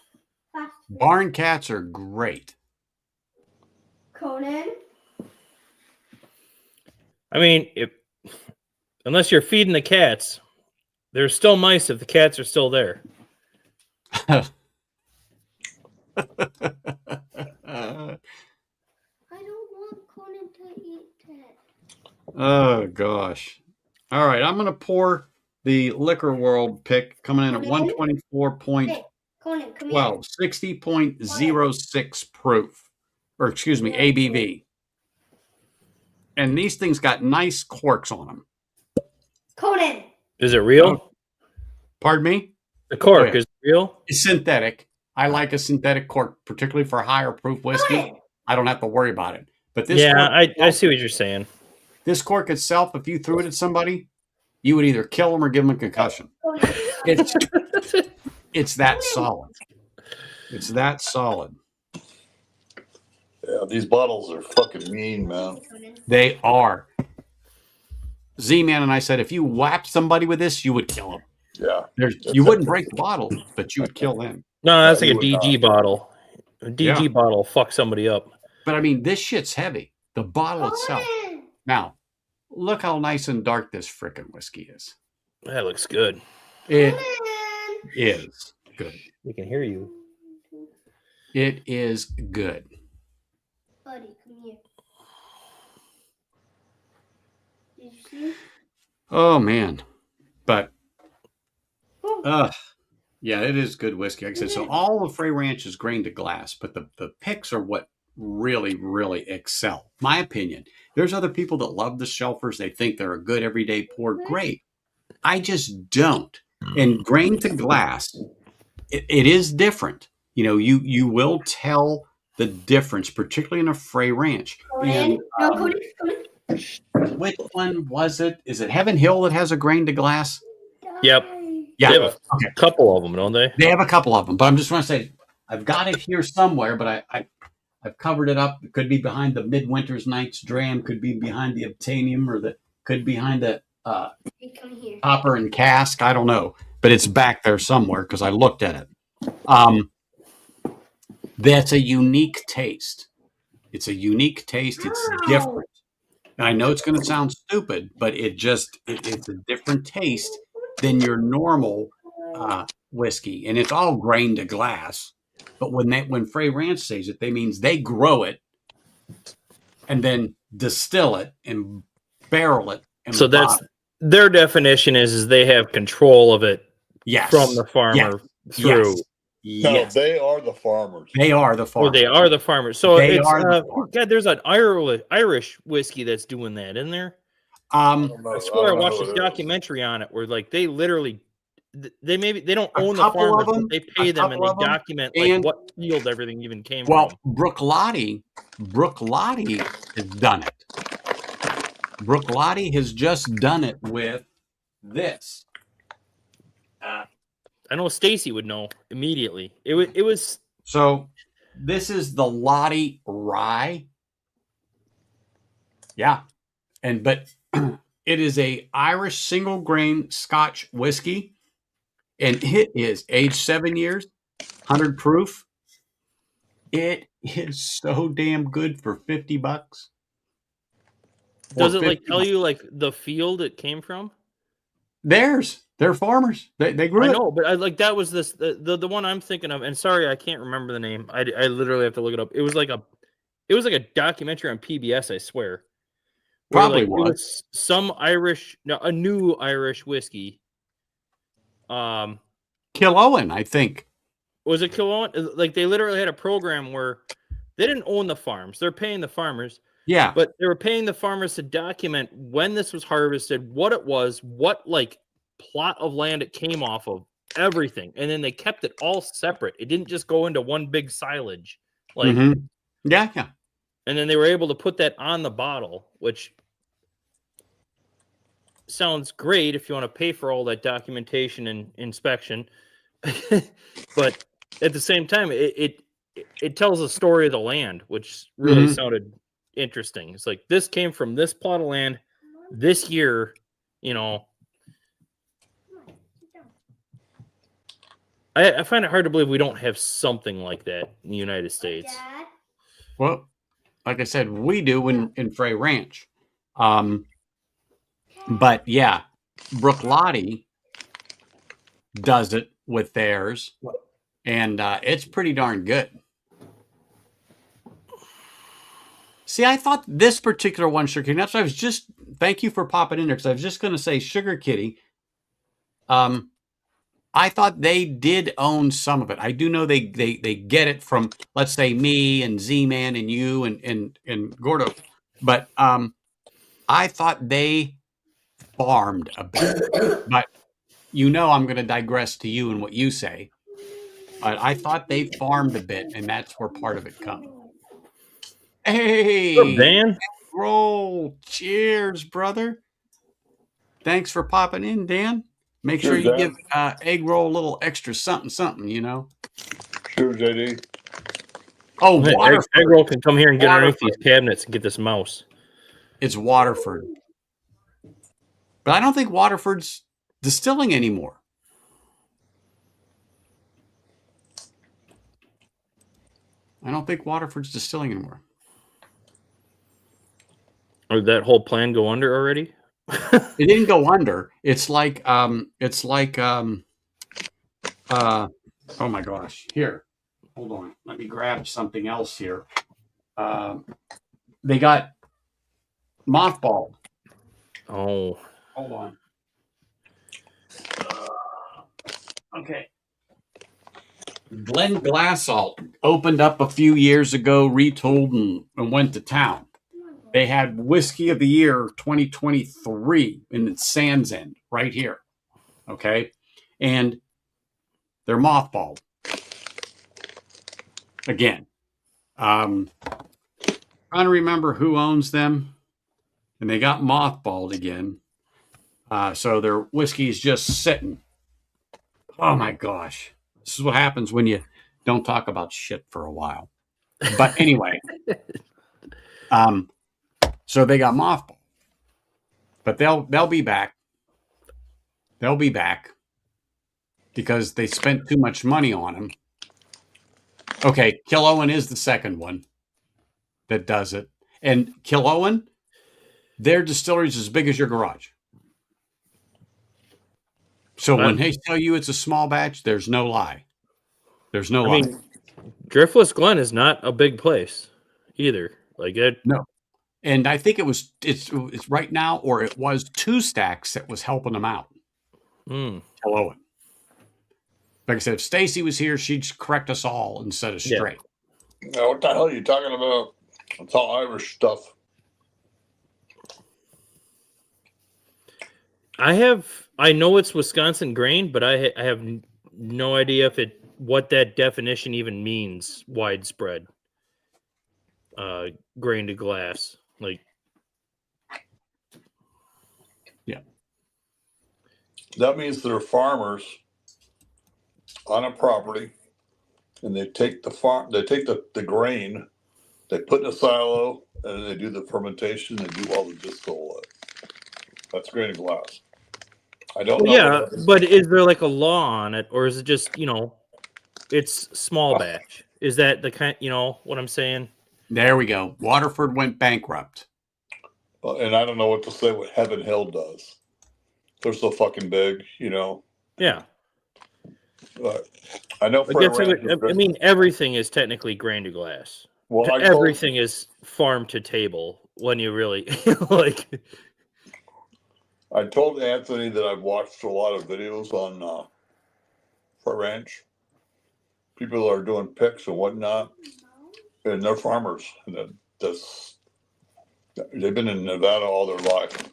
fast. Barn cats are great. Conan. I mean, unless you're feeding the cats, there's still mice if the cats are still there. I don't want Conan to eat that. Oh gosh. All right, I'm gonna pour the Liquor World pick coming in at Conan? 124.12, Hey, Conan, come here. 60.06 proof, or excuse me, ABV. And these things got nice corks on them. Conan. Is it real? Pardon me? The cork Oh, yeah. is it real? It's synthetic. I like a synthetic cork, particularly for higher proof whiskey. Conan. I don't have to worry about it. But this Yeah, cork, I see what you're saying. this cork itself, if you threw it at somebody, you would either kill them or give them a concussion. Conan. It's that solid. It's that solid. Yeah, these bottles are fucking mean, man. Conan. They are. Z-Man and I said, if you whapped somebody with this, you would kill them. Yeah. You wouldn't break the bottle, but you would kill them. No, that's Yeah, like a you would DG bottle. A DG Yeah. bottle fuck somebody up. But I mean, this shit's heavy. The bottle itself. Conan. Now, look how nice and dark this frickin' whiskey is. That looks good. It Conan. is good. We can hear you. It is good. Buddy, come here. Did you see? Oh man. But Oh. yeah, it is good whiskey. Like I said, so all of Frey Ranch is grain to glass, but the picks are what really, really excel. My opinion. There's other people that love the shelfers. They think they're a good everyday pour. Great. I just don't. And grain to glass, it is different. You know, you will tell the difference, particularly in a Frey Ranch. Conan. And No, Conan. which one was it? Is it Heaven Hill that has a grain to glass? Yep. Yeah. They have Okay. a couple of them, don't they? They have a couple of them, but I'm just trying to say I've got it here somewhere, but I've covered it up. It could be behind the Midwinter's Nights dram, could be behind the Obtainium, or could be behind the Hey, come here. Hopper and Cask. I don't know, but it's back there somewhere because I looked at it. That's a unique taste. It's a unique taste. It's different. And I know it's going to sound stupid, but it's a different taste than your normal whiskey, and it's all grain to glass. But when Frey Ranch says it, they means they grow it and then distill it and barrel it. And So that's bottle. their definition is they have control of it Yes. from the farmer through. Yes. No, Yes. they are the farmers. They are the Or farmers. they are the farmers. So They it's are the farmers. God, there's an Irish whiskey that's doing that, isn't there? I don't know. I swear I don't know watched who this it is. documentary on it where like they literally they don't A own the couple of farmers, them- but they pay a them and couple they of them, document and- like what field everything even came Well, from. Brooke Lottie has done it. Brooke Lottie has just done it with this. I know Stacy would know immediately. It was So this is the Lottie Rye. Yeah. But it is a Irish single grain Scotch whiskey. And it is aged 7 years, 100 proof. It is so damn good for $50. does Or it like 50 tell you like the field it came from? They're farmers. They grew I it. know, but I like that was the one I'm thinking of. And sorry, I can't remember the name. I literally have to look it up. It was like a documentary on PBS. I swear. Where, Probably like, it was. was some a new Irish whiskey. Killowen, I think. Was it Killowen? Like they literally had a program where they didn't own the farms; they're paying the farmers, Yeah. but they were paying the farmers to document when this was harvested, what it was, what like plot of land it came off of, everything, and then they kept it all separate. It didn't just go into one big silage, like, Mhm. Yeah. and then they were able to put that on the bottle, which sounds great if you want to pay for all that documentation and inspection. But at the same time, it tells a story of the land, which really Mhm. sounded interesting. It's like this came from this plot of land this year, you know. I find it hard to believe we don't have something like that in the United States. Dad. Well, like I said, we do in Frey Ranch. But yeah, Brooklotti does it with theirs, and it's pretty darn good. See, I thought this particular one, Sugar Kitty. That's why I was just. Thank you for popping in there because I was just going to say, Sugar Kitty. I thought they did own some of it. I do know they get it from, let's say, me and Z-Man and you and Gordo, but I thought they farmed a bit. But I'm going to digress to you and what you say. But I thought they farmed a bit, and that's where part of it comes. Hey, What's up, Dan? roll! Cheers, brother. Thanks for popping in, Dan. Make sure Cheers, you Dan. give egg roll a little extra something, Sure, JD. Oh, Hey, Waterford. Eggroll can come here and get underneath Waterford. these cabinets and get this mouse. It's Waterford. But I don't think Waterford's distilling anymore. I don't think Waterford's distilling anymore. Or did that whole plan go under already? It didn't go under. It's like oh my gosh. Here. Hold on. Let me grab something else here. They got mothballed. Oh. Hold on. Okay. Glenn Glassall opened up a few years ago, retooled, and went to town. They had Whiskey of the Year 2023 in Sands End right here. Okay. And they're mothballed. Again. Trying to remember who owns them. And they got mothballed again. So their whiskey is just sitting. Oh my gosh. This is what happens when you don't talk about shit for a while. But anyway. So they got mothballed. But they'll be back. They'll be back. Because they spent too much money on them. Okay, Killowen is the second one that does it. And Killowen, their distillery is as big as your garage. So when they tell you it's a small batch, there's no lie. There's no lie. I mean, Driftless Glen is not a big place either. Like it. No. And I think it's right now, or it was 2 Stacks that was helping them out. Killowen. Like I said, if Stacy was here, she'd correct us all and set us straight. Now, what the hell are you talking about? It's all Irish stuff. I know it's Wisconsin grain, but I have no idea what that definition even means. Widespread grain to glass, like yeah. That means they're farmers on a property, and they take the grain, they put in a silo, and they do the fermentation. They do all the distillate. That's grain to glass. I don't know. Yeah, but is there like a law on it, or is it just it's small batch? Is that the kind? What I'm saying? There we go. Waterford went bankrupt. And I don't know what to say what Heaven Hill does. They're so fucking big, Yeah. But I know. I mean, everything is technically grain to glass. Well, everything is farm to table when you really like. I told Anthony that I've watched a lot of videos on Front Ranch. People are doing picks and whatnot, and they're farmers. And they've been in Nevada all their life.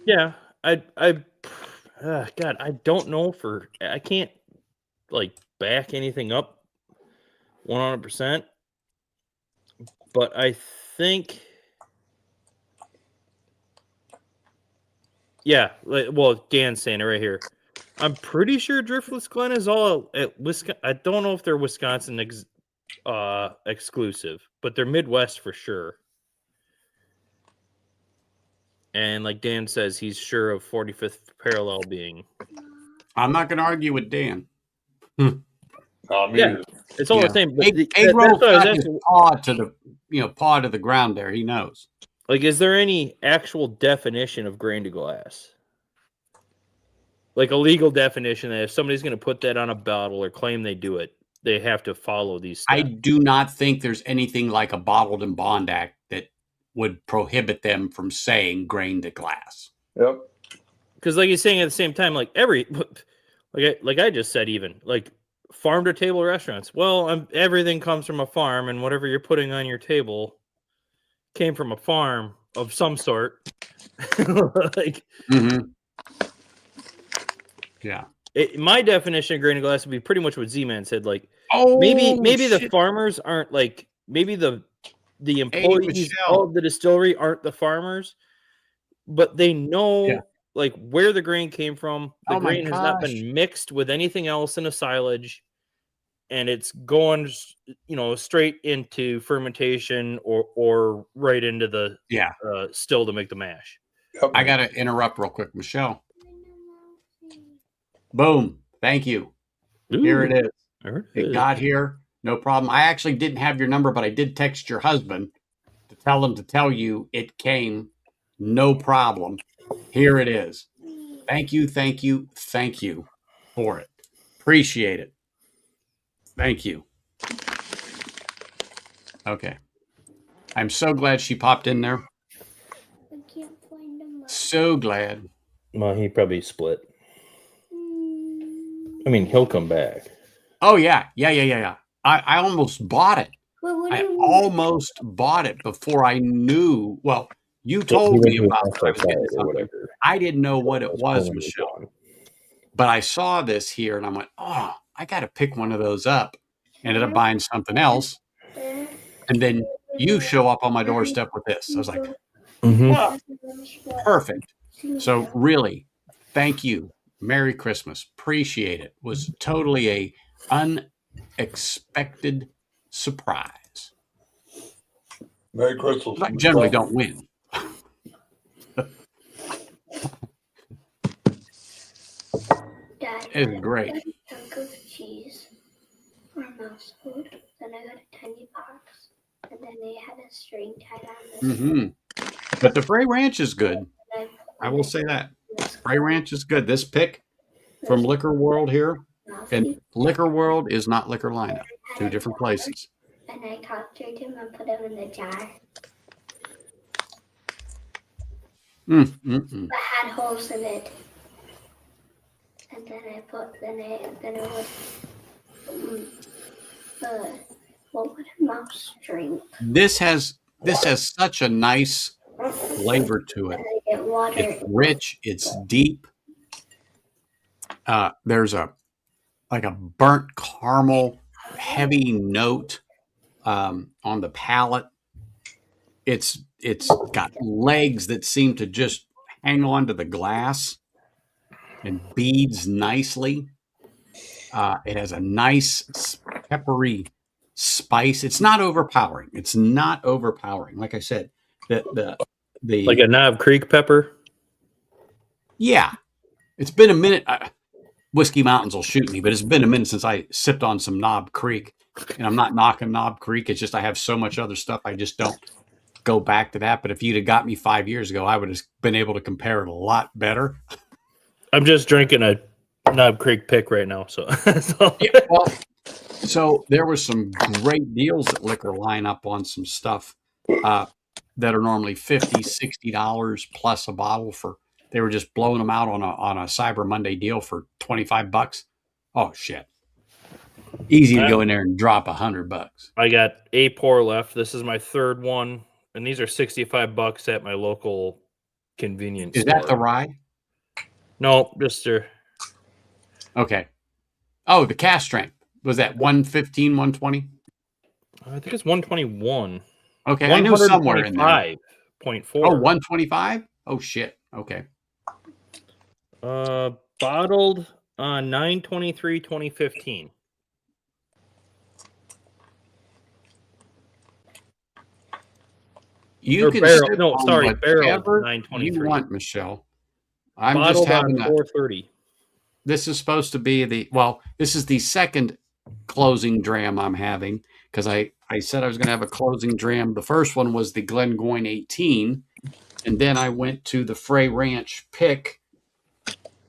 Yeah, God, I don't know I can't back anything up 100%, but I think. Yeah, well, Dan's saying it right here. I'm pretty sure Driftless Glen is all at Wisconsin. I don't know if they're Wisconsin exclusive, but they're Midwest for sure. And like Dan says, he's sure of 45th Parallel being. I'm not going to argue with Dan. Yeah, it's all the same. Egg roll got his paw to the paw to the ground there. He knows. Like, is there any actual definition of grain to glass? Like a legal definition that if somebody's going to put that on a bottle or claim they do it, they have to follow these steps. I do not think there's anything like a Bottled and Bond Act that would prohibit them from saying grain to glass. Yep. Because, like you're saying at the same time, like like I just said, even like farm to table restaurants. Well, everything comes from a farm, and whatever you're putting on your table came from a farm of some sort. Like, yeah. My definition of grain to glass would be pretty much what Z-Man said. Like, Oh, maybe the shit. farmers aren't like maybe the employees of the distillery aren't the farmers, but they know like where the grain came from. The grain has not been mixed with anything else in a silage, and it's going, straight into fermentation or right into the still to make the mash. I got to interrupt real quick, Michelle. Boom. Thank you. Ooh, here it is. It got here. No problem. I actually didn't have your number, but I did text your husband to tell him to tell you it came. No problem. Here it is. Thank you, thank you, thank you for it. Appreciate it. Thank you. Okay. I'm so glad she popped in there. I can't find him. So glad. Well, he probably split. I mean, he'll come back. Oh, yeah. I almost bought it. Well, I almost bought it before I knew. Well, you told me about it or whatever. I didn't know what it was, Michelle. But I saw this here and I went, oh, I got to pick one of those up. Ended up buying something else. And then you show up on my doorstep with this. I was like, oh, perfect. So really, thank you. Merry Christmas. Appreciate it. Was totally a unexpected surprise. Merry Christmas. I generally don't win. Dad, It's great. I got a chunk of cheese for a mouse food. Then I got a tiny box. And then they had a string tied on this. But the Bray Ranch is good. I will say that. Bray Ranch is good. This pick from Liquor World here, and Liquor World is not Liquor Lineup. Two different places. And I captured him and put him in the jar. That had holes in it. And then I put, then it was, what would a mouse drink? This has such a nice flavor to it. It's rich. It's deep. There's a burnt caramel heavy note on the palate. It's got legs that seem to just hang on to the glass and beads nicely. It has a nice peppery spice. It's not overpowering. Like I said, the like a Knob Creek pepper. Yeah, it's been a minute. Whiskey Mountains will shoot me, but it's been a minute since I sipped on some Knob Creek, and I'm not knocking Knob Creek. It's just I have so much other stuff. I just don't go back to that. But if you'd have got me 5 years ago, I would have been able to compare it a lot better. I'm just drinking a Knob Creek pick right now. So, so there was some great deals at Liquor Lineup on some stuff that are normally $50, $60 plus a bottle for. They were just blowing them out on a Cyber Monday deal for $25. Oh shit! Easy to go in there and drop $100. I got a pour left. This is my third one, and these are $65 at my local convenience store. Is that the rye? No, just Okay. Oh, the cast strength was that 115, 120? I think it's 121. Okay, I knew somewhere in there. 5.4. Oh, 125? Oh shit. Okay. Bottled on 9/23/2015. You can barrel. sip No, on sorry, barrel. whatever 9/23. you want, Michelle. I'm Bottled just having on 4/30. This is supposed to be this is the second closing dram I'm having because I I said I was going to have a closing dram. The first one was the Glengoyne 18, and then I went to the Frey Ranch pick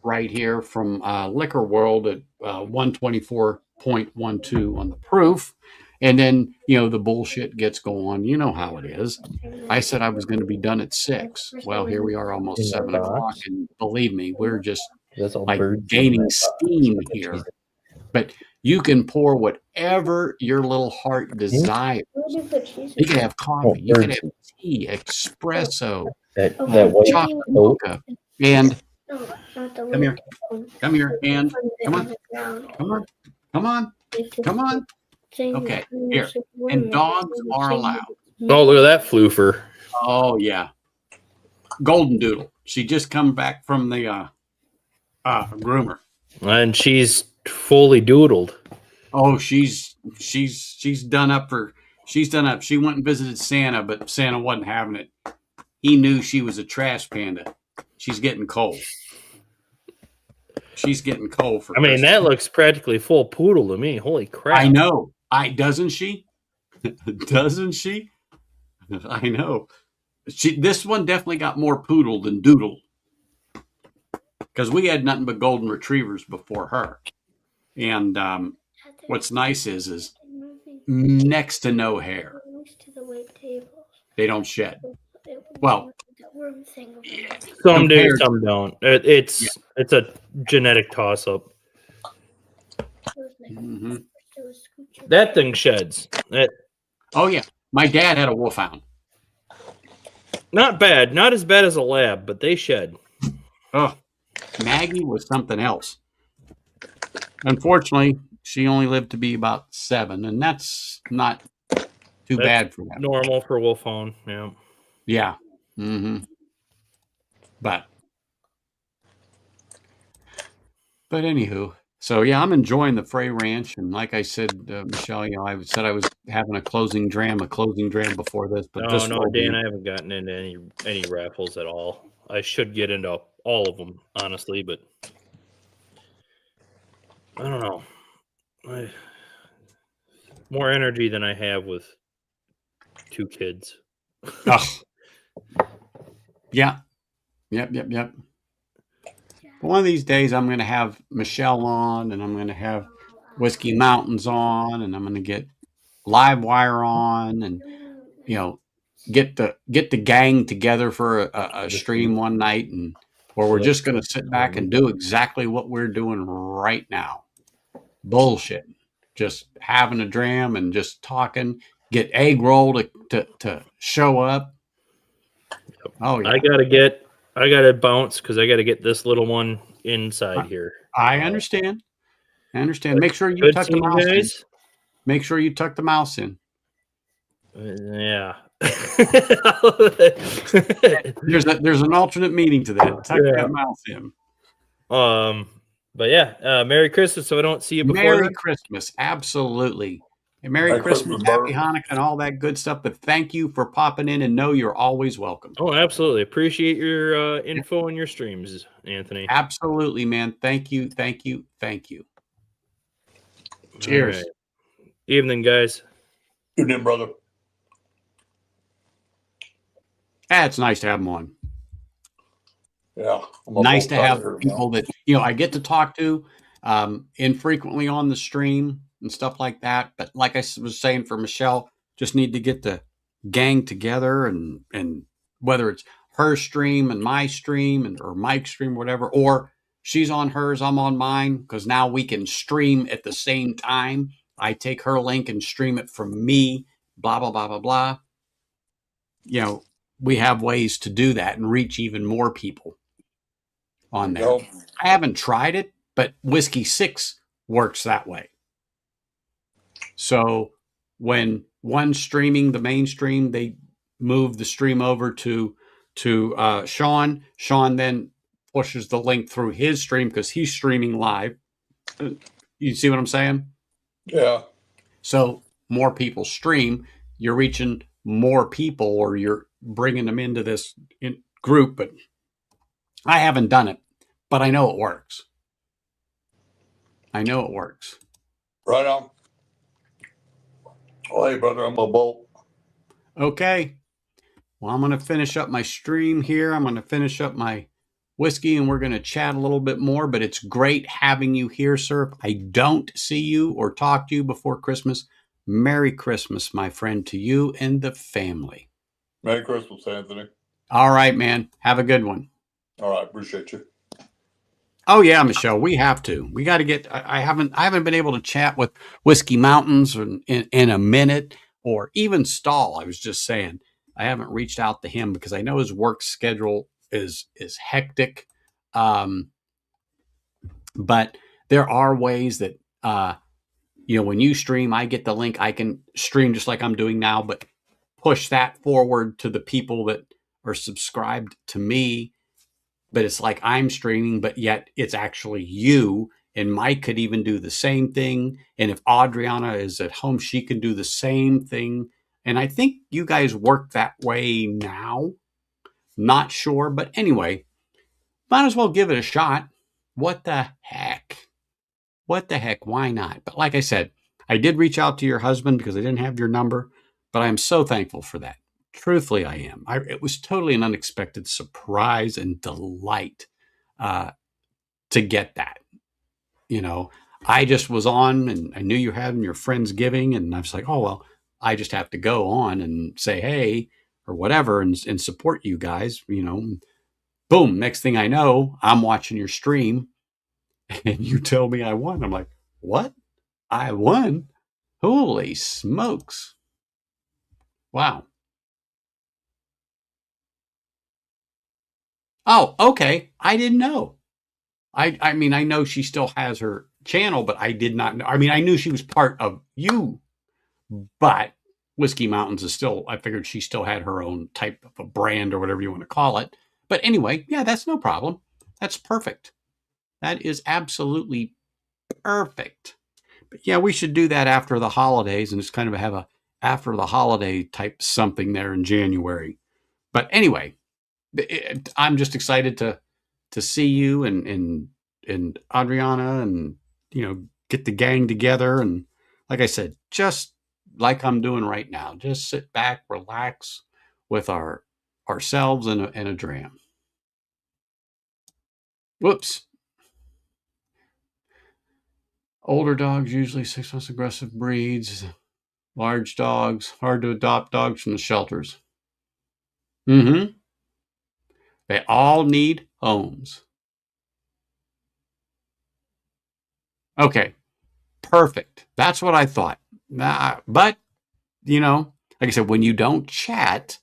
right here from Liquor World at 124.12 on the proof. And then, the bullshit gets going. You know how it is. I said I was going to be done at 6. Well, here we are almost In that 7 o'clock. box? And believe me, we're just That's all like birds in gaining that box. steam here. But you can pour whatever your little heart desires. You can have coffee. You can have tea, espresso, That white chocolate coat. mocha. And No, not the come here. way down. Come here, and come on. On the ground. Come on. Come on. It's Come on. saying Okay, that here. And dogs are allowed. Oh, look at that floofer. Oh, yeah. Golden Doodle. She just come back from the groomer. And she's fully doodled. Oh, she's done up for she's done up. She went and visited Santa, but Santa wasn't having it. He knew she was a trash panda. She's getting cold. She's getting cold for I mean, Christmas. that looks practically full poodle to me. Holy crap. I know. Doesn't she? Doesn't she? I know. This one definitely got more poodle than doodle. Because we had nothing but golden retrievers before her. And what's nice is next to no hair. They don't shed. Well, Some do, compared- some don't. It's a genetic toss-up. Mhm. That thing sheds. Oh, yeah. My dad had a wolfhound. Not bad. Not as bad as a lab, but they shed. Oh, Maggie was something else. Unfortunately, she only lived to be about 7, and that's not too bad for them. Normal for wolfhound. Yeah. Yeah. Mm-hmm. But anywho, so yeah, I'm enjoying the Frey Ranch, and like I said, Michelle, I said I was having a closing dram before this, but this No, will Dan, be. I haven't gotten into any raffles at all. I should get into all of them, honestly, but I don't know. More energy than I have with 2 kids. Oh. Yeah. Yep. One of these days, I'm going to have Michelle on, and I'm going to have Whiskey Mountains on, and I'm going to get Livewire on, and get the gang together for a stream one night, and where we're just going to sit back and do exactly what we're doing right now. Bullshit. Just having a dram and just talking. Get Egg Roll to show up. Oh yeah. I gotta bounce because I gotta get this little one inside here. I understand. Make sure you Good tuck the seeing mouse in. guys. Make sure you tuck the mouse in. Yeah. There's an alternate meaning to that. Tuck Yeah. that mouse in. But yeah, Merry Christmas. So I don't see you before. Merry then. Christmas, absolutely. And Merry Merry Christmas, Christmas, Happy Bert. Hanukkah, and all that good stuff. But thank you for popping in, and know you're always welcome. Oh, absolutely. Appreciate your info and your streams, Anthony. Absolutely, man. Thank you. Cheers. All right. Evening, guys. Good evening, brother. It's nice to have them on. Yeah. Nice to have people that I get to talk to infrequently on the stream and stuff like that. But like I was saying for Michelle, just need to get the gang together, and whether it's her stream and my stream or Mike's stream, whatever, or she's on hers, I'm on mine, because now we can stream at the same time. I take her link and stream it from me, blah, blah, blah, blah, blah. We have ways to do that and reach even more people on there. Nope. I haven't tried it, but Whiskey 6 works that way. So when one's streaming the mainstream, they move the stream over to Sean. Sean then pushes the link through his stream because he's streaming live. You see what I'm saying? Yeah. So more people stream, you're reaching more people, or you're bringing them into this group. But I haven't done it, but I know it works. Right on. Oh, hey, brother, I'm a bolt. Okay. Well, I'm going to finish up my stream here. I'm going to finish up my whiskey and we're going to chat a little bit more. But it's great having you here, sir. If I don't see you or talk to you before Christmas, Merry Christmas, my friend, to you and the family. Merry Christmas, Anthony. All right, man. Have a good one. All right, appreciate you. Oh yeah, Michelle, we have to. We got to get. I haven't been able to chat with Whiskey Mountains in a minute, or even Stahl. I was just saying I haven't reached out to him because I know his work schedule is hectic. Um, but there are ways that when you stream, I get the link. I can stream just like I'm doing now, but push that forward to the people that are subscribed to me, but it's like I'm streaming, but yet it's actually you. And Mike could even do the same thing. And if Adriana is at home, she can do the same thing. And I think you guys work that way now. Not sure. But anyway, might as well give it a shot. What the heck? What the heck? Why not? But like I said, I did reach out to your husband because I didn't have your number, but I'm so thankful for that. Truthfully, I am. It was totally an unexpected surprise and delight uh, to get that. I just was on and I knew you were having your Friendsgiving, and I was like, oh, well, I just have to go on and say, hey, or whatever, and support you guys. Boom. Next thing I know, I'm watching your stream and you tell me I won. I'm like, what? I won? Holy smokes. Wow. Oh, okay. I didn't know. I mean, I know she still has her channel, but I did not know. I mean, I knew she was part of you, but Whiskey Mountains is still, I figured she still had her own type of a brand or whatever you want to call it. But anyway, yeah, that's no problem. That's perfect. That is absolutely perfect. But yeah, we should do that after the holidays and just kind of have a after the holiday type something there in January. But anyway, I'm just excited to see you and Adriana and get the gang together, and like I said, just like I'm doing right now, just sit back, relax with ourselves and a dram. Whoops. Older dogs, usually 6 months, aggressive breeds. Large dogs, hard to adopt dogs from the shelters. Mm-hmm. They all need homes. Okay, perfect. That's what I thought. But, like I said, when you don't chat,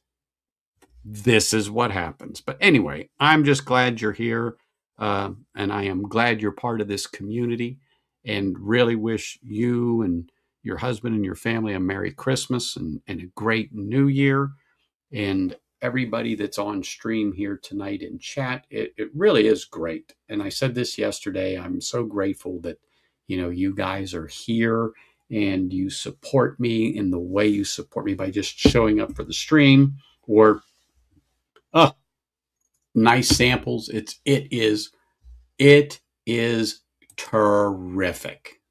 this is what happens. But anyway, I'm just glad you're here. And I am glad you're part of this community, and really wish you and your husband and your family a Merry Christmas and a great New Year. And everybody that's on stream here tonight in chat, it really is great. And I said this yesterday, I'm so grateful that you guys are here and you support me in the way you support me by just showing up for the stream or nice samples. It is terrific.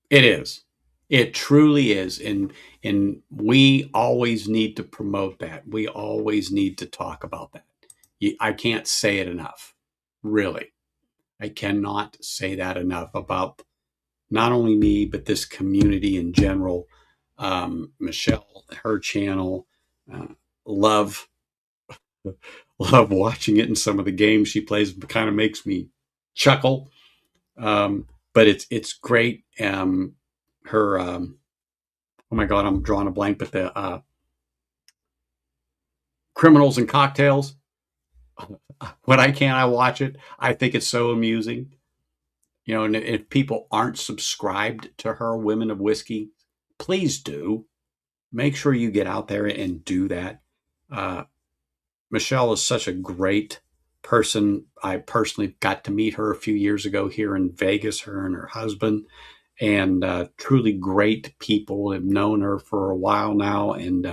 It is. It truly is. And we always need to promote that. We always need to talk about that. I can't say it enough. Really. I cannot say that enough about not only me, but this community in general. Michelle, her channel, uh, love, love watching it, and some of the games she plays kind of makes me chuckle. But it's great. Her oh my god, I'm drawing a blank, but the Criminals and Cocktails. When I can, I watch it. I think it's so amusing. And if people aren't subscribed to her, Women of Whiskey, please do. Make sure you get out there and do that. Michelle is such a great person. I personally got to meet her a few years ago here in Vegas, her and her husband, and truly great people. Have known her for a while now, and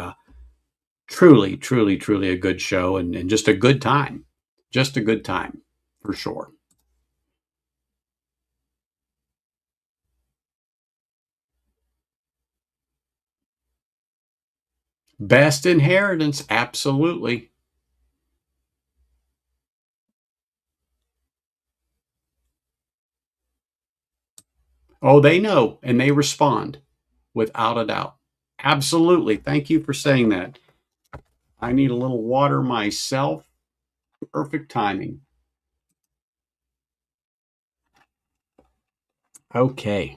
truly, truly, truly a good show, and just a good time. Just a good time, for sure. Best inheritance, absolutely. Oh, they know and they respond without a doubt. Absolutely. Thank you for saying that. I need a little water myself. Perfect timing. Okay.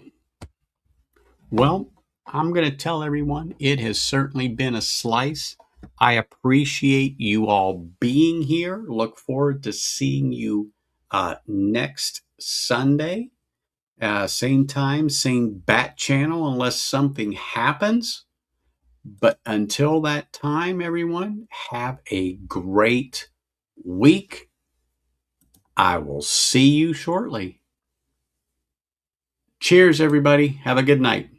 Well, I'm going to tell everyone it has certainly been a slice. I appreciate you all being here. Look forward to seeing you next Sunday. Same time, same bat channel, unless something happens. But until that time, everyone, have a great week. I will see you shortly. Cheers, everybody. Have a good night.